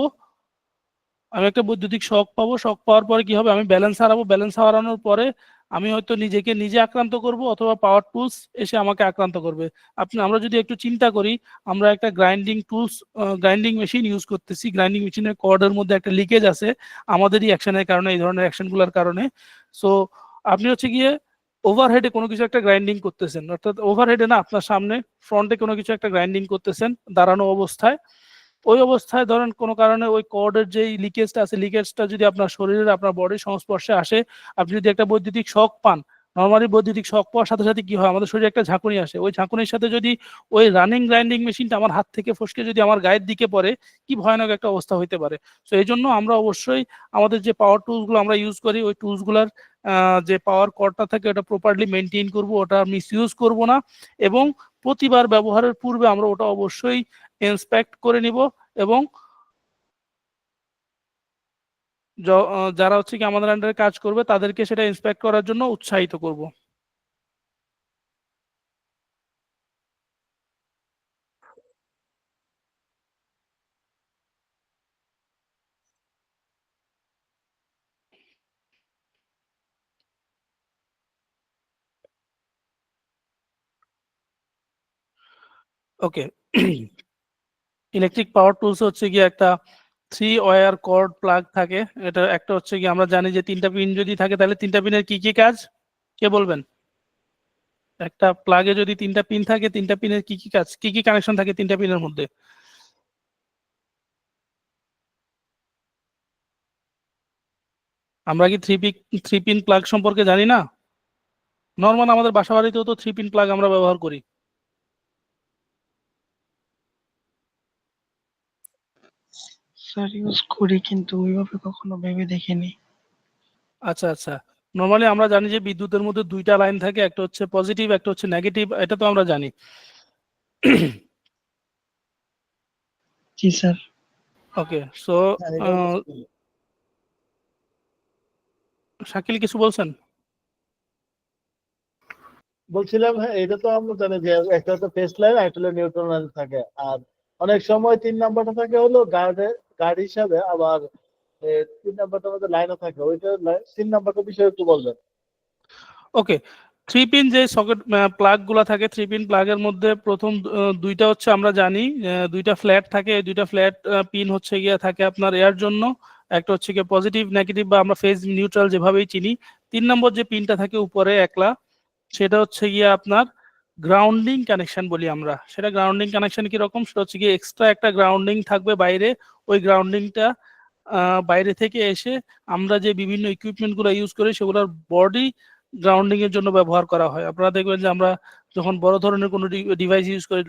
আমি একটা বৈদ্যুতিক শক পাবো। শক পাওয়ার পরে কি হবে, আমি ব্যালেন্স হারাবো। ব্যালেন্স হারানোর পরে আমি হয়তো নিজেকে নিজে আক্রান্ত করব, অথবা পাওয়ার টুলস এসে আমাকে আক্রান্ত করবে। আমরা যদি একটু চিন্তা করি, আমরা একটা গ্রাইন্ডিং মেশিন ইউজ করতেছি, গ্রাইন্ডিং মেশিনের কর্ডের মধ্যে একটা লিকেজ আছে আমাদেরই অ্যাকশনের কারণে, এই ধরনের অ্যাকশনগুলোর কারণে। সো আপনি হচ্ছে গিয়ে ওভারহেডে কোনো কিছু একটা গ্রাইন্ডিং করতেছেন, অর্থাৎ ওভারহেডে না, আপনার সামনে ফ্রন্টে কোনো কিছু একটা গ্রাইন্ডিং করতেছেন দাঁড়ানো অবস্থায়। ওই অবস্থায় ধরেন কোনো কারণে ওই কর্ডের যেই লিকেজটা আছে, লিকেজটা যদি আপনার শরীরের, আপনার বডির সংস্পর্শে আসে, আপনি যদি একটা বৈদ্যুতিক শক পান, নর্মালি বৈদ্যুতিক শক পাওয়ার সাথে সাথে কি হয়, আমাদের শরীরে একটা ঝাঁকুনি আসে। ওই ঝাঁকুনির সাথে যদি ওই রানিং গ্রাইন্ডিং মেশিনটা আমার হাত থেকে ফসকে যদি আমার গায়ের দিকে পড়ে, কি ভয়ানক একটা অবস্থা হইতে পারে। তো এই জন্য আমরা অবশ্যই আমাদের যে পাওয়ার টুলসগুলো আমরা ইউজ করি, ওই টুলসগুলোর যে পাওয়ার কর্ডটা থাকে ওটা প্রপারলি মেনটেন করব, ওটা মিস ইউজ করবো না, এবং প্রতিবার ব্যবহারের পূর্বে আমরা ওটা অবশ্যই ইন্সপেক্ট করে নিব, এবং যারা হচ্ছে কি আমাদের আন্ডারে কাজ করবে তাদেরকে সেটা ইন্সপেক্ট করার জন্য উৎসাহিত করব। ওকে, ইলেকট্রিক পাওয়ার টুলস হচ্ছে গিয়ে একটা 3 ওয়্যার কর্ড প্লাগ থাকে। এটা একটা হচ্ছে কি, আমরা জানি যে 3টা পিন যদি থাকে তাহলে 3টা পিনের কি কি কাজ, কে বলবেন? একটা প্লাগে যদি 3টা পিন থাকে, 3টা পিনের কি কি কাজ, কি কি কানেকশন থাকে 3টা পিনের মধ্যে? আমরা কি থ্রি পিন প্লাগ সম্পর্কে জানি না? নর্মাল আমাদের বাসা বাড়িতেও তো 3 পিন প্লাগ আমরা ব্যবহার করি। স্যার ইউজ করি, কিন্তু ওইভাবে কখনো ভেবে দেখিনি। আচ্ছা আচ্ছা, নর্মালি আমরা জানি যে বিদ্যুতের মধ্যে 2টা লাইন থাকে, একটা হচ্ছে পজিটিভ, একটা হচ্ছে নেগেটিভ, এটা তো আমরা জানি। জি স্যার। ওকে, সো হ্যাঁ, এটা বুঝতে পেরেছি। শাকিল কিছু বলছেন? বলছিলাম, হ্যাঁ, এটা তো আমরা জানি যে একটা তো ফেস লাইন আর একটা নিউট্রাল লাইন থাকে, আর অনেক সময় 3 নাম্বারটা থাকে হলো গার্ড হিসাবে, আবার 3 নাম্বারটার মধ্যে লাইনও থাকে, ওইটা 3 নাম্বারটার বিষয়ে একটু বলবেন। ওকে, 3 পিন যে সকেট প্লাগ গুলা থাকে, 3 পিন প্লাগের মধ্যে প্রথম 2টা হচ্ছে আমরা জানি 2টা ফ্ল্যাট থাকে। 2টা ফ্ল্যাট পিন হচ্ছে গিয়ে থাকে আপনার এয়ার জন্য, একটা হচ্ছে গিয়ে পজিটিভ নেগেটিভ বা আমরা ফেজ নিউট্রাল যেভাবেই চিনি। 3 নম্বর যে পিনটা থাকে উপরে একলা, সেটা হচ্ছে গিয়ে আপনার গ্রাউন্ডিং কানেকশন বলি আমরা। সেটা গ্রাউন্ডিং কানেকশন কিরকম, সেটা হচ্ছে গিয়ে এক্সট্রা একটা গ্রাউন্ডিং থাকবে বাইরে। ওই গ্রাউন্ডিংটা বাইরে থেকে এসে আমরা যে বিভিন্ন ইকুইপমেন্ট গুলো ইউজ করি সেগুলোর বডি গ্রাউন্ডিং এর জন্য ব্যবহার করা হয়। আপনারা দেখবেন যে আমরা যখন বড় ধরনের কোনো ডিভাইস ইউজ করি,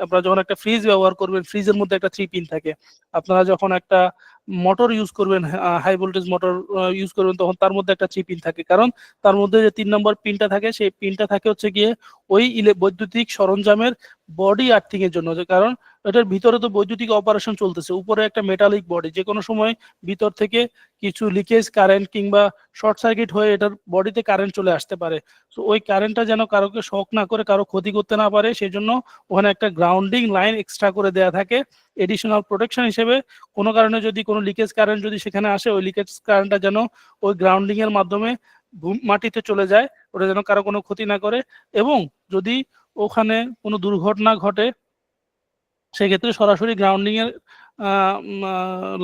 আপনারা যখন একটা ফ্রিজ ব্যবহার করবেন, ফ্রিজের মধ্যে একটা 3 পিন থাকে। আপনারা যখন একটা মোটর ইউজ করবেন, হাই ভোল্টেজ মোটর ইউজ করবেন, তখন তার মধ্যে একটা চিপ ইন থাকে, কারণ তার মধ্যে যে 3 নম্বর পিনটা থাকে সেই পিনটা থাকে হচ্ছে গিয়ে ওই বৈদ্যুতিক সরঞ্জামের বডি আর্থিং এর জন্য। কারণ এটার ভিতরে তো বৈদ্যুতিক অপারেশন চলতেছে, উপরে একটা মেটালিক বডি, যে কোনো সময় ভিতর থেকে কিছু লিকেজ কারেন্ট কিংবা শর্ট সার্কিট হয়ে এটার বডিতে কারেন্ট চলে আসতে পারে। তো ওই কারেন্টটা যেন কারোকে শক না করে, কারো ক্ষতি করতে না পারে, সেই জন্য ওখানে একটা গ্রাউন্ডিং লাইন এক্সট্রা করে দেয়া থাকে এডিশনাল প্রোটেকশন হিসেবে। কোনো কারণে যদি কোনো লিকেজ কারেন্ট যদি সেখানে আসে, ওই লিকেজ কারেন্টটা যেন ওই গ্রাউন্ডিং এর মাধ্যমে মাটিতে চলে যায়, ওটা যেন কারো কোনো ক্ষতি না করে। এবং যদি ওখানে কোনো দুর্ঘটনা ঘটে সেক্ষেত্রে সরাসরি গ্রাউন্ডিং এর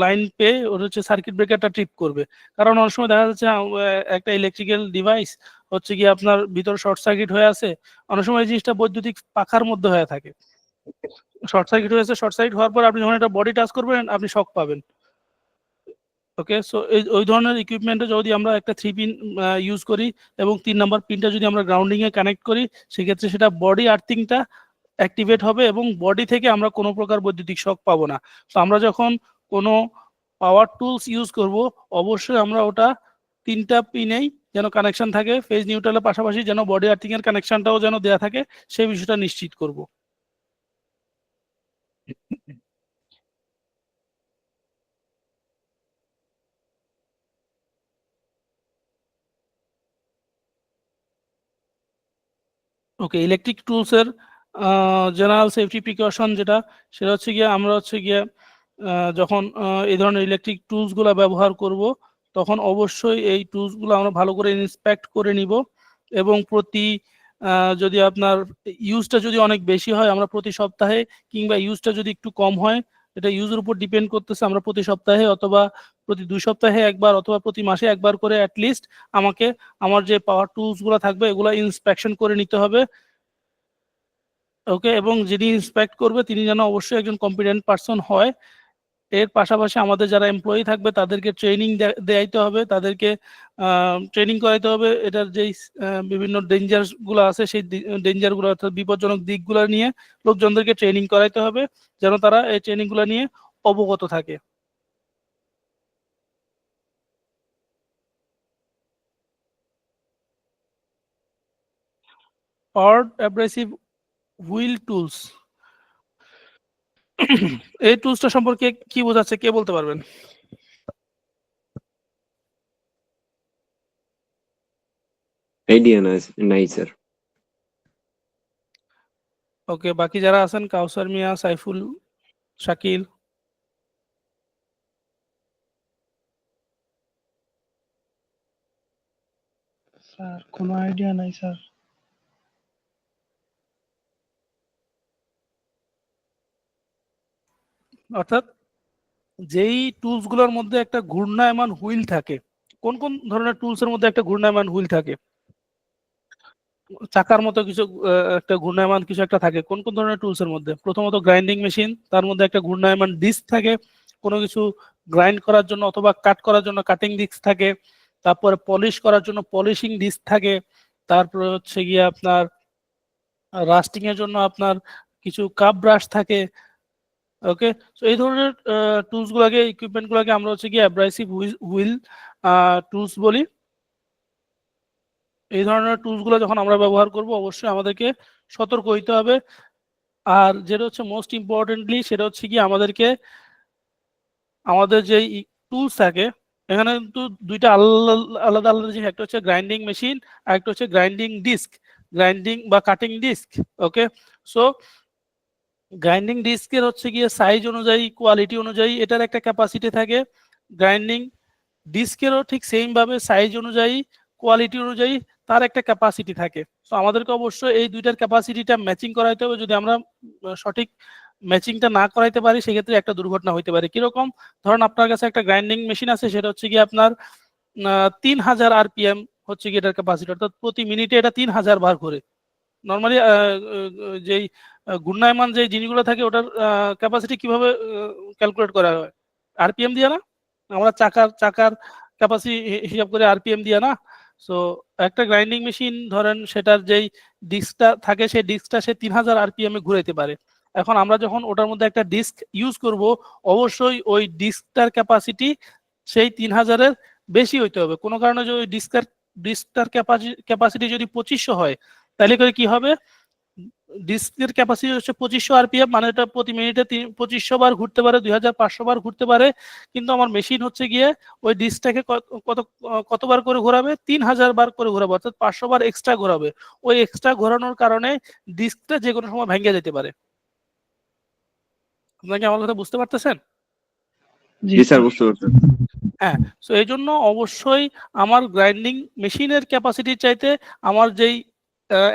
লাইন পেয়ে ওটা হচ্ছে সার্কিট ব্রেকারটা ট্রিপ করবে। কারণ অনেক সময় দেখা যাচ্ছে একটা ইলেকট্রিক্যাল ডিভাইস হচ্ছে কি আপনার ভিতর শর্ট সার্কিট হয়ে আছে, অনেক সময় এই জিনিসটা বৈদ্যুতিক পাখার মধ্যে হয়ে থাকে, শর্ট সার্কিট হয়েছে, শর্ট সার্কিট হওয়ার পর আপনি যখন একটা বডি টাচ করবেন আপনি শক পাবেন। ওকে, সো ওই ধরনের ইকুইপমেন্টে যদি আমরা একটা 3 পিন ইউজ করি এবং 3 নাম্বার পিনটা যদি আমরা গ্রাউন্ডিং এ কানেক্ট করি, সেক্ষেত্রে সেটা বডি আর্থিংটা অ্যাক্টিভেট হবে এবং বডি থেকে আমরা কোনো প্রকার বৈদ্যুতিক শক পাবো না। তো আমরা যখন কোনো পাওয়ার টুলস ইউজ করব, অবশ্যই আমরা ওটা 3টা পিনেই যেন কানেকশন থাকে, ফেজ নিউট্রালের পাশাপাশি যেন বডি আর্থিং এর কানেকশনটাও যেন দেয়া থাকে, সেই বিষয়টা নিশ্চিত করব। ওকে, ইলেকট্রিক টুলস এর জেনারেল সেফটি প্রিকশন যেটা, সেটা হচ্ছে গিয়ে আমরা হচ্ছে গিয়ে যখন এই ধরনের ইলেকট্রিক টুলস গুলা ব্যবহার করব, তখন অবশ্যই এই টুলস গুলো আমরা ভালো করে ইন্সপেক্ট করে নিব। এবং প্রতি যদি আপনার ইউজটা যদি অনেক বেশি হয়, আমরা প্রতি সপ্তাহে, কিংবা ইউজটা যদি একটু কম হয়, এটা ইউজের উপর ডিপেন্ড করতেছে, আমরা প্রতি সপ্তাহে অথবা প্রতি 2 সপ্তাহে একবার অথবা প্রতি মাসে একবার করে অ্যাটলিস্ট আমাকে আমার যে পাওয়ার টুলস গুলো থাকবে এগুলো ইন্সপেকশন করে নিতে হবে। ওকে, এবং যিনি ইন্সপেক্ট করবে তিনি যেন অবশ্যই একজন কম্পিটেন্ট পারসন হয়। এর পাশাপাশি আমাদের যারা এমপ্লয়ি থাকবে তাদেরকে ট্রেনিং দেয়াইতে হবে, তাদেরকে ট্রেনিং করাইতে হবে এটার যেই বিভিন্ন ডেঞ্জার গুলো আছে সেই ডেঞ্জার গুলো অর্থাৎ বিপজ্জনক দিকগুলো নিয়ে লোকজনদেরকে ট্রেনিং করাইতে হবে, যেন তারা এই ট্রেনিং গুলো নিয়ে অবগত থাকে। পাওয়ার্ড অ্যাব্রেসিভ হুইল টুলস, এই টুলসটা সম্পর্কে কি বোঝাচ্ছে, কে বলতে পারবেন? আইডিয়া নাই স্যার। ওকে, বাকি যারা আছেন, কাউসার মিয়া, সাইফুল, শাকিল। স্যার কোনো আইডিয়া নাই স্যার। অর্থাৎ যেই টুলস গুলোর মধ্যে একটা ঘূর্ণায়মান হুইল থাকে, কোন কোন ধরনের টুলস এর মধ্যে একটা ঘূর্ণায়মান হুইল থাকে? চাকার মতো কিছু একটা ঘূর্ণায়মান কিছু একটা থাকে, কোন কোন ধরনের টুলস এর মধ্যে? প্রথমত গ্রাইন্ডিং মেশিন, তার মধ্যে একটা ঘূর্ণায়মান ডিস্ক থাকে, কোনো কিছু গ্রাইন্ড করার জন্য অথবা কাট করার জন্য কাটিং ডিস্ক থাকে, তারপরে পলিশ করার জন্য পলিশিং ডিস্ক থাকে, তারপরে হচ্ছে গিয়ে আপনার রাস্টিং এর জন্য আপনার কিছু কাপ ব্রাশ থাকে। ওকে, তো এই ধরনের টুলস গুলাকে, ইকুইপমেন্ট গুলাকে আমরা হচ্ছে কি অ্যাব্রাসিভ হুইল টুলস বলি। এই ধরনের টুলস গুলো যখন আমরা ব্যবহার করব, অবশ্যই আমাদেরকে সতর্ক হইতে হবে। আর যেটা হচ্ছে মোস্ট ইম্পর্টেন্টলি, সেটা হচ্ছে কি আমাদেরকে আমাদের যে টুলস থাকে এখানে কিন্তু দুইটা আলাদা আলাদা আলাদা জিনিস, একটা হচ্ছে গ্রাইন্ডিং মেশিন আর একটা হচ্ছে গ্রাইন্ডিং ডিস্ক, গ্রাইন্ডিং বা কাটিং ডিস্ক। ওকে, সো গ্রাইন্ডিং ডিস্কের হচ্ছে গিয়ে সাইজ অনুযায়ী, কোয়ালিটি অনুযায়ী এটার একটা ক্যাপাসিটি থাকে, গ্রাইন্ডিং ডিস্কেরও ঠিক সেম ভাবে সাইজ অনুযায়ী, কোয়ালিটি অনুযায়ী তার একটা ক্যাপাসিটি থাকে। তো আমাদেরকে অবশ্যই এই দুইটার ক্যাপাসিটিটা ম্যাচিং করাইতে হবে। যদি আমরা সঠিক ম্যাচিংটা না করাইতে পারি, সেক্ষেত্রে একটা দুর্ঘটনা হইতে পারে। কিরকম? ধরুন আপনার কাছে একটা গ্রাইন্ডিং মেশিন আছে, সেটা হচ্ছে গিয়ে আপনার 3000 আরপিএম হচ্ছে গিয়ে এটার ক্যাপাসিটি, অর্থাৎ প্রতি মিনিটে এটা 3000 বার ঘুরে। নর্মালি যেই ঘূর্ণায়মান যে জিনিসগুলো থাকে ওটার ক্যাপাসিটি কিভাবে ক্যালকুলেট করা হয়? আরপিএম দিয়ে না, আমরা চাকার চাকার ক্যাপাসিটি হিসাব করে আরপিএম দিয়ে না। সো একটা গ্রাইন্ডিং মেশিন ধরেন সেটার যেই ডিস্কটা থাকে সেই ডিস্কটা সে 3000 আরপিএম এ ঘুরাইতে পারে। এখন আমরা যখন ওটার মধ্যে একটা ডিস্ক ইউজ করব, অবশ্যই ওই ডিস্কটার ক্যাপাসিটি সেই 3000-এর বেশি হইতে হবে। কোনো কারণে যদি ওই ডিস্কটার ক্যাপাসিটি যদি 2500 হয়, তাহলে করে কি হবে, ডিস্কের ক্যাপাসিটি হচ্ছে 2500 আরপিএম, মানে এটা প্রতি মিনিটে 2500 বার ঘুরতে পারে, 2500 বার ঘুরতে পারে, কিন্তু আমার মেশিন হচ্ছে গিয়ে ওই ডিস্কটাকে কতবার করে ঘোরাবে, 3000 বার করে ঘোরাবে, অর্থাৎ 500 বার এক্সট্রা ঘোরাবে। ওই এক্সট্রা ঘোরানোর কারণে ডিস্কটা যে কোনো সময় ভেঙে যেতে পারে। আপনাকে আমার কথা বুঝতে পারতেছেন? জি জি স্যার, স্যার। বুঝতে পারছি। হ্যাঁ, সো এই জন্য অবশ্যই আমার গ্রাইন্ডিং মেশিনের ক্যাপাসিটির চাইতে আমার যেই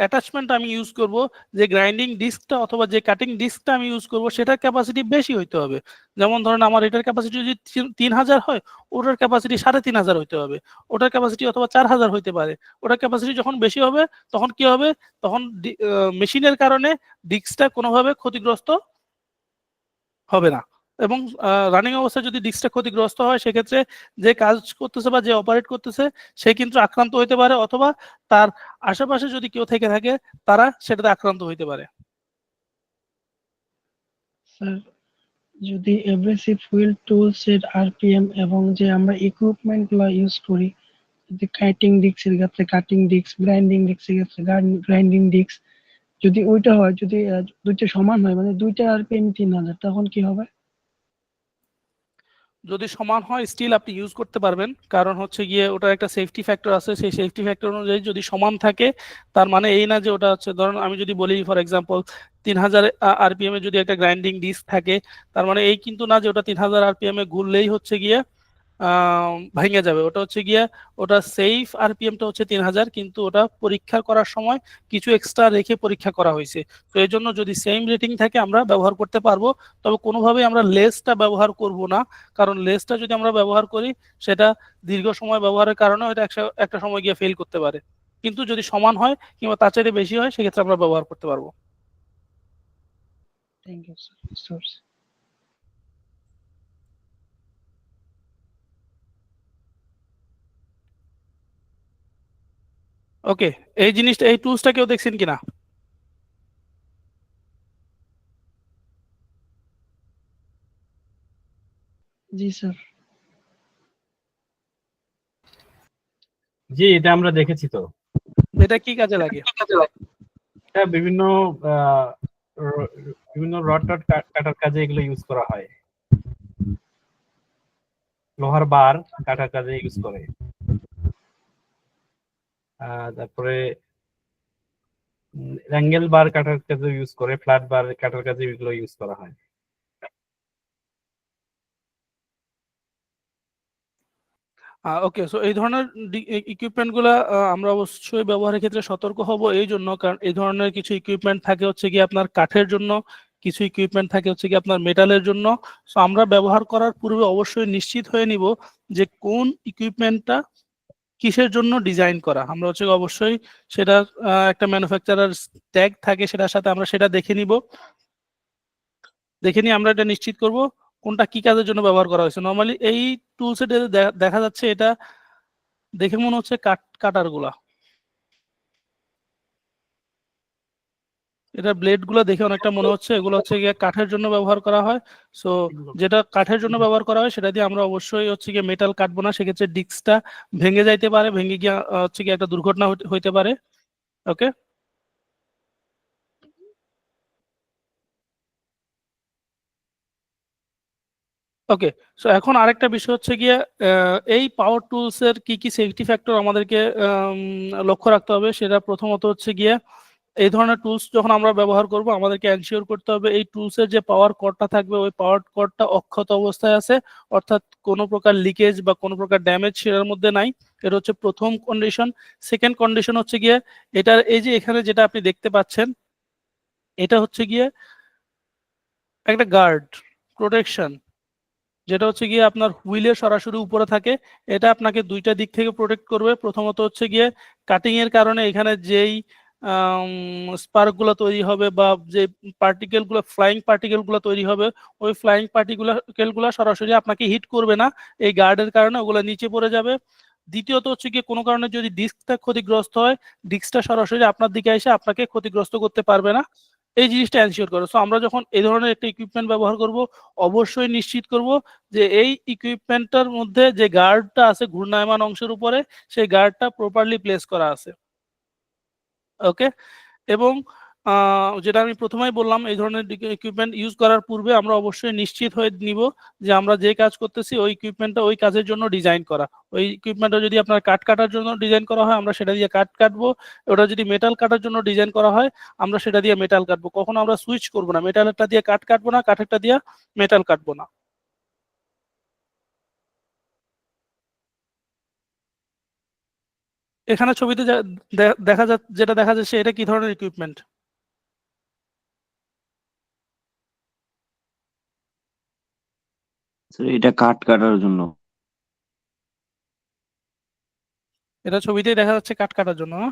অ্যাটাচমেন্ট আমি ইউজ করব, যে গ্রাইন্ডিং ডিস্কটা অথবা যে কাটিং ডিস্কটা আমি ইউজ করব, সেটার ক্যাপাসিটি বেশি হইতে হবে। যেমন ধরেন আমার এটার ক্যাপাসিটি যদি 3000 হয়, ওটার ক্যাপাসিটি 3500 হইতে হবে, ওটার ক্যাপাসিটি অথবা 4000 হইতে পারে। ওটার ক্যাপাসিটি যখন বেশি হবে তখন কি হবে, তখন মেশিনের কারণে ডিস্কটা কোনোভাবে ক্ষতিগ্রস্ত হবে না। এবং রানিং অবস্থায় যদি ডিস্কটা ক্ষতিগ্রস্ত হয়, সেক্ষেত্রে যে কাজ করতেছে বা যে অপারেট করতেছে সে কিন্তু আক্রান্ত হইতে পারে, অথবা তার আশেপাশে যদি কেউ থেকে থাকে তারা সেটাতে আক্রান্ত হইতে পারে। স্যার, যদি এব্রেসিভ হুইল টুলস এর আরপিএম এবং যে আমরা ইকুইপমেন্ট গুলো ইউজ করি, যদি কাটিং ডিস্কের ক্ষেত্রে কাটিং ডিস্ক, গ্রাইন্ডিং ডিস্কের ক্ষেত্রে গ্রাইন্ডিং ডিস্ক, যদি ওইটা হয়, যদি দুইটা সমান হয়, মানে দুইটা আরপিএম 3000, তখন কি হবে? যদি সমান হয় স্টিল আপনি ইউজ করতে পারবেন, কারণ হচ্ছে গিয়ে ওটার একটা সেফটি ফ্যাক্টর আছে। সেই সেফটি ফ্যাক্টর অনুযায়ী যদি সমান থাকে, তার মানে এই না যে ওটা হচ্ছে, ধরুন আমি যদি বলি ফর এক্সাম্পল 3000 আরপিএম এ যদি একটা গ্রাইন্ডিং ডিস্ক থাকে, তার মানে এই কিন্তু না যে ওটা 3000 আরপিএম এ ঘুরলেই হচ্ছে গিয়ে ভেঙে যাবে। ওটা হচ্ছে গিয়ে ওটা সেফ আরপিএমটা হচ্ছে 3000, কিন্তু ওটা পরীক্ষা করার সময় কিছু এক্সট্রা রেখে পরীক্ষা করা হয়েছে। তো এই জন্য যদি সেম রেটিং থাকে আমরা ব্যবহার করতে পারবো, তবে কোনোভাবেই আমরা লেসটা ব্যবহার করব না, কারণ লেসটা যদি আমরা ব্যবহার করি সেটা দীর্ঘ সময় ব্যবহারের কারণে এটা একটা সময় গিয়ে ফেল করতে পারে। কিন্তু যদি সমান হয় কিংবা তার চাইতে বেশি হয়, সেক্ষেত্রে আমরা ব্যবহার করতে পারবো। Thank you sir. ওকে, এই জিনিসটা, এই টুলসটা কেউ দেখছেন কিনা? জি স্যার। জি, এটা আমরা দেখেছি তো। এটা কি কাজে লাগে? এটা বিভিন্ন আহ, বিভিন্ন রড টড কাটার কাজে এগুলো ইউজ করা হয়। লোহার বার কাটার কাজে ইউজ করে। তারপরে অ্যাঙ্গেল বার কাটার কাজে ইউজ করে, ফ্ল্যাট বার কাটার কাজে এগুলো ইউজ করা হয়। ওকে, সো এই ধরনের ইকুইপমেন্ট গুলা আমরা অবশ্যই ব্যবহারের ক্ষেত্রে সতর্ক হব, এই জন্য কারণ এই ধরনের কিছু ইকুইপমেন্ট থাকে হচ্ছে কি আপনার কাঠের জন্য, কিছু ইকুইপমেন্ট থাকে হচ্ছে কি আপনার মেটালের জন্য। সো আমরা ব্যবহার করার পূর্বে অবশ্যই নিশ্চিত হয়ে নিব যে কোন ইকুইপমেন্টটা কিসের জন্য ডিজাইন করা। আমরা হচ্ছে অবশ্যই সেটা একটা ম্যানুফ্যাকচারার ট্যাগ থাকে, সেটার সাথে আমরা সেটা দেখে নিব, দেখে নিয়ে আমরা এটা নিশ্চিত করব কোনটা কি কাজের জন্য ব্যবহার করা হয়েছে। নর্মালি এই টুলস এ দেখা যাচ্ছে এটা দেখে মনে হচ্ছে কাটার গুলা, এটা ব্লেড গুলো দেখে অনেকটা মনে হচ্ছে এগুলো হচ্ছে গিয়ে কাঠের জন্য ব্যবহার করা হয়। সো যেটা কাঠের জন্য ব্যবহার করা হয় সেটা দিয়ে আমরা অবশ্যই হচ্ছে গিয়ে মেটাল কাটবো না, সেক্ষেত্রে ডিস্কটা ভেঙে যাইতে পারে, ভেঙে গিয়ে হচ্ছে গিয়ে একটা দুর্ঘটনা হইতে পারে। ওকে, ওকে, সো এখন আরেকটা বিষয় হচ্ছে গিয়ে এই পাওয়ার টুলস এর কি কি সেফটি ফ্যাক্টর আমাদেরকে লক্ষ্য রাখতে হবে। সেটা প্রথমত হচ্ছে গিয়ে এই ধরনের টুলস যখন আমরা ব্যবহার করব, আমাদেরকে এনশিওর করতে হবে এই টুলস এর যে পাওয়ার কর্ডটা থাকবে, ওই পাওয়ার কর্ডটা অক্ষত অবস্থায় আছে, অর্থাৎ কোনো প্রকার লিকেজ বা কোনো প্রকার ড্যামেজ সেটার মধ্যে নাই। এটা হচ্ছে প্রথম কন্ডিশন। সেকেন্ড কন্ডিশন হচ্ছে গিয়ে এটার এই যে এখানে যেটা আপনি দেখতে পাচ্ছেন, এটা হচ্ছে গিয়ে একটা গার্ড প্রোটেকশন, যেটা হচ্ছে গিয়ে আপনার হুইলের সরাসরি উপরে থাকে। এটা আপনাকে দুইটা দিক থেকে প্রোটেক্ট করবে। প্রথমত হচ্ছে গিয়ে কাটিং এর কারণে এখানে যেই স্পার্ক গুলো তৈরি হবে বা যে পার্টিকেল গুলো, ফ্লাইং পার্টিকেল গুলো তৈরি হবে, ওই ফ্লাইং পার্টিকেল গুলো সরাসরি আপনাকে হিট করবে না, এই গার্ডের কারণে ওগুলো নিচে পড়ে যাবে। দ্বিতীয়ত হচ্ছে গিয়ে কোনো কারণে যদি ডিস্কটা ক্ষতিগ্রস্ত হয়, ডিস্কটা সরাসরি আপনার দিকে এসে আপনাকে ক্ষতিগ্রস্ত করতে পারবে না। এই জিনিসটা এনশিওর করে। সো আমরা যখন এই ধরনের একটা ইকুইপমেন্ট ব্যবহার করব, অবশ্যই নিশ্চিত করব যে এই ইকুইপমেন্টটার মধ্যে যে গার্ডটা আছে ঘূর্ণায়মান অংশের উপরে, সেই গার্ডটা প্রপারলি প্লেস করা আছে। ওকে, এবং যেটা আমি প্রথমেই বললাম, এই ধরনের ইকুইপমেন্ট ইউজ করার পূর্বে আমরা অবশ্যই নিশ্চিত হয়ে নিব যে আমরা যে কাজ করতেছি ওই ইকুইপমেন্টটা ওই কাজের জন্য ডিজাইন করা। ওই ইকুইপমেন্টটা যদি আপনার কাঠ কাটার জন্য ডিজাইন করা হয়, আমরা সেটা দিয়ে কাঠ কাটবো। ওটা যদি মেটাল কাটার জন্য ডিজাইন করা হয়, আমরা সেটা দিয়ে মেটাল কাটবো। কখনো আমরা সুইচ করবো না, মেটালেরটা দিয়ে কাঠ কাটবো না, কাঠেরটা দিয়ে মেটাল কাটবো না। এখানে ছবিতে দেখা যাচ্ছে, যেটা দেখা যাচ্ছে এটা কি ধরনের ইকুইপমেন্ট? এটা কাট কাটার জন্য। এটা ছবিতেই দেখা যাচ্ছে কাঠ কাটার জন্য, না?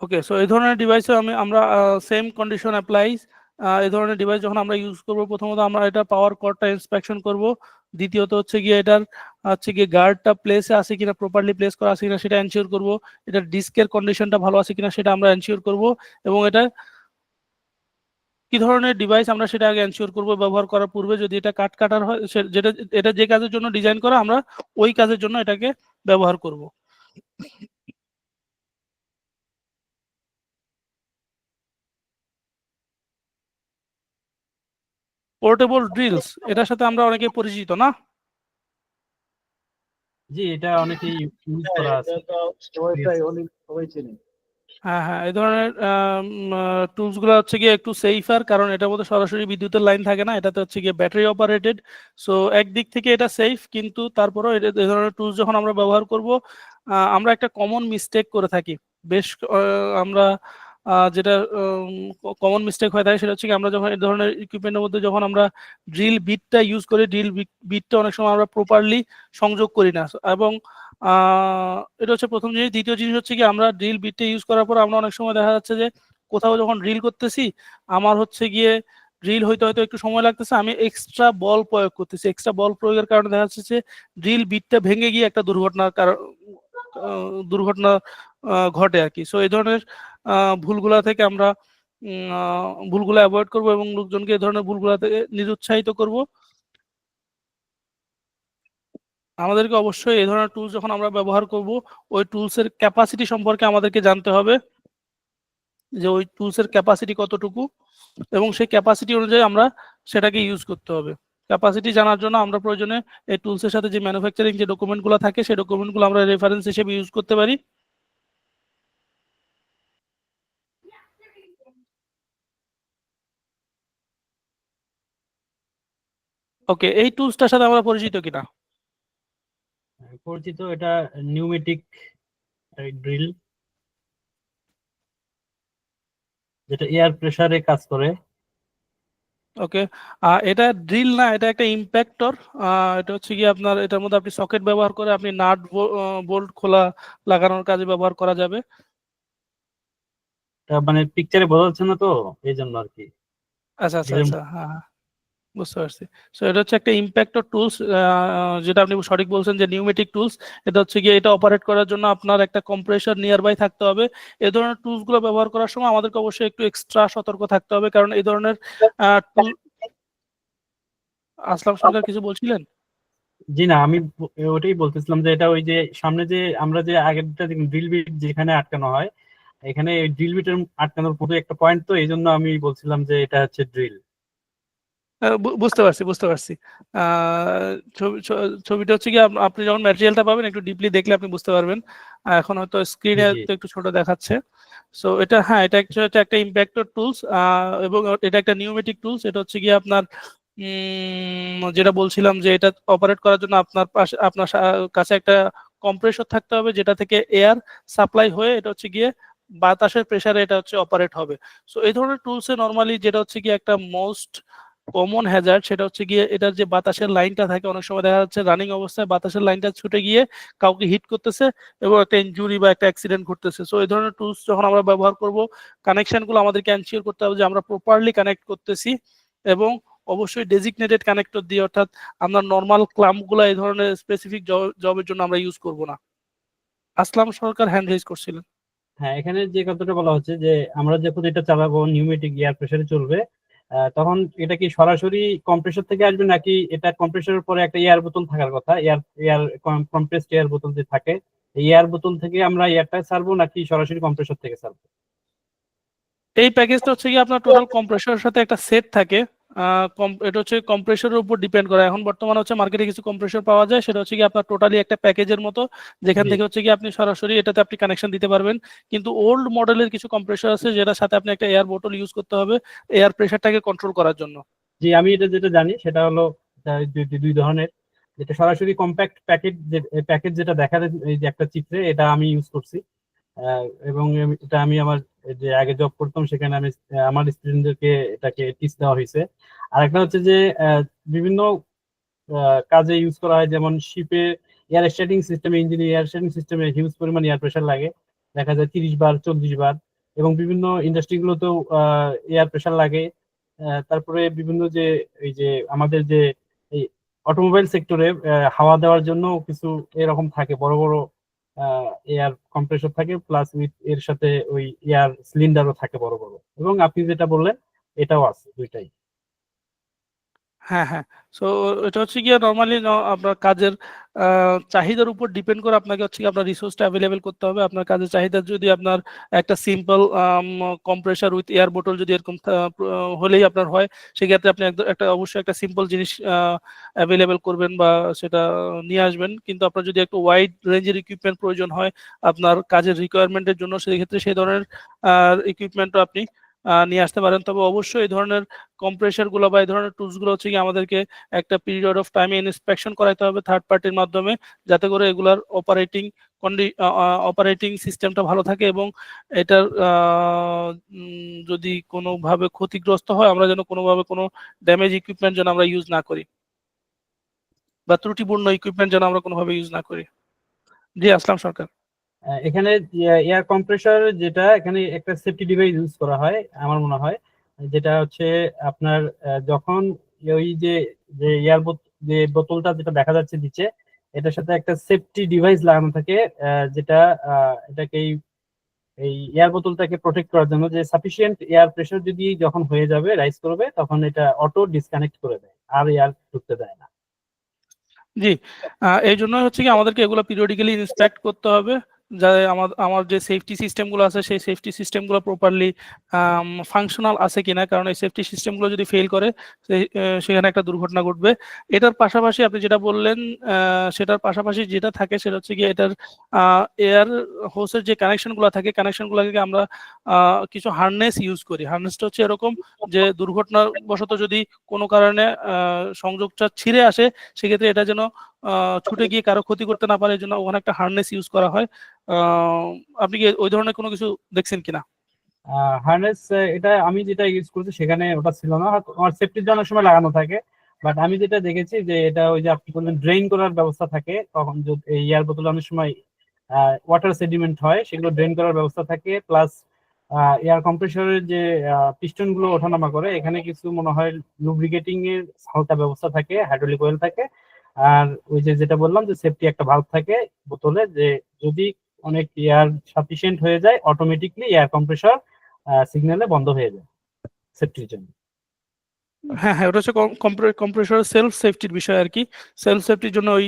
ওকে, সো এই ধরনের ডিভাইসে আমরা সেম কন্ডিশন অ্যাপ্লাইজ। এই ধরনের ডিভাইস যখন আমরা ইউজ করব, প্রথমত আমরা এটা পাওয়ার কর্ডটা ইন্সপেকশন করব। দ্বিতীয়ত হচ্ছে গিয়ে এটার গার্ডটা প্লেসে আছে কিনা, প্রপারলি প্লেস করা আছে কিনা সেটা এনশিওর করব। এটার ডিস্কের কন্ডিশনটা ভালো আছে কিনা সেটা আমরা এনশিওর করব। এবং এটা কি ধরনের ডিভাইস আমরা সেটা আগে এনশিওর করব ব্যবহার করার পূর্বে। যদি এটা কাট কাটার হয়, যেটা এটা যে কাজের জন্য ডিজাইন করা, আমরা ওই কাজের জন্য এটাকে ব্যবহার করব। পোর্টেবল ড্রিলস, এটার সাথে আমরা অনেকে পরিচিত, না? জি, এটা অনেকেই ইউজ করা আছে। সবাই চেনে। হ্যাঁ হ্যাঁ, এই ধরনের টুলস গুলো হচ্ছে গিয়ে একটু সেফার, কারণ এটার মধ্যে সরাসরি বিদ্যুতের লাইন থাকে না, এটাতে হচ্ছে গিয়ে ব্যাটারি অপারেটেড। সো একদিক থেকে এটা সেফ, কিন্তু তারপরেও এই ধরনের টুলস যখন আমরা ব্যবহার করব, আমরা একটা কমন মিস্টেক করে থাকি। বেশ আমরা যেটা কমন মিস্টেক হয়ে থাকে সেটা হচ্ছে কি, আমরা যখন এই ধরনের ইকুইপমেন্টের মধ্যে যখন আমরা ড্রিল বিটটা ইউজ করি, ড্রিল বিটটা অনেক সময় আমরা প্রপারলি সংযোগ করি না। এবং এটা হচ্ছে প্রথম জিনিস। দ্বিতীয় জিনিস হচ্ছে কি, আমরা ড্রিল বিটটা ইউজ করার পর আমরা অনেক সময় দেখা যাচ্ছে যে কোথাও যখন ড্রিল করতেছি, আমার হচ্ছে গিয়ে ড্রিল হয়তো হয়তো একটু সময় লাগতেছে, আমি এক্সট্রা বল প্রয়োগ করতেছি। এক্সট্রা বল প্রয়োগের কারণে দেখা যাচ্ছে যে ড্রিল বিটটা ভেঙে গিয়ে একটা দুর্ঘটনা ঘটে আর কি। সো এই ধরনের ভুলগুলা থেকে আমরা ভুলগুলো অ্যাভয়েড করব এবং লোকজনকে এই ধরনের ভুলগুলা থেকে নিরুৎসাহিত করব। আমাদেরকে অবশ্যই এই ধরনের টুলস যখন আমরা ব্যবহার করব, ওই টুলসের ক্যাপাসিটি সম্পর্কে আমাদেরকে জানতে হবে, যে ওই টুলসের ক্যাপাসিটি কতটুকু, এবং সেই ক্যাপাসিটি অনুযায়ী আমরা সেটাকে ইউজ করতে হবে। ক্যাপাসিটি জানার জন্য আমরা প্রয়োজনে এই টুলসের সাথে যে ম্যানুফ্যাকচারিং যে ডকুমেন্টগুলো থাকে, সেই ডকুমেন্টগুলো আমরা রেফারেন্স হিসেবে ইউজ করতে পারি। ওকে, এই টুলসটার সাথে আমরা পরিচিত কিনা? পরিচিত, এটা নিউমেটিক ড্রিল, যেটা এয়ার প্রেসারে কাজ করে। ওকে, এটা ড্রিল না, এটা একটা ইম্প্যাক্টর। এটা হচ্ছে কি আপনার, এটার মধ্যে আপনি সকেট ব্যবহার করে আপনি নাট বোল্ট খোলা লাগানোর কাজে ব্যবহার করা যাবে। এটা মানে পিকচারে বোঝা যাচ্ছে না তো, এই জন্য আর কি। আচ্ছা আচ্ছা আচ্ছা, হ্যাঁ হ্যাঁ, বুঝতে পারছি। সো এটা হচ্ছে একটা ইম্প্যাক্টর টুলস, যেটা আপনি সঠিক বলছেন যে নিউমেটিক টুলস। এটা হচ্ছে গিয়ে এটা অপারেট করার জন্য আপনার একটা কম্প্রেসর নিয়ার বাই থাকতে হবে। এই ধরনের টুলস গুলো ব্যবহার করার সময় আমাদেরকে অবশ্যই একটু এক্সট্রা সতর্ক থাকতে হবে, কারণ এই ধরনের টুল। আসলাম সরকার কিছু বলছিলেন? জি না, আমি ওটাই বলতেছিলাম যে এটা ওই যে সামনে যে আমরা যে আগেরটা ড্রিল বিট যেখানে আটকানো হয়, এখানে ড্রিল বিটের আটকানোর মতো একটা পয়েন্ট, তো এই জন্য আমি বলছিলাম যে এটা হচ্ছে ড্রিল। বুঝতে পারছি বুঝতে পারছি। ছবিটা হচ্ছে কি, আপনি যখন ম্যাটেরিয়ালটা পাবেন একটু ডিপলি দেখলে আপনি বুঝতে পারবেন। এখন হয়তো স্ক্রিনে জি। তো একটু ছোট দেখাচ্ছে। সো এটা, হ্যাঁ, এটা হচ্ছে একটা ইম্প্যাক্টর টুলস, এবং এটা একটা নিউমেটিক টুলস। এটা হচ্ছে কি আপনার যেটা বলছিলাম যে এটা অপারেট করার জন্য আপনার পাশে আপনার কাছে একটা কম্প্রেসর থাকতে হবে, যেটা থেকে এয়ার সাপ্লাই হয়ে এটা হচ্ছে গিয়ে বাতাসের প্রেসারে এটা হচ্ছে অপারেট হবে। সো এই ধরনের টুলসে নরমালি যেটা হচ্ছে গিয়ে একটা মোস্ট কমন হ্যাজার্ড, সেটা হচ্ছে গিয়ে এটার যে বাতাসের লাইনটা থাকে, অনেক সময় দেখা যাচ্ছে রানিং অবস্থায় বাতাসের লাইনটা ছুটে গিয়ে কাউকে হিট করতেছে এবং একটা ইনজুরি বা একটা অ্যাক্সিডেন্ট ঘটতেছে। সো এই ধরনের টুলস যখন আমরা ব্যবহার করব, কানেকশনগুলো আমাদেরকে এনশিওর করতে হবে যে আমরা প্রপারলি কানেক্ট করতেছি, এবং অবশ্যই ডেজিগনেটেড কানেক্টর দিয়ে, অর্থাৎ আমরা নর্মাল ক্লাম্পগুলো এই ধরনের স্পেসিফিক জবের জন্য আমরা ইউজ করব না। আসলাম সরকার হ্যান্ড রেজ করছিলেন। হ্যাঁ, এখানে যে কথাটা বলা হচ্ছে যে আমরা যখন এটা চালাবো নিউমেটিক এয়ার প্রেসারে চলবে, তখন এটা কি সরাসরি কম্প্রেসর থেকে আসবে, নাকি এটা কম্প্রেসরের পরে একটা এয়ার বোতল থাকার কথা, এয়ার এয়ার কম্প্রেসড এয়ার বোতল যে থাকে, এই এয়ার বোতল থেকে আমরা এয়ারটা ছাড়বো নাকি সরাসরি কম্প্রেসর থেকে ছাড়বো? এই প্যাকেজটা হচ্ছে কি আপনার টোটাল কম্প্রেসরের সাথে একটা সেট থাকে। এটা হচ্ছে কম্প্রেসরের উপর ডিপেন্ড করে। এখন বর্তমানে হচ্ছে মার্কেটে কিছু কম্প্রেসর পাওয়া যায়, সেটা হচ্ছে কি আপনার টোটালি একটা প্যাকেজের মতো, যেখান জি থেকে হচ্ছে কি আপনি সরাসরি এটাতে আপনি কানেকশন দিতে পারবেন। কিন্তু ওল্ড মডেলের কিছু কম্প্রেসর আছে যেটার সাথে আপনি একটা এয়ার বোতল ইউজ করতে হবে এয়ার প্রেশারটাকে কন্ট্রোল করার জন্য। জি, আমি এটা যেটা জানি সেটা হলো দুই ধরনের। যেটা সরাসরি কম্প্যাক্ট প্যাকেজ যেটা দেখা যায় এই যে একটা চিত্রে, এটা আমি ইউজ করছি। এবং এটা আমি আমার যে আগে জব করতাম সেখানে আমি আমার স্টুডেন্টদেরকে এটাকে টিচ দেওয়া হয়েছে। আর একটা হচ্ছে যে বিভিন্ন কাজে ইউজ করা হয়, যেমন শিপে এয়ার স্ট্যাটিং সিস্টেমে, ইঞ্জিন এয়ার স্ট্যাটিং সিস্টেমে হিউজ পরিমাণ এয়ার প্রেশার লাগে, দেখা যায় 30 বার 40 বার। এবং বিভিন্ন ইন্ডাস্ট্রিগুলোতেও এয়ার প্রেশার লাগে। তারপরে বিভিন্ন যে এই যে আমাদের যে এই অটোমোবাইল সেক্টরে হাওয়া দেওয়ার জন্য কিছু এরকম থাকে, বড় বড় এয়ার কম্প্রেসর থাকে, প্লাস উইথ এর সাথে ওই এয়ার সিলিন্ডারও থাকে বড় বড়। এবং আপনি যেটা বললেন এটাও আছে, দুইটাই। হ্যাঁ, হ্যাঁ। সো এটা হচ্ছে গিয়ে নর্মালি আপনার কাজের চাহিদার উপর ডিপেন্ড করে আপনাকে হচ্ছে গিয়ে আপনার রিসোর্সটা অ্যাভেলেবেল করতে হবে। আপনার কাজের চাহিদা যদি আপনার একটা সিম্পল কম্প্রেসার উইথ এয়ার বোতল যদি এরকম হলেই আপনার হয়, সেক্ষেত্রে আপনি একটা অবশ্যই একটা সিম্পল জিনিস অ্যাভেলেবেল করবেন বা সেটা নিয়ে আসবেন। কিন্তু আপনার যদি একটু ওয়াইড রেঞ্জের ইকুইপমেন্ট প্রয়োজন হয় আপনার কাজের রিকোয়ারমেন্টের জন্য, সেক্ষেত্রে সেই ধরনের ইকুইপমেন্টও আপনি নিয়ে আসতে পারেন। তবে অবশ্যই এই ধরনের কম্প্রেসার গুলো বা এই ধরনের টুলস গুলো হচ্ছে কি আমাদেরকে একটা পিরিয়ড অফ টাইমে ইন্সপেকশন করাইতে হবে থার্ড পার্টির মাধ্যমে, যাতে করে এগুলার অপারেটিং সিস্টেমটা ভালো থাকে এবং এটার যদি কোনোভাবে ক্ষতিগ্রস্ত হয় আমরা যেন কোনোভাবে কোনো ড্যামেজ ইকুইপমেন্ট যেন আমরা ইউজ না করি বা ত্রুটিপূর্ণ ইকুইপমেন্ট যেন আমরা কোনোভাবে ইউজ না করি। জি, আসলাম সরকার। এখানে এয়ার কম্প্রেসর যেটা, এখানে একটা সেফটি ডিভাইস ইউজ করা হয় আমার মনে হয়, যেটা হচ্ছে আপনার যখন ওই যে যে এয়ার যে বোতলটা যেটা দেখা যাচ্ছে নিচে, এটার সাথে একটা সেফটি ডিভাইস লাগানো থাকে, যেটা এটাকে এই এয়ার বোতলটাকে প্রোটেক্ট করার জন্য, যে সাফিসিয়েন্ট এয়ার প্রেসার যদি যখন হয়ে যাবে, রাইজ করবে, তখন এটা অটো ডিসকানেক্ট করে দেয়, আর এয়ার ঢুকতে দেয় না। জি, এই জন্য হচ্ছে কি আমাদেরকে এগুলো পিরিয়ডিক্যালি ইন্সপেক্ট করতে হবে, যাতে আমার যে সেফটি সিস্টেমগুলো আছে সেই সেফটি সিস্টেমগুলো প্রপারলি ফাংশনাল আছে কিনা, কারণ এই সেফটি সিস্টেমগুলো যদি ফেল করে সেখানে একটা দুর্ঘটনা ঘটবে। এটার পাশাপাশি আপনি যেটা বললেন সেটার পাশাপাশি যেটা থাকে সেটা হচ্ছে কি এটার এয়ার হোসের যে কানেকশনগুলো থাকে, কানেকশনগুলোকে আমরা কিছু হার্নেস ইউজ করি। হার্নেসটা হচ্ছে এরকম যে দুর্ঘটনাবশত যদি কোনো কারণে সংযোগটা ছিঁড়ে আসে, সেক্ষেত্রে এটা যেন ছুটে গিয়ে কারো ক্ষতি করতে না পারে, এই জন্য ওখানে একটা হার্নেস ইউজ করা হয়। আপনি কি ওই ধরনের কোনো কিছু দেখছেন কিনা? হার্নেস, এটা আমি যেটা ইউজ করছি সেখানে ওটা ছিল না, আমার সেফটির জন্য সময় লাগানো থাকে। বাট আমি যেটা দেখেছি যে এটা ওই যে আপনি বললেন ড্রেইন করার ব্যবস্থা থাকে, তখন যদি এই এয়ার বোতলে অনেক সময় ওয়াটার সেডিমেন্ট হয়, সেগুলো ড্রেন করার ব্যবস্থা থাকে। প্লাস এয়ার কম্প্রেসরের যে পিস্টন গুলো ওঠানামা করে, এখানে কিছু মনে হয় লুব্রিকেটিং এর হালকা ব্যবস্থা থাকে, হাইড্রোলিক অয়েল থাকে। আর ওই যে যেটা বললাম যে সেফটি একটা ভালভ থাকে বোতলে, যে যদি অনেক এয়ার সাফিসিয়েন্ট হয়ে যায়, অটোমেটিকলি এয়ার কম্প্রেসর সিগন্যালে বন্ধ হয়ে যায় সেফটির জন্য। হ্যাঁ, হ্যাঁ, ওটা হচ্ছে কম্প্রেসর সেলফ সেফটির বিষয় আর কি। সেলফ সেফটির জন্য ওই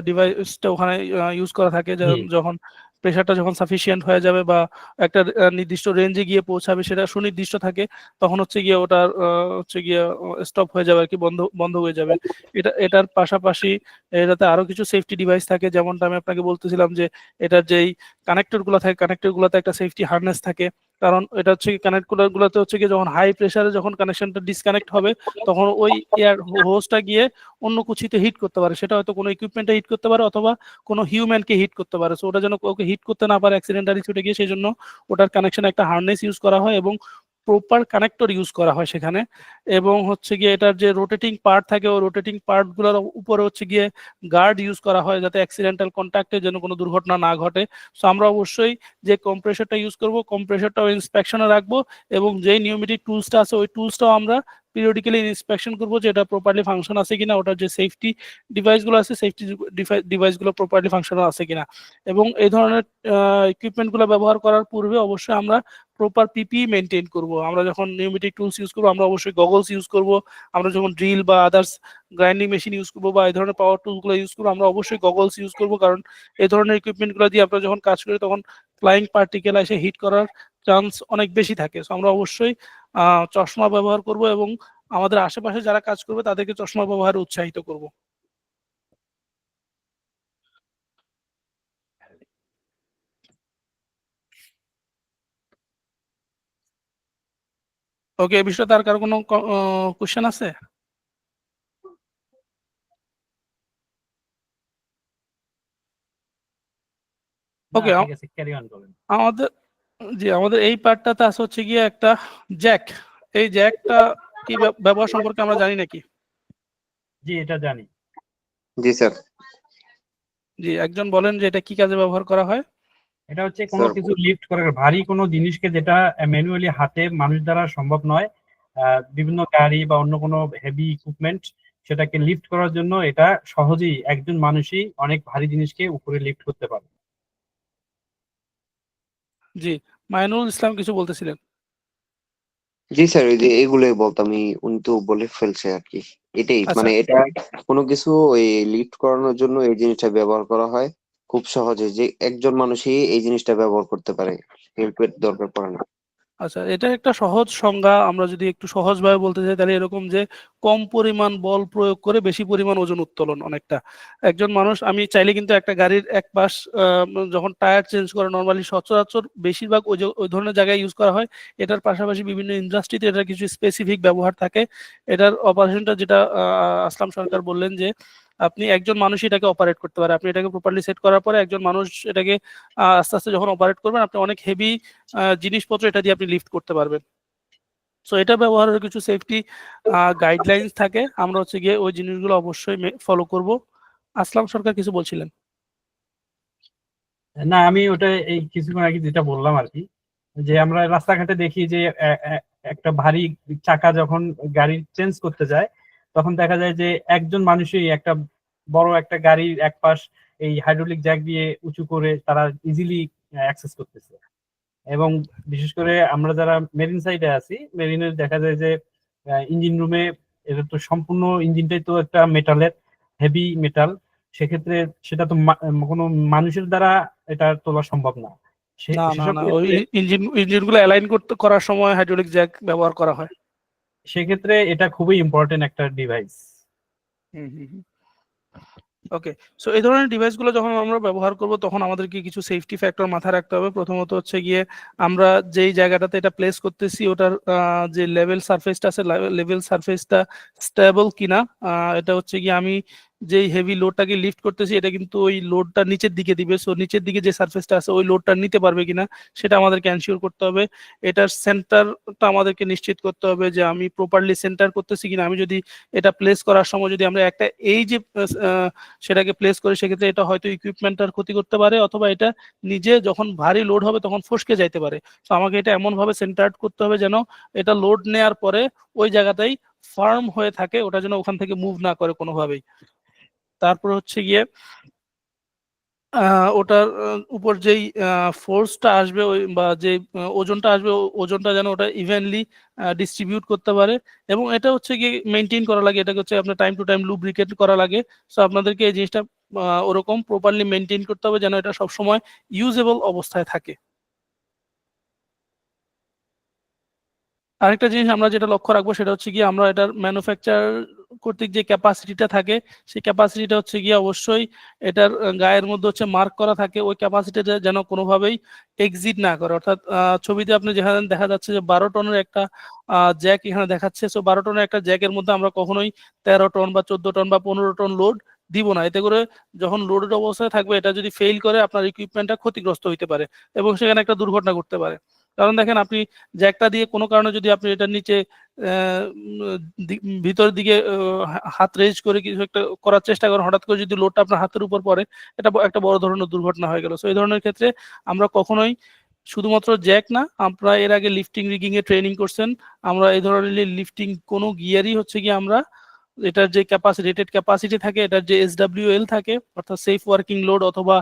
ডিভাইসটা ওখানে ইউজ করা থাকে, যখন প্রেশারটা যখন সাফিসিয়েন্ট হয়ে যাবে বা একটা নির্দিষ্ট রেঞ্জে গিয়ে পৌঁছাবে, সেটা সুনির্দিষ্ট থাকে, তখন হচ্ছে গিয়ে ওটার হচ্ছে গিয়ে স্টপ হয়ে যাবে আর কি, বন্ধ হয়ে যাবে। এটার পাশাপাশি এটাতে আরো কিছু সেফটি ডিভাইস থাকে, যেমনটা আমি আপনাকে বলতেছিলাম যে এটার যেই কানেক্টর গুলো থাকে, কানেক্টর গুলোতে একটা সেফটি হার্নেস থাকে। কারণ এটা হচ্ছে কানেক্টর গুলোতে হচ্ছে কি যখন হাই প্রেসারে যখন কানেকশনটা ডিসকানেক্ট হবে, তখন ওই এয়ার হোসটা গিয়ে অন্য কিছুতে হিট করতে পারে, সেটা হয়তো কোনো ইকুইপমেন্টে হিট করতে পারে অথবা কোনো হিউম্যানকে হিট করতে পারে। সো ওটা যেন ওকে হিট করতে না পারে অ্যাক্সিডেন্টালি ছুটে গিয়ে, সেই জন্য ওটার কানেকশনে একটা হার্নেস ইউজ করা হয় এবং প্রপার কানেক্টর ইউজ করা হয় সেখানে। এবং হচ্ছে গিয়ে এটার যে রোটেটিং পার্ট থাকে, ওই রোটেটিং পার্টগুলোর উপরে হচ্ছে গিয়ে গার্ড ইউজ করা হয়, যাতে অ্যাক্সিডেন্টাল কন্ট্যাক্টে যেন কোনো দুর্ঘটনা না ঘটে। সো আমরা অবশ্যই যে কম্প্রেসরটা ইউজ করব, কম্প্রেসরটাও ইন্সপেকশনে রাখবো এবং যেই নিউমেটিক টুলসটা আছে ওই টুলসটাও আমরা পিরিয়ডিক্যালি ইন্সপেকশন করবো যে এটা প্রপারলি ফাংশন আছে কিনা, ওটার যে সেফটি ডিভাইসগুলো আছে সেফটি ডিভাইসগুলো প্রপারলি ফাংশনাল আছে কিনা। এবং এই ধরনের ইকুইপমেন্টগুলো ব্যবহার করার পূর্বে অবশ্যই আমরা প্রপার পিপি মেনটেন করব। আমরা যখন নিউমেটিক টুলস ইউজ করবো আমরা অবশ্যই গগলস ইউজ করব। আমরা যখন ড্রিল বা আদার্স গ্রাইন্ডিং মেশিন ইউজ করবো বা এই ধরনের পাওয়ার টুলসগুলো ইউজ করবো আমরা অবশ্যই গগলস ইউজ করবো, কারণ এই ধরনের ইকুইপমেন্টগুলো দিয়ে আমরা যখন কাজ করি তখন ফ্লাইং পার্টিকেল এসে হিট করার চান্স অনেক বেশি থাকে। সো আমরা অবশ্যই চশমা ব্যবহার করব এবং আমাদের আশেপাশে যারা কাজ করবে তাদেরকে চশমা ব্যবহারে উৎসাহিত করব। ওকে, এই বিষয়ে তার কারো কোনো কোশ্চেন আছে? ওকে, ঠিক আছে, ক্যারি অন করুন। আমাদের আমাদের এই পার্টটাতে আছে হচ্ছে গিয়ে একটা জ্যাক। এই জ্যাকটা কি ব্যবহার সম্পর্কে আমরা জানি নাকি? জি, এটা জানি। জি স্যার। জি, একজন বলেন যে এটা কি কাজে ব্যবহার করা হয়? এটা হচ্ছে কোনো কিছু লিফট করার, ভারী কোনো জিনিসকে যেটা ম্যানুয়ালি হাতে মানুষ দ্বারা সম্ভব নয়, বিভিন্ন গাড়ি বা অন্য কোনো হেভি ইকুইপমেন্ট সেটাকে লিফট করার জন্য এটা সহজেই একজন মানুষই অনেক ভারী জিনিসকে উপরে লিফট করতে পারে। জি, মাইনুল ইসলাম কিছু বলতেছিলেন। জি স্যার, ওই যে এগুলোই বলতাম, উনি তো বলে ফেলছে আর কি। এটাই আচ্ছা। মানে এটা কোনো কিছু ওই লিফট করানোর জন্য এই জিনিসটা ব্যবহার করা হয় খুব সহজে, যে একজন মানুষই এই জিনিসটা ব্যবহার করতে পারে, হেল্পের দরকার পড়ে না। আচ্ছা, এটা একটা সহজ সংজ্ঞা। আমরা যদি একটু সহজভাবে বলতে চাই তাহলে এরকম যে কম পরিমাণ বল প্রয়োগ করে বেশি পরিমাণ ওজন উত্তোলন। অনেকটা একজন মানুষ, আমি চাইলে কিন্তু একটা গাড়ির এক পাশ যখন টায়ার চেঞ্জ করে নর্মালি সচরাচর বেশিরভাগ ওই ধরনের জায়গায় ইউজ করা হয়। এটার পাশাপাশি বিভিন্ন ইন্ডাস্ট্রিতে এটার কিছু স্পেসিফিক ব্যবহার থাকে। এটার অপারেশনটা যেটা আসলাম সরকার বললেন যে আপনি একজন মানুষ এটাকে অপারেট করতে পারে। আপনি এটাকে প্রপারলি সেট করার পরে একজন মানুষ এটাকে আস্তে আস্তে যখন অপারেট করবেন আপনি অনেক হেভি জিনিসপত্র এটা দিয়ে আপনি লিফট করতে পারবেন। সো এটা ব্যবহারের কিছু সেফটি গাইডলাইন্স থাকে, আমরা হচ্ছে গিয়ে ওই জিনিসগুলো অবশ্যই ফলো করব। আসলাম সরকার কিছু বলছিলেন। না, আমি ওটা এই কিছুক্ষণ আগে যেটা বললাম আর কি, যে আমরা রাস্তাঘাটে দেখি যে একটা ভারী চাকা যখন গাড়ি চেঞ্জ করতে যায় তখন দেখা যায় যে একজন মানুষই একটা বড় একটা গাড়ির এক পাশ এই হাইড্রোলিক জ্যাক দিয়ে উঁচু করে তারা ইজিলি অ্যাক্সেস করতেছে। এবং বিশেষ করে আমরা যারা মেরিন সাইডে আছি, মেরিনের দেখা যায় যে ইঞ্জিন রুমে এটা তো সম্পূর্ণ ইঞ্জিনটাই তো একটা মেটালের, হেভি মেটাল। সেক্ষেত্রে সেটা তো কোনো মানুষের দ্বারা এটা তোলা সম্ভব না। না না না, ওই ইঞ্জিনগুলো অ্যালাইন করার সময় হাইড্রোলিক জ্যাক ব্যবহার করা হয়। সেক্ষেত্রে এটা খুবই ইম্পর্টেন্ট একটা ডিভাইস। ওকে, সো এই ধরনের ডিভাইসগুলো যখন আমরা ব্যবহার করব তখন আমাদেরকে কিছু সেফটি ফ্যাক্টর মাথায় রাখতে হবে। প্রথমত হচ্ছে গিয়ে আমরা যেই জায়গাটাতে এটা প্লেস করতেছি ওটার যে লেভেল সারফেসটা আছে লেভেল সারফেসটা স্টেবল কিনা। এটা হচ্ছে গিয়ে আমি যেই হেভি লোডটাকে লিফট করতেছি এটা কিন্তু ওই লোডটা নিচের দিকে দিবে, সো নিচের দিকে যে সারফেসটা আছে ওই লোডটা নিতে পারবে কিনা সেটা আমাদেরকে এনশিওর করতে হবে। এটার সেন্টারটা আমাদেরকে নিশ্চিত করতে হবে যে আমি প্রপারলি সেন্টার করতেছি কিনা। আমি যদি এটা প্লেস করার সময় যদি আমরা একটা এই যে সেটাকে প্লেস করে সেক্ষেত্রে এটা হয়তো ইকুইপমেন্টটার ক্ষতি করতে পারে, অথবা এটা নিজে যখন ভারী লোড হবে তখন ফসকে যাইতে পারে। তো আমাকে এটা এমন ভাবে সেন্টার্ড করতে হবে যেন এটা লোড নেয়ার পরে ওই জায়গাটাই ফার্ম হয়ে থাকে, ওটা যেন ওখান থেকে মুভ না করে কোনোভাবেই। তারপর হচ্ছে গিয়ে ওটার উপর যেই ফোর্সটা আসবে ওই বা যে ওজনটা আসবে ওজনটা যেন ওটা ইভেনলি ডিস্ট্রিবিউট করতে পারে। এবং এটা হচ্ছে গিয়ে মেনটেন করা লাগে, এটাকে হচ্ছে আপনার টাইম টু টাইম লুব্রিকেট করা লাগে। সো আপনাদেরকে এই জিনিসটা ওরকম প্রপারলি মেনটেন করতে হবে যেন এটা সবসময় ইউজেবল অবস্থায় থাকে। আরেকটা জিনিস আমরা যেটা লক্ষ্য রাখবো সেটা হচ্ছে গিয়ে আমরা এটার ম্যানুফ্যাকচার কর্তৃক যে ক্যাপাসিটিটা থাকে সেই ক্যাপাসিটিটা হচ্ছে গিয়ে অবশ্যই এটার গায়ের মধ্যে হচ্ছে মার্ক করা থাকে, ওই ক্যাপাসিটিটা যেন কোনোভাবেই এক্সিট না করে। অর্থাৎ ছবিতে আপনি যেখানে দেখা যাচ্ছে যে 12 টনের একটা জ্যাক এখানে দেখাচ্ছে, সো 12 টনের একটা জ্যাকের মধ্যে আমরা কখনোই 13 টন বা 14 টন বা 15 টন লোড দিব না। এতে করে যখন লোডেড অবস্থায় থাকবে এটা যদি ফেইল করে আপনার ইকুইপমেন্টটা ক্ষতিগ্রস্ত হইতে পারে এবং সেখানে একটা দুর্ঘটনা ঘটতে পারে। কারণ দেখেন আপনি জ্যাকটা দিয়ে কোনো কারণে যদি আপনি এটার নিচে ভিতরের দিকে হাত রেজ করে কিছু একটা করার চেষ্টা করেন, হঠাৎ করে যদি লোডটা আপনার হাতের উপর পড়ে এটা একটা বড় ধরনের দুর্ঘটনা হয়ে গেল। সো এই ধরনের ক্ষেত্রে আমরা কখনোই শুধুমাত্র জ্যাক না, আপনারা এর আগে লিফটিং রিগিং এ ট্রেনিং করছেন। আমরা এই ধরনের লিফটিং কোনো গিয়ারই হচ্ছে কি আমরা এটার যে রেটেড ক্যাপাসিটি থাকে, এটার যে SWL থাকে অর্থাৎ সেফ ওয়ার্কিং লোড অথবা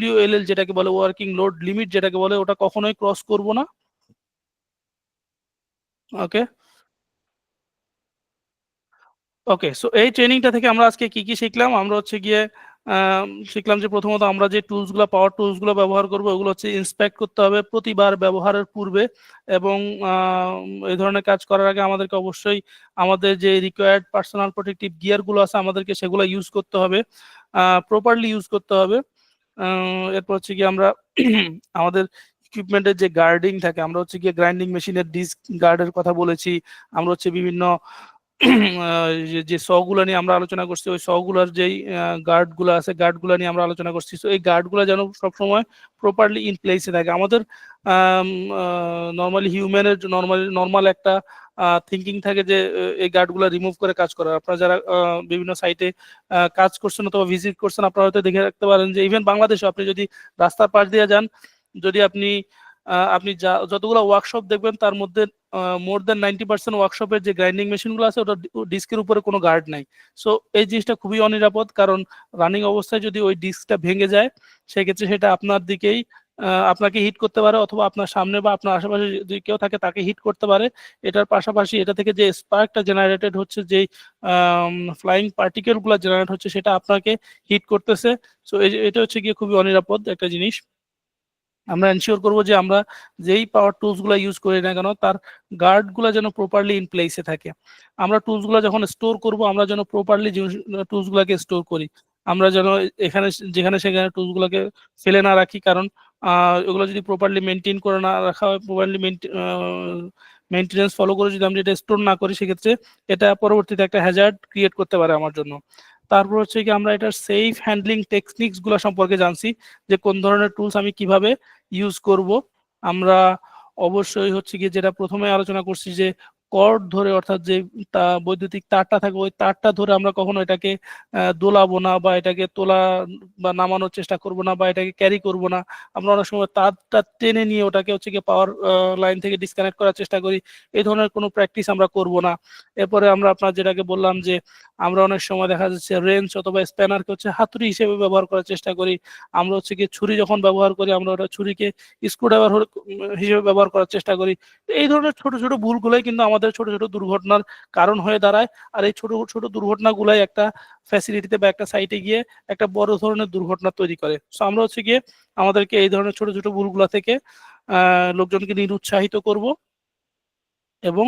WLL যেটাকে বলে ওয়ার্কিং লোড লিমিট যেটাকে বলে, ওটা কখনোই ক্রস করব না। ওকে ওকে, সো এই ট্রেনিংটা থেকে আমরা আজকে কি কি শিখলাম? আমরা হচ্ছে গিয়ে শিখলাম যে প্রথমত আমরা যে টুলসগুলো পাওয়ার টুলসগুলো ব্যবহার করবো ওগুলো হচ্ছে ইন্সপেক্ট করতে হবে প্রতিবার ব্যবহারের পূর্বে, এবং এই ধরনের কাজ করার আগে আমাদেরকে অবশ্যই আমাদের যে রিকোয়ার্ড পার্সোনাল প্রোটেক্টিভ গিয়ারগুলো আছে আমাদেরকে সেগুলো ইউজ করতে হবে, প্রপারলি ইউজ করতে হবে। এরপর হচ্ছে গিয়ে আমরা আমাদের ইকুইপমেন্টের যে গার্ডিং থাকে, আমরা হচ্ছে গিয়ে গ্রাইন্ডিং মেশিনের ডিস্ক গার্ডের কথা বলেছি, আমরা হচ্ছে বিভিন্ন যে সগুলো নিয়ে আমরা আলোচনা করছি, ওই সগুলার যেই গার্ডগুলো আছে গার্ডগুলো নিয়ে আমরা আলোচনা করছি। তো এই গার্ডগুলো যেন সবসময় প্রপারলি ইন প্লেসে থাকে। আমাদের নর্মালি হিউম্যানের নর্মাল একটা থিঙ্কিং থাকে যে এই গার্ডগুলো রিমুভ করে কাজ করার। আপনারা যারা বিভিন্ন সাইটে কাজ করছেন অথবা ভিজিট করছেন আপনারা হয়তো দেখে রাখতে পারেন যে ইভেন বাংলাদেশে আপনি যদি রাস্তার পাশ দিয়ে যান, যদি আপনি যতগুলো ওয়ার্কশপ দেখবেন তার মধ্যে মোর দেন 90% ওয়ার্কশপের যে গ্রাইন্ডিং মেশিনগুলো আছে ওটা ডিস্কের উপরে কোনো গার্ড নাই। সো এই জিনিসটা খুবই অনিরাপদ, কারণ রানিং অবস্থায় যদি ওই ডিস্কটা ভেঙে যায় সেক্ষেত্রে সেটা আপনার দিকেই আপনাকে হিট করতে পারে, অথবা আপনার সামনে বা আপনার আশেপাশে যদি কেউ থাকে তাকে হিট করতে পারে। এটার পাশাপাশি এটা থেকে যে স্পার্কটা জেনারেটেড হচ্ছে, যেই ফ্লাইং পার্টিকেলগুলো জেনারেট হচ্ছে সেটা আপনাকে হিট করতেছে। সো এটা হচ্ছে গিয়ে খুবই অনিরাপদ একটা জিনিস। আমরা এনশিওর করবো যে আমরা যেই পাওয়ার টুলসগুলো ইউজ করি না কেন তার গার্ডগুলো যেন প্রপারলি ইন প্লেসে থাকে। আমরা টুলসগুলো যখন স্টোর করব আমরা যেন প্রপারলি টুলসগুলোকে স্টোর করি, আমরা যেন এখানে যেখানে সেখানে টুলসগুলোকে ফেলে না রাখি, কারণ ওগুলো যদি প্রপারলি মেনটেন করে না রাখা হয়, প্রপারলি মেনটেনেন্স ফলো করে যদি আমরা এটা স্টোর না করি সেক্ষেত্রে এটা পরবর্তীতে একটা হ্যাজার্ড ক্রিয়েট করতে পারে আমার জন্য। তারপর হচ্ছে কি আমরা এটার সেফ হ্যান্ডলিং টেকনিক্স গুলো সম্পর্কে জানছি, যে কোন ধরনের টুলস আমি কিভাবে ইউজ করব। আমরা অবশ্যই হচ্ছে কি যেটা প্রথমে আলোচনা করছি যে কর্ড ধরে, অর্থাৎ যে বৈদ্যুতিক তারটা থাকে ওই তারটা ধরে আমরা কখনো এটাকে দোলাবো না, বা এটাকে তোলা বা নামানোর চেষ্টা করব না, বা এটাকে ক্যারি করব না। আমরা অনেক সময় তারটা টেনে নিয়ে ওটাকে হচ্ছে কি পাওয়ার লাইন থেকে ডিসকানেক্ট করার চেষ্টা করি। এই ধরনের কোনো প্র্যাকটিস আমরা করব না। এরপরে আমরা আপনার যেটাকে বললাম যে আমরা অনেক সময় দেখা যাচ্ছে রেঞ্চ অথবা স্প্যানারকে হচ্ছে হাতুড়ি হিসেবে ব্যবহার করার চেষ্টা করি। আমরা হচ্ছে কি ছুরি যখন ব্যবহার করি আমরা ওটা ছুরিকে স্ক্রুড্রাইভার হিসেবে ব্যবহার করার চেষ্টা করি। এই ধরনের ছোট ছোট ভুলগুলোই কিন্তু আমাদের ছোট ছোট দুর্ঘটনার কারণ হয়ে দাঁড়ায়। আর এই ছোট ছোট দুর্ঘটনাগুলাই একটা ফ্যাসিলিটিতে বা একটা সাইটে গিয়ে একটা বড় ধরনের দুর্ঘটনা তৈরি করে। সো আমরা হচ্ছে গিয়ে আমাদেরকে এই ধরনের ছোট ছোট ভুলগুলা থেকে লোকজনকে নিরুৎসাহিত করব, এবং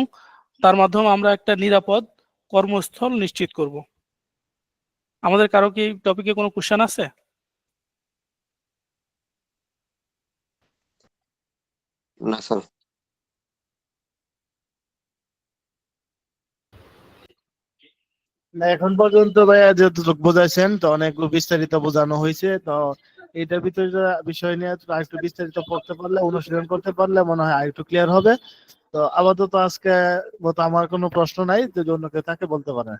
তার মাধ্যমে আমরা একটা নিরাপদ কর্মস্থল নিশ্চিত করব। আমাদের কারো কি টপিকে কোনো কোশ্চেন আছে? না স্যার। না, এখন পর্যন্ত ভাইয়া যতটুকু বোঝাইছেন তো অনেক বিস্তারিত বোঝানো হয়েছে। তো এইটার ভিতরে বিষয় নিয়ে আরেকটু বিস্তারিত পড়তে পারলে, অনুশীলন করতে পারলে মনে হয় আরেকটু ক্লিয়ার হবে। তো আপাতত আজকে মতো আমার কোনো প্রশ্ন নাই, যদি অন্য কেউ তাকে বলতে পারে।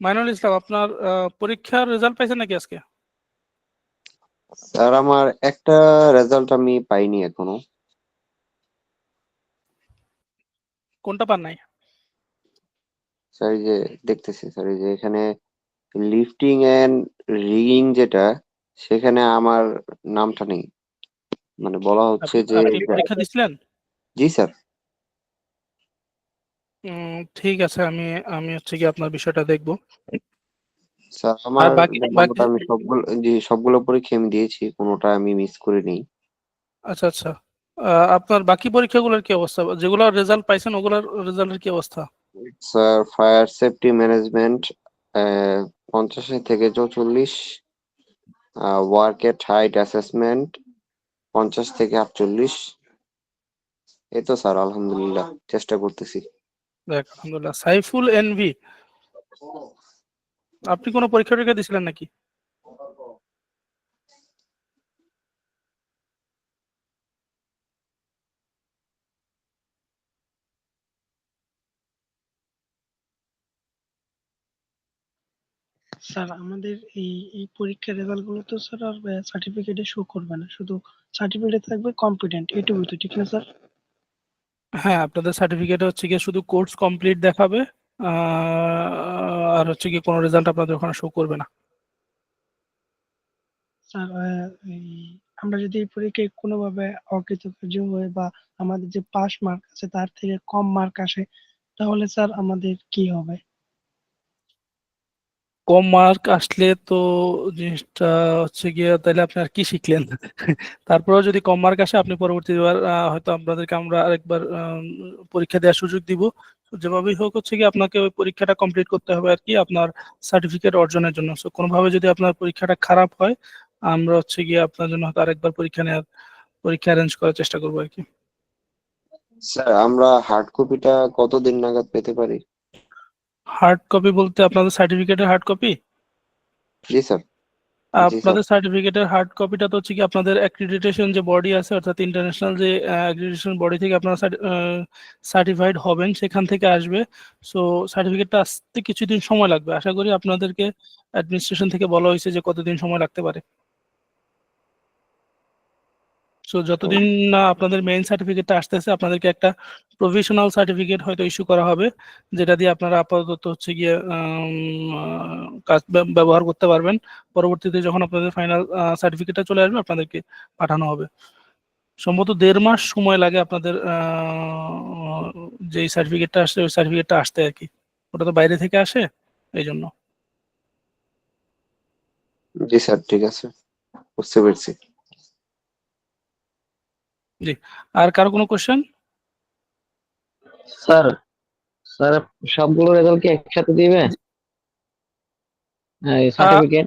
মাইনুল ইসলাম, আপনার পরীক্ষার রেজাল্ট পাইছেন নাকি আজকে? স্যার আমার একটা রেজাল্ট আমি পাইনি এখনো। কোনটা পান নাই? স্যার এই যে দেখতেছি স্যার, এই যে এখানে লিফটিং এন্ড রিগিং যেটা, সেখানে আমার নামটা নেই। মানে বলা হচ্ছে যে আপনি পরীক্ষা দিছিলেন? জি স্যার। ঠিক আছে, আমি আমি হচ্ছে কি আপনার বিষয়টা দেখবো। স্যার আর আমার বাকি জানার বাকি মতো আমি সবগুলো পরীক্ষা আমি দিয়েছি, কোনোটা আমি মিস করিনি। আচ্ছা আচ্ছা, আপনার বাকি পরীক্ষাগুলোর কি অবস্থা, যেগুলো রেজাল্ট পাইছেন ওগুলোর রেজাল্টের কি অবস্থা? স্যার ফায়ার সেফটি ম্যানেজমেন্ট 50 থেকে 44, ওয়ার্ক এট হাইট অ্যাসেসমেন্ট 50 থেকে 48। এই তো স্যার, আলহামদুলিল্লাহ চেষ্টা করতেছি। দেখ আলহামদুলিল্লাহ। সাইফুল এনভি, আপনি কোনো পরীক্ষা টরীক্ষা দিছিলেন নাকি? স্যার আমাদের এই পরীক্ষার রেজাল্ট গুলো তো স্যার আর সার্টিফিকেটে শো করবে না, শুধু সার্টিফিকেটে থাকবে কম্পিটেন্ট, এটুকুই তো, ঠিক না স্যার? হ্যাঁ, আপনাদের সার্টিফিকেটে হচ্ছে গিয়ে শুধু কোর্স কমপ্লিট দেখাবে, আর হচ্ছে গিয়ে কোনো রেজাল্ট আপনাদের ওখানে শো করবে না। স্যার এই আমরা যদি এই পরীক্ষায় কোনোভাবে অকৃতকার্য হই বা আমাদের যে পাস মার্ক আছে তার থেকে কম মার্ক আসে, তাহলে স্যার আমাদের কি হবে? কম মার্ক আসলে তো জিনিসটা হচ্ছে গিয়ে তাহলে আপনি আর কি শিখলেন? তারপরেও যদি কম মার্ক আসে, আপনি পরবর্তীবার হয়তো আপনাদেরকে আমরা আরেকবার পরীক্ষা দেওয়ার সুযোগ দিব। তো যেভাবেই হোক হচ্ছে কি আপনাকে ওই পরীক্ষাটা কমপ্লিট করতে হবে আর কি, আপনার সার্টিফিকেট অর্জনের জন্য। সো কোনোভাবে যদি আপনার পরীক্ষাটা খারাপ হয়, আমরা হচ্ছে গিয়ে আপনার জন্য হয়তো আরেকবার পরীক্ষা অ্যারেঞ্জ করার চেষ্টা করবো আর কি। স্যার আমরা হার্ড কপিটা কতদিন নাগাদ পেতে পারি? হার্ড কপি বলতে আপনাদের সার্টিফিকেটের হার্ড কপি? জি স্যার। জি স্যার। আপনাদের সার্টিফিকেটের হার্ড কপিটা তো হচ্ছে কি আপনাদের অ্যাক্রিডিটেশন যে বডি আছে, অর্থাৎ ইন্টারন্যাশনাল যে অ্যাক্রিডিটেশন বডি থেকে আপনারা সার্টিফাইড হবেন, সেখান থেকে আসবে। সো সার্টিফিকেটটা আসতে কিছুদিন সময় লাগবে, আশা করি আপনাদেরকে অ্যাডমিনিস্ট্রেশন থেকে বলা হয়েছে যে কতদিন সময় লাগতে পারে। সো যতদিন না আপনাদের মেইন সার্টিফিকেটটা আসতেছে, আপনাদেরকে একটা প্রভিশনাল সার্টিফিকেট হয়তো ইস্যু করা হবে, যেটা দিয়ে আপনারা আপাতত হচ্ছে গিয়ে কাজ ব্যবহার করতে পারবেন। পরবর্তীতে যখন আপনাদের ফাইনাল সার্টিফিকেটটা চলে আসবে, আপনাদেরকে পাঠানো হবে। সম্ভবত 1.5 মাস সময় লাগে আপনাদের যে সার্টিফিকেটটা আসছে ওই সার্টিফিকেটটা আসতে আর কি। ওটা তো বাইরে থেকে আসে, এই জন্য। জি স্যার, ঠিক আছে, বুঝতে পেরেছি। জি, আর কারো কোনো কোশ্চেন? স্যার স্যার সবগুলো রেজাল্ট কি একসাথে দিবে সার্টিফিকেট?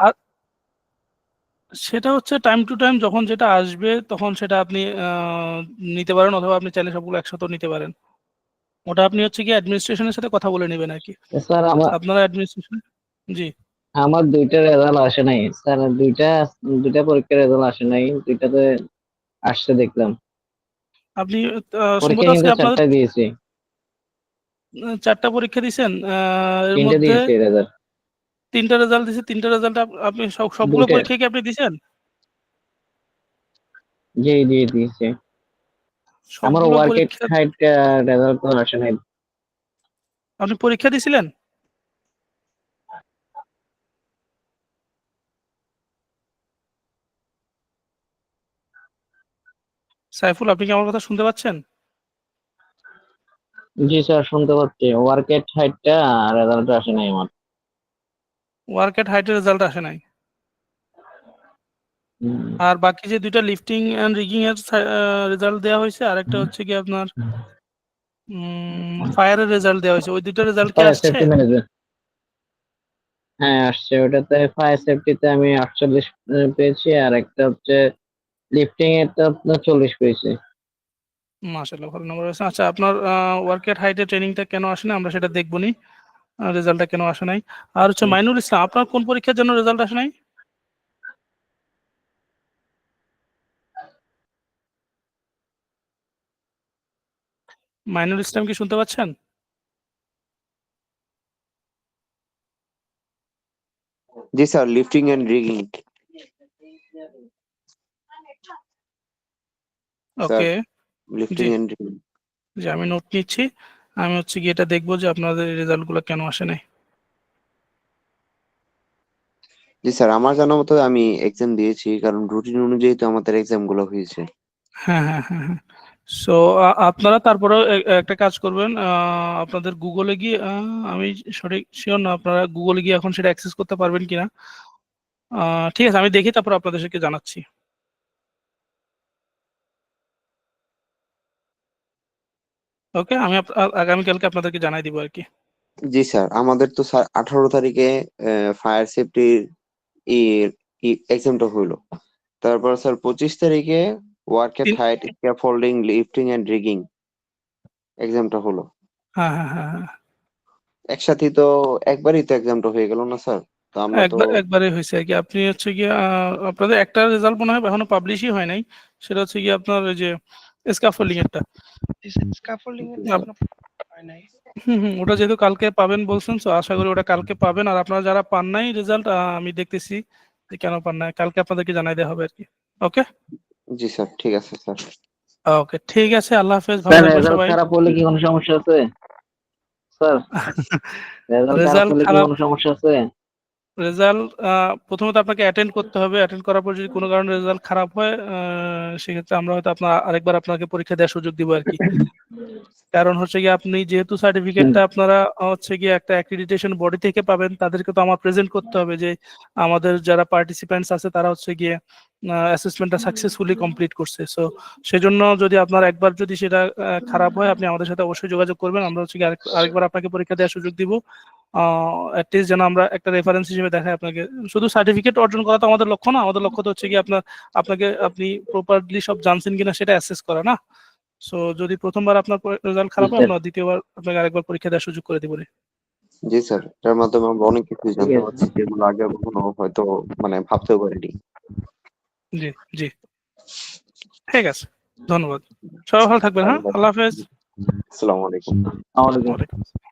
সেটা হচ্ছে টাইম টু টাইম যখন যেটা আসবে তখন সেটা আপনি নিতে পারেন, অথবা আপনি চাইলে সবগুলো একসাথেও নিতে পারেন। ওটা আপনি হচ্ছে কি অ্যাডমিনিস্ট্রেশনের সাথে কথা বলে নেবেন আর কি। স্যার আমার আপনারা অ্যাডমিনিস্ট্রেশন। জি। আমার দুইটা রেজাল্ট আসে নাই স্যার, দুইটা পরীক্ষার রেজাল্ট আসে নাই, দুইটাতে আসছে দেখলাম। আপনি পরীক্ষা সম্ভবত কিন্তু আজকে আপনাদের 4টায় দিয়েছি, 4টা পরীক্ষা দিয়েছেন, এর 3টে মধ্যে দিয়েছি রেজাল্ট। 3টা রেজাল্ট দিয়েছে। 3টা রেজাল্ট আপনি সবগুলো দুইটা, পরীক্ষা কি আপনি দিয়েছেন? জি জি দিয়েছি। আমার সবগুলো ওয়ার্কেট পরীক্ষা হাইট রেজাল্ট তো আসে নাই। আপনি পরীক্ষা দিয়েছিলেন? সাইফুল, আপনি কি আমার কথা শুনতে পাচ্ছেন? জি স্যার শুনতে পাচ্ছি, ওয়ার্কেট হাইটটা রেজাল্ট আসে নাই আমার। ওয়ার্ক এট হাইটের রেজাল্ট আসে নাই। হুম। আর বাকি যে 2টা লিফটিং এন্ড রিগিং এর রেজাল্ট দেওয়া হয়েছে, আর একটা হচ্ছে কি আপনার ফায়ারের রেজাল্ট দেওয়া হয়েছে, ওই 2টা রেজাল্ট কি ফায়ার আসছে? সেফটি ম্যানেজমেন্ট, হ্যাঁ আসছে। ওটাতে ফায়ার সেফটিতে আমি 48 পেয়েছি, আর একটা হচ্ছে লিফটিং এর তো আপনার 40 পেয়েছি। মাশাআল্লাহ, ভালো নম্বর আছে। আচ্ছা, আপনার ওয়ার্ক এট হাইটের ট্রেনিংটা কেন আসে না আমরা সেটা দেখবো নি, রেজাল্টটা কেন আসে নাই। আর হচ্ছে মাইনুল ইসলাম, আপনার কোন পরীক্ষার জন্য রেজাল্ট আসে নাই? মাইনুল ইসলাম কি শুনতে পাচ্ছেন? জি sir, lifting and rigging. Sir okay. Lifting জি, এন্ড রিগিং। জি, আমি নোট নিচ্ছি। আমি হচ্ছে কি এটা দেখবো যে আপনাদের রেজাল্টগুলো কেন আসে নাই। জি স্যার, আমার জানা মতো আমি এক্সাম দিয়েছি, কারণ রুটিন অনুযায়ী তো আমাদের এক্সাম গুলো হয়েছে। হ্যাঁ হ্যাঁ হ্যাঁ হ্যাঁ, সো আপনারা তারপরেও একটা কাজ করবেন, আপনাদের গুগলে গিয়ে আমি সঠিক শিওর না আপনারা গুগলে গিয়ে এখন সেটা অ্যাক্সেস করতে পারবেন কিনা। ঠিক আছে, আমি দেখি তারপর আপনাদেরকে জানাচ্ছি। ওকে, আমি আগামীকালকে আপনাদেরকে জানাই দিব আর কি। জি স্যার, আমাদের তো স্যার 18 তারিখে ফায়ার সেফটির এক্সামটা হইলো। তারপর স্যার 25 তারিখে ওয়ার্ক এট তিন- height, scaffolding, lifting and rigging এক্সামটা হলো। হ্যাঁ হ্যাঁ হ্যাঁ হ্যাঁ, একসাথেই তো একবারই তো এক্সামটা হয়ে গেল না স্যার? তো আমরা তো একবারে হয়েছে আর কি। আপনি হচ্ছে গিয়ে আপনাদের একটা রেজাল্ট মনে হয় এখনো পাবলিশই হয় নাই, সেটা হচ্ছে গিয়ে আপনার ওই যে স্ক্যাফোল্ডিং এরটা। স্ক্যাফোল্ডিং এর তো এখনো হয় নাই। ওটা যেহেতু কালকে পাবেন বলছেন, তো আশা করি ওটা কালকে পাবেন। আর আপনারা যারা পান নাই রেজাল্ট, আমি দেখতেছি যে কেন পান নাই, কালকে আপনাদেরকে জানাই দেওয়া হবে আর কি। ওকে জি স্যার, ঠিক আছে স্যার। ওকে, ঠিক আছে, আল্লাহ হাফেজ, ভালো স্যার থাকবেন রেজাল্ট সবাই। খারাপ হলে কি কোনো সমস্যা আছে? স্যার রেজাল্ট খারাপ রেজাল্ট হলে কি খারাপ, কোনো সমস্যা আছে? রেজাল্ট প্রথমত আপনাকে অ্যাটেন্ড করতে হবে। অ্যাটেন্ড করার পর যদি কোনো কারণে রেজাল্ট খারাপ হয়, সেক্ষেত্রে আমরা হয়তো আরেকবার আপনাকে পরীক্ষা দেওয়ার সুযোগ দিব আর কি। কারণ হচ্ছে গিয়ে আপনি যেহেতু সার্টিফিকেটটা আপনারা হচ্ছে গিয়ে একটা অ্যাক্রিডিটেশন বডি থেকে পাবেন, তাদেরকে তো আমার প্রেজেন্ট করতে হবে যে আমাদের যারা পার্টিসিপেন্টস আছে তারা হচ্ছে গিয়ে অ্যাসেসমেন্টটা সাকসেসফুলি কমপ্লিট করছে। সো সেজন্য যদি আপনার একবার যদি সেটা খারাপ হয়, আপনি আমাদের সাথে অবশ্যই যোগাযোগ করবেন। আমরা হচ্ছে গিয়ে আরেকবার আপনাকে পরীক্ষা দেওয়ার সুযোগ দিব। অ্যাটলিস্ট যেন আমরা একটা রেফারেন্স হিসেবে দেখাই আপনাকে। শুধু সার্টিফিকেট অর্জন করা তো আমাদের লক্ষ্য না, আমাদের লক্ষ্য তো হচ্ছে গিয়ে আপনি প্রপারলি সব জানছেন কিনা সেটা অ্যাসেস করা না। সো যদি প্রথমবার আপনার রেজাল্ট খারাপ হয়, আমরা দ্বিতীয়বার আপনাকে আরেকবার পরীক্ষা দেওয়ার সুযোগ করে দিব। জি স্যার, এটার মাধ্যমে আমরা অনেক কিছু ঠিক জানতে আছে। পারছি যেগুলো আগে কখনো হয়তো মানে ভাবতেও পারিনি। জি জি, ঠিক আছে, ধন্যবাদ। সবাই ভালো থাকবেন। হ্যাঁ, আল্লাহ হাফেজ। আসসালামু আলাইকুম। আমাদের ওয়ালাইকুম আসসালাম।